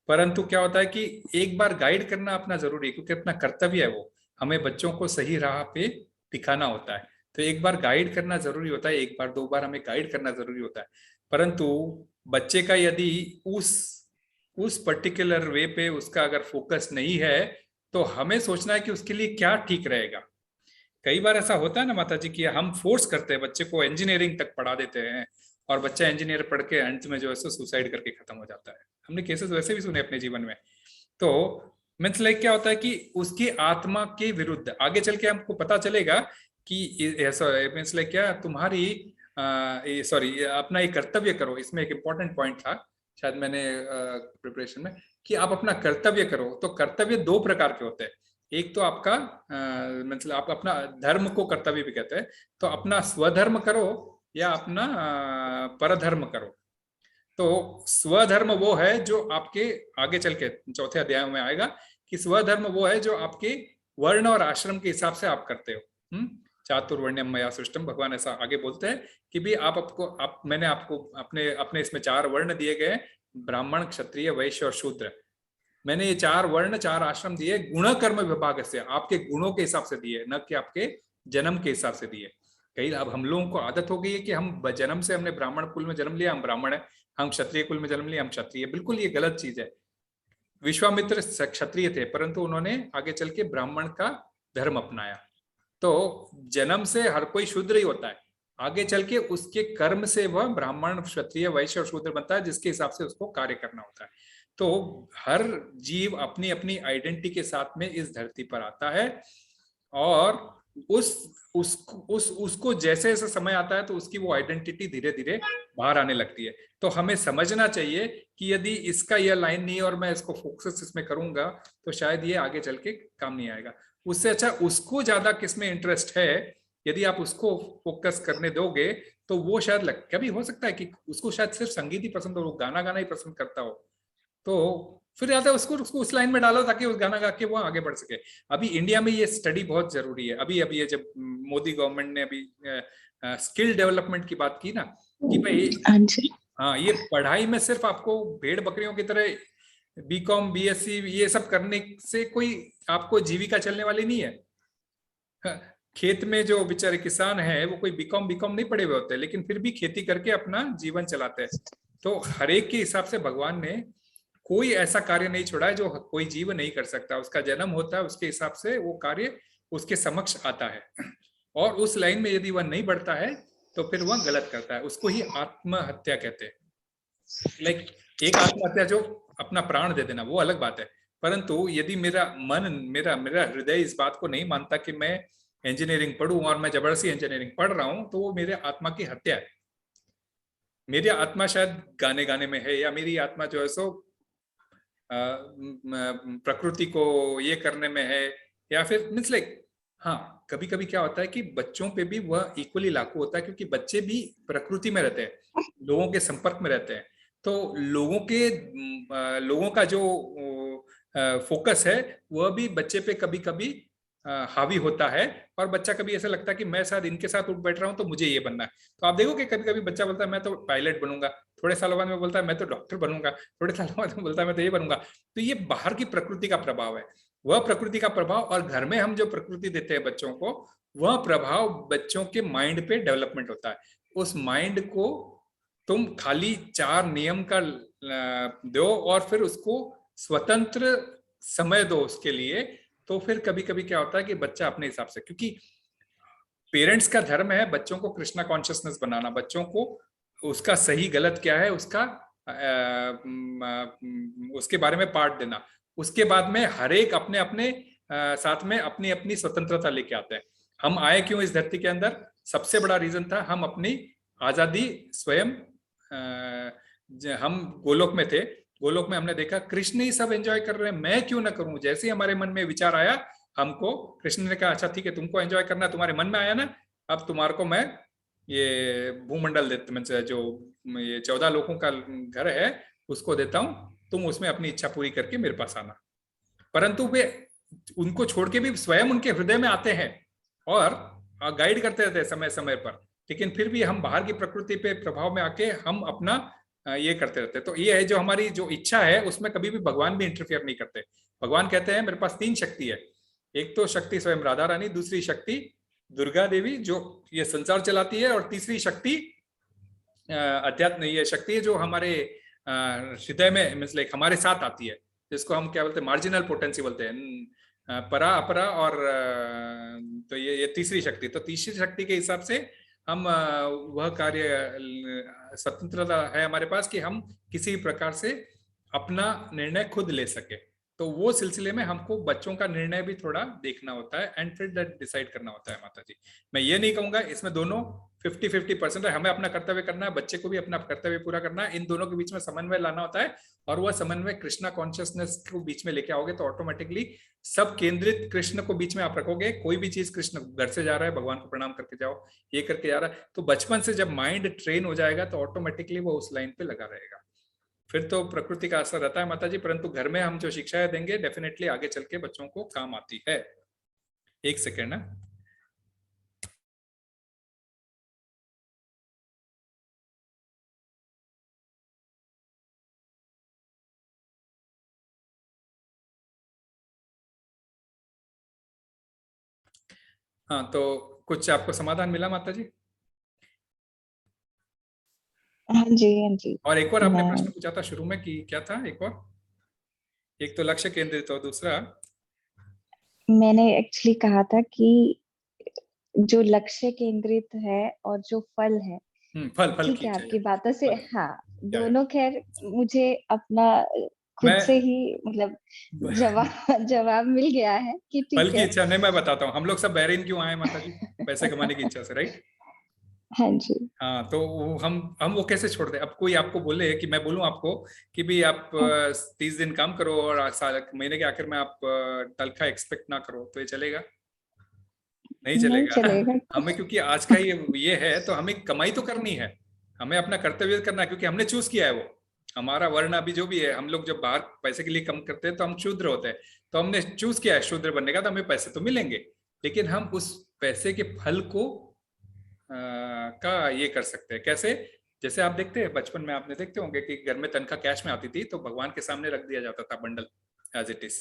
परंतु क्या होता है कि एक बार गाइड करना अपना जरूरी है, क्योंकि अपना कर्तव्य है वो, हमें बच्चों को सही राह पे दिखाना होता है। तो एक बार गाइड करना जरूरी होता है, एक बार दो बार हमें गाइड करना जरूरी होता है, परंतु बच्चे का यदि उस पर्टिकुलर वे पे उसका अगर फोकस नहीं है, तो हमें सोचना है कि उसके लिए क्या ठीक रहेगा। कई बार ऐसा होता है ना माता जी कि हम फोर्स करते हैं बच्चे को, इंजीनियरिंग तक पढ़ा देते हैं और बच्चा इंजीनियर पढ़ के अंत में जो है सुसाइड करके खत्म हो जाता है। हमने केसेस वैसे भी सुने अपने जीवन में। तो मीन्स लाइक क्या होता है कि उसकी आत्मा के विरुद्ध आगे चल के हमको पता चलेगा कि मीन्स लाइक क्या तुम्हारी सॉरी अपना एक कर्तव्य करो। इसमें एक इंपॉर्टेंट पॉइंट था शायद मैंने प्रिपरेशन में, कि आप अपना कर्तव्य करो। तो कर्तव्य दो प्रकार के होते हैं, एक तो आपका मतलब आप अपना धर्म को कर्तव्य भी कहते हैं, तो अपना स्वधर्म करो या अपना परधर्म करो। तो स्वधर्म वो है जो आपके आगे चल के चौथे अध्याय में आएगा कि स्वधर्म वो है जो आपके वर्ण और आश्रम के हिसाब से आप करते हो। चातुर्वर्ण्यम मया सृष्टम, भगवान ऐसा आगे बोलते हैं कि भी मैंने आपको अपने इसमें 4 वर्ण दिए गए, ब्राह्मण, क्षत्रिय, वैश्य और शूद्र। मैंने ये 4 वर्ण 4 आश्रम दिए गुण कर्म विभाग से, आपके गुणों के हिसाब से दिए, न कि आपके जन्म के हिसाब से दिए। कई अब हम लोगों को आदत हो गई है कि हम जन्म से हमने ब्राह्मण कुल में जन्म लिया, हम ब्राह्मण है, हम क्षत्रिय कुल में जन्म लिया, हम क्षत्रिय। बिल्कुल ये गलत चीज है। विश्वामित्र क्षत्रिय थे, परंतु उन्होंने आगे चल के ब्राह्मण का धर्म अपनाया। तो जन्म से हर कोई शूद्र ही होता है, आगे चल के उसके कर्म से वह ब्राह्मण, क्षत्रिय, वैश्य और शूद्र बनता है, जिसके हिसाब से उसको कार्य करना होता है। तो हर जीव अपनी अपनी आइडेंटिटी के साथ में इस धरती पर आता है, और उसको जैसे जैसे समय आता है तो उसकी वो आइडेंटिटी धीरे धीरे बाहर आने लगती है। तो हमें समझना चाहिए कि यदि इसका यह लाइन नहीं है और मैं इसको फोकस इसमें करूंगा तो शायद ये आगे चल के काम नहीं आएगा। उससे अच्छा उसको ज्यादा किसमें इंटरेस्ट है, यदि आप उसको फोकस करने दोगे तो वो शायद कभी हो सकता है कि उसको शायद सिर्फ संगीत ही पसंद हो, वो गाना गाना ही पसंद करता हो, तो फिर ज्यादा उसको उस लाइन में डालो ताकि उस गाना गा के वो आगे बढ़ सके। अभी इंडिया में ये स्टडी बहुत जरूरी है। अभी ये जब मोदी गवर्नमेंट ने अभी स्किल डेवलपमेंट की बात की ना, कि भाई हाँ ये पढ़ाई में सिर्फ आपको भेड़ बकरियों की तरह बीकॉम बीएससी ये सब करने से कोई आपको जीविका चलने वाली नहीं है। खेत में जो बेचारे किसान हैं वो कोई बीकॉम नहीं पढ़े हुए होते, लेकिन फिर भी खेती करके अपना जीवन चलाते हैं। तो हर एक के हिसाब से भगवान ने कोई ऐसा कार्य नहीं छोड़ा है जो कोई जीव नहीं कर सकता। उसका जन्म होता है, उसके हिसाब से वो कार्य उसके समक्ष आता है, और उस लाइन में यदि वह नहीं बढ़ता है तो फिर वह गलत करता है। उसको ही आत्महत्या कहते हैं। लाइक एक आत्महत्या जो अपना प्राण दे देना वो अलग बात है, परंतु यदि मेरा मन मेरा हृदय इस बात को नहीं मानता कि मैं इंजीनियरिंग पढ़ूं और मैं जबरदस्ती इंजीनियरिंग पढ़ रहा हूं, तो वो मेरे आत्मा की हत्या है। मेरी आत्मा शायद गाने में है, या मेरी आत्मा जो है सो प्रकृति को ये करने में है, या फिर मीन्स लाइक हाँ कभी कभी क्या होता है कि बच्चों पे भी वह इक्वली लागू होता है, क्योंकि बच्चे भी प्रकृति में रहते हैं, लोगों के संपर्क में रहते हैं। तो लोगों का जो फोकस है वह भी बच्चे पे कभी कभी हावी होता है, और बच्चा कभी ऐसा लगता है कि मैं शायद इनके साथ उठ बैठ रहा हूं तो मुझे ये बनना है। तो आप देखो कि कभी कभी बच्चा बोलता है मैं तो पायलट बनूंगा, थोड़े सालों बाद में बोलता है मैं तो डॉक्टर बनूंगा, थोड़े सालों बाद में बोलता है मैं तो ये बनूंगा। तो ये बाहर की प्रकृति का प्रभाव है, वह प्रकृति का प्रभाव। और घर में हम जो प्रकृति देते हैं बच्चों को, वह प्रभाव बच्चों के माइंड पे डेवलपमेंट होता है। उस माइंड को तुम खाली 4 नियम का दो और फिर उसको स्वतंत्र समय दो उसके लिए, तो फिर कभी कभी क्या होता है कि बच्चा अपने हिसाब से, क्योंकि पेरेंट्स का धर्म है बच्चों को कृष्णा कॉन्शियसनेस बनाना, बच्चों को उसका सही गलत क्या है उसका उसके बारे में पाठ देना। उसके बाद में हर एक अपने अपने साथ में अपनी अपनी स्वतंत्रता लेके आते हैं। हम आए क्यों इस धरती के अंदर? सबसे बड़ा रीजन था हम अपनी आजादी स्वयं। हम गोलोक में थे, गोलोक में हमने देखा कृष्ण ही सब एंजॉय कर रहे हैं, मैं क्यों ना करूं। जैसे ही हमारे मन में विचार आया, हमको कृष्ण ने कहा अच्छा ठीक है तुमको एंजॉय करना, तुम्हारे मन में आया ना, अब तुम्हारे को मैं ये भूमंडल देता, मैं जो ये 14 लोगों का घर है उसको देता हूं, तुम उसमें अपनी इच्छा पूरी करके मेरे पास आना। परंतु वे उनको छोड़ के भी स्वयं उनके हृदय में आते हैं और गाइड करते रहते हैं समय समय पर, लेकिन फिर भी हम बाहर की प्रकृति पे प्रभाव में आके हम अपना ये करते रहते हैं। तो ये है जो हमारी जो इच्छा है उसमें कभी भी भगवान भी इंटरफियर नहीं करते। भगवान कहते हैं मेरे पास 3 शक्ति है, एक तो शक्ति स्वयं राधा रानी, दूसरी शक्ति दुर्गा देवी जो ये संसार चलाती है, और तीसरी शक्ति अध्यात्म ये शक्ति है जो हमारे हृदय में मतलब हमारे साथ आती है, जिसको हम क्या बोलते हैं मार्जिनल पोटेंसी बोलते हैं, परा अपरा, और तो ये तीसरी शक्ति। तो तीसरी शक्ति के हिसाब से हम वह कार्य स्वतंत्रता है हमारे पास कि हम किसी प्रकार से अपना निर्णय खुद ले सके। तो वो सिलसिले में हमको बच्चों का निर्णय भी थोड़ा देखना होता है एंड फिर डिसाइड करना होता है। माता जी, मैं ये नहीं कहूंगा इसमें दोनों 50-50% है, हमें अपना कर्तव्य करना है, बच्चे को भी अपना कर्तव्य पूरा करना है, इन दोनों के बीच में समन्वय लाना होता है। और वह समन्वय कृष्णा कॉन्शियसनेस को बीच में लेके आओगे तो ऑटोमेटिकली सब केंद्रित कृष्ण को बीच में आप रखोगे। कोई भी चीज कृष्ण घर से जा रहा है भगवान को प्रणाम करके जाओ, ये करके जा रहा है, तो बचपन से जब माइंड ट्रेन हो जाएगा तो ऑटोमेटिकली वो उस लाइन पे लगा रहेगा। फिर तो प्रकृति का असर रहता है माता जी, परंतु घर में हम जो शिक्षाएं देंगे डेफिनेटली आगे चल के बच्चों को काम आती है। एक सेकेंड ना, हाँ तो कुछ आपको समाधान मिला माता जी? हाँ जी, हाँ जी। और एक और आपने मैं- प्रश्न पूछा था शुरू में कि क्या था एक और? एक तो लक्ष्य केंद्रित और दूसरा मैंने एक्चुअली कहा था कि जो लक्ष्य केंद्रित है और जो फल है, फल ठीक की है, चाहिए। आपकी बातों से फल। हाँ, या। दोनों खैर मुझे अपना खुद मैं से ही मतलब जवाब मिल गया है कि फल ठीक की है। इच्छा नहीं, मैं बताता हूँ हम लोग सब बहरीन क्यों आए माता जी, पैसे कमाने की इच्छा से, राइट? हाँ जी। हाँ तो हम वो कैसे छोड़ दे? अब कोई आपको बोले कि मैं बोलूं आपको कि भी आप 30 दिन काम करो और साल महीने के आखिर में आप तनख्वाह एक्सपेक्ट ना करो, तो ये चलेगा? नहीं नहीं चलेगा। चलेगा। हमें क्योंकि आज का ये है तो हमें कमाई तो करनी है, हमें अपना कर्तव्य करना है, क्योंकि हमने चूज किया है वो हमारा वर्ण अभी जो भी है। हम लोग जब बाहर पैसे के लिए कम करते हैं तो हम शूद्र होते हैं, तो हमने चूज किया है शूद्र बनने का, तो हमें पैसे तो मिलेंगे, लेकिन हम उस पैसे के फल को का ये कर सकते हैं कैसे? जैसे आप देखते हैं बचपन में आपने देखते होंगे कि घर में तनख्वाह कैश में आती थी तो भगवान के सामने रख दिया जाता था बंडल एज इट इज,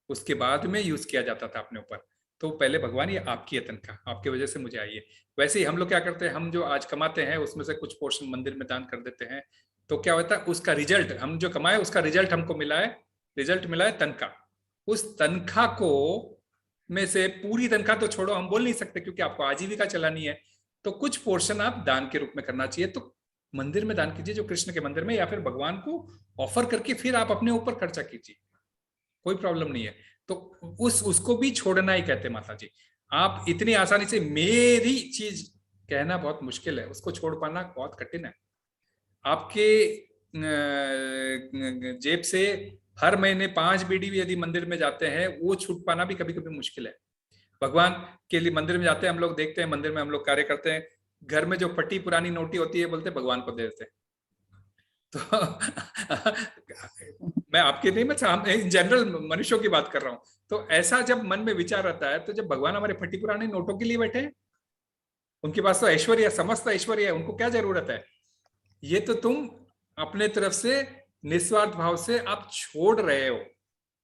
उसके बाद में यूज किया जाता था अपने ऊपर। तो पहले भगवान ये आपकी है तनख्वाह, आपकी वजह से मुझे आई है। वैसे ही हम लोग क्या करते हैं, हम जो आज कमाते हैं उसमें से कुछ पोर्शन मंदिर में दान कर देते हैं, तो क्या होता है उसका रिजल्ट, हम जो कमाए उसका रिजल्ट हमको मिला है, रिजल्ट मिला है तनख्वाह। उस तनख्वाह को में से पूरी तनख्वाह तो छोड़ो, हम बोल नहीं सकते क्योंकि आपको आजीविका चलानी है, तो कुछ पोर्शन आप दान के रूप में करना चाहिए। तो मंदिर में दान कीजिए, जो कृष्ण के मंदिर में, या फिर भगवान को ऑफर करके फिर आप अपने ऊपर खर्चा कीजिए, कोई प्रॉब्लम नहीं है। तो उसको भी छोड़ना ही कहते हैं माता जी। आप इतनी आसानी से मेरी चीज कहना बहुत मुश्किल है, उसको छोड़ पाना बहुत कठिन है। आपके जेब से हर महीने 5 बीड़ी भी यदि मंदिर में जाते हैं, वो छूट पाना भी कभी कभी मुश्किल है। भगवान के लिए मंदिर में जाते हैं, हम लोग देखते हैं मंदिर में हम लोग कार्य करते हैं, घर में जो फटी पुरानी नोटी होती है बोलते भगवान को दे देते हैं। तो मैं आपके नहीं, मैं इन जनरल मनुष्यों की बात कर रहा हूं। तो ऐसा जब मन में विचार आता है, तो जब भगवान हमारे फटी पुरानी नोटों के लिए बैठे हैं, उनके पास तो ऐश्वर्य, समस्त ऐश्वर्य है, उनको क्या जरूरत है? ये तो तुम अपने तरफ से निस्वार्थ भाव से आप छोड़ रहे हो,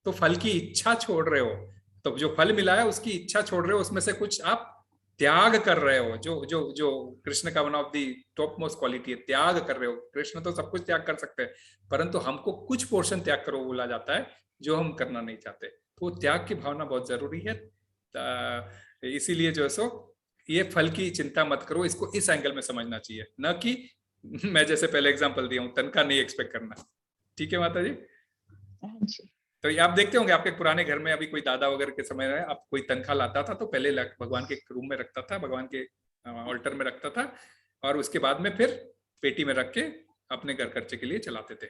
तो फल की इच्छा छोड़ रहे हो। तो जो फल मिला है उसकी इच्छा छोड़ रहे हो, उसमें से कुछ आप त्याग कर रहे हो। जो जो जो कृष्ण का one of the top most quality है, त्याग कर रहे हो। कृष्ण तो सब कुछ त्याग कर सकते हैं, परंतु हमको कुछ पोर्शन त्याग करो बोला जाता है, जो हम करना नहीं चाहते। तो त्याग की भावना बहुत जरूरी है। इसीलिए जो है सो ये फल की चिंता मत करो, इसको इस एंगल में समझना चाहिए, न कि मैं जैसे पहले एग्जांपल दिया हूं तनख्वाह नहीं एक्सपेक्ट करना। ठीक है माता जी? तो ये आप देखते होंगे आपके पुराने घर में, अभी कोई दादा वगैरह के समय में आप कोई तनख्वाह लाता था तो पहले भगवान के रूम में रखता था, भगवान के ऑल्टर में रखता था, और उसके बाद में फिर पेटी में रख के अपने घर खर्चे के लिए चलाते थे।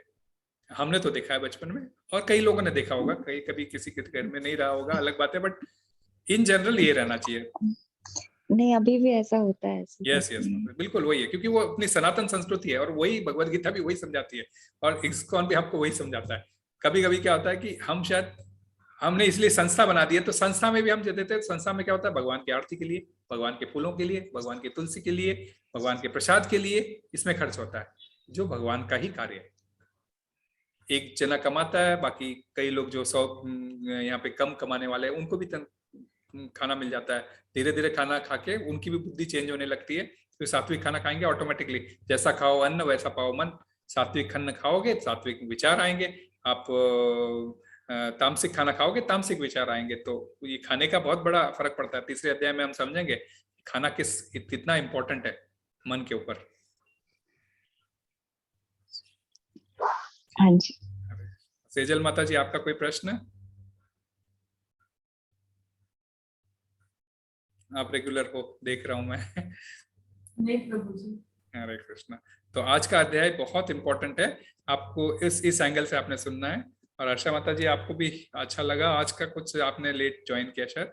हमने तो देखा है बचपन में, और कई लोगों ने देखा होगा, कई कभी किसी के घर में नहीं रहा होगा, अलग बात है, बट इन जनरल ये रहना चाहिए। नहीं, अभी भी ऐसा होता है। यस यस, बिल्कुल वही है, क्योंकि वो अपनी सनातन संस्कृति है, और वही भगवत गीता भी वही समझाती है, और इस्कॉन भी आपको वही समझाता है। कभी कभी क्या होता है कि हम शायद हमने इसलिए संस्था बना दी है, तो संस्था में भी हम देते हैं, संस्था में क्या होता है, भगवान की आरती के लिए, भगवान के फूलों के लिए, भगवान के तुलसी के लिए, भगवान के प्रसाद के लिए, इसमें खर्च होता है। जो भगवान का ही कार्य है। एक जना कमाता है, बाकी कई लोग जो 100 यहाँ पे कम कमाने वाले हैं उनको भी खाना मिल जाता है। धीरे धीरे खाना खा के उनकी भी बुद्धि चेंज होने लगती है। तो सात्विक खाना खाएंगे ऑटोमेटिकली, जैसा खाओ अन्न वैसा पाओ मन। सात्विक अन्न खाओगे सात्विक विचार आएंगे, आप तामसिक खाना खाओगे तामसिक विचार आएंगे। तो ये खाने का बहुत बड़ा फर्क पड़ता है। तीसरे अध्याय में हम समझेंगे खाना कितना इंपॉर्टेंट है मन के ऊपर। हाँ जी। सेजल माता जी, आपका कोई प्रश्न? आप रेगुलर हो, देख रहा हूं मैं। नहीं प्रभु जी। हरे कृष्णा। तो आज का अध्याय बहुत इंपॉर्टेंट है, आपको इस एंगल से आपने सुनना है। और आशा माता जी, आपको भी अच्छा लगा आज का? कुछ आपने लेट ज्वाइन किया शायद,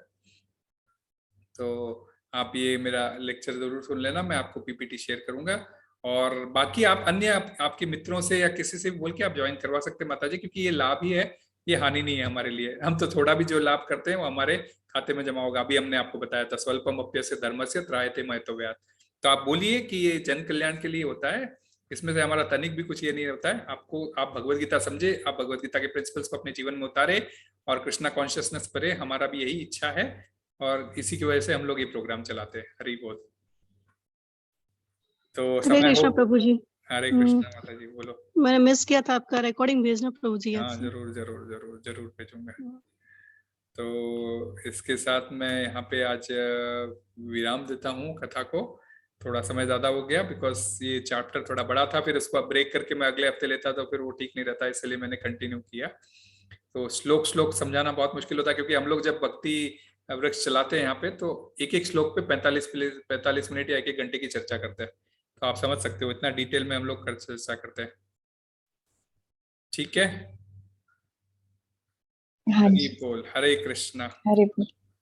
तो आप ये मेरा लेक्चर जरूर सुन लेना। मैं आपको पीपीटी शेयर करूंगा, और बाकी आप अन्य आपके मित्रों से या किसी से बोल के आप ज्वाइन करवा सकते हैं माता जी, क्योंकि ये लाभ ही है, ये हानि नहीं है हमारे लिए। हम तो थोड़ा भी जो लाभ करते हैं वो हमारे खाते में जमा होगा। अभी हमने आपको बताया था स्वल्पम अप्यस्य धर्मस्य त्रायते महतव्यात्। तो आप बोलिए कि ये जन कल्याण के लिए होता है, इसमें से हमारा तनिक भी कुछ ये नहीं होता है। आप भगवत गीता समझे, आप भगवत गीता के प्रिंसिपल्स को अपने जीवन में उतारे और कृष्णा कॉन्शियसनेस करे, हमारा भी यही इच्छा है। और इसी की वजह से हम लोग ये प्रोग्राम चलाते हैं। हरि बोल। तो हरे कृष्णा प्रभु जी। हरे कृष्णा माता जी, बोलो। मैंने मिस किया था, आपका रिकॉर्डिंग भेजना प्रभु जी। हाँ, जरूर जरूर जरूर जरूर भेजूंगा। तो इसके साथ मैं यहाँ पे आज विराम देता हूँ कथा को। थोड़ा समय ज्यादा हो गया बिकॉज ये चैप्टर थोड़ा बड़ा था, फिर उसको ब्रेक करके मैं अगले हफ्ते लेता तो फिर वो ठीक नहीं रहता, इसलिए मैंने कंटिन्यू किया। तो श्लोक समझाना बहुत मुश्किल होता है, क्योंकि हम लोग जब भक्ति वृक्ष चलाते हैं यहाँ पे तो एक एक श्लोक पे 45 मिनट या 1 घंटे की चर्चा करते हैं। तो आप समझ सकते हो इतना डिटेल में हम लोग चर्चा करते हैं। ठीक है, हाँ हरि जी। बोल। हरे कृष्णा। हरे बोल।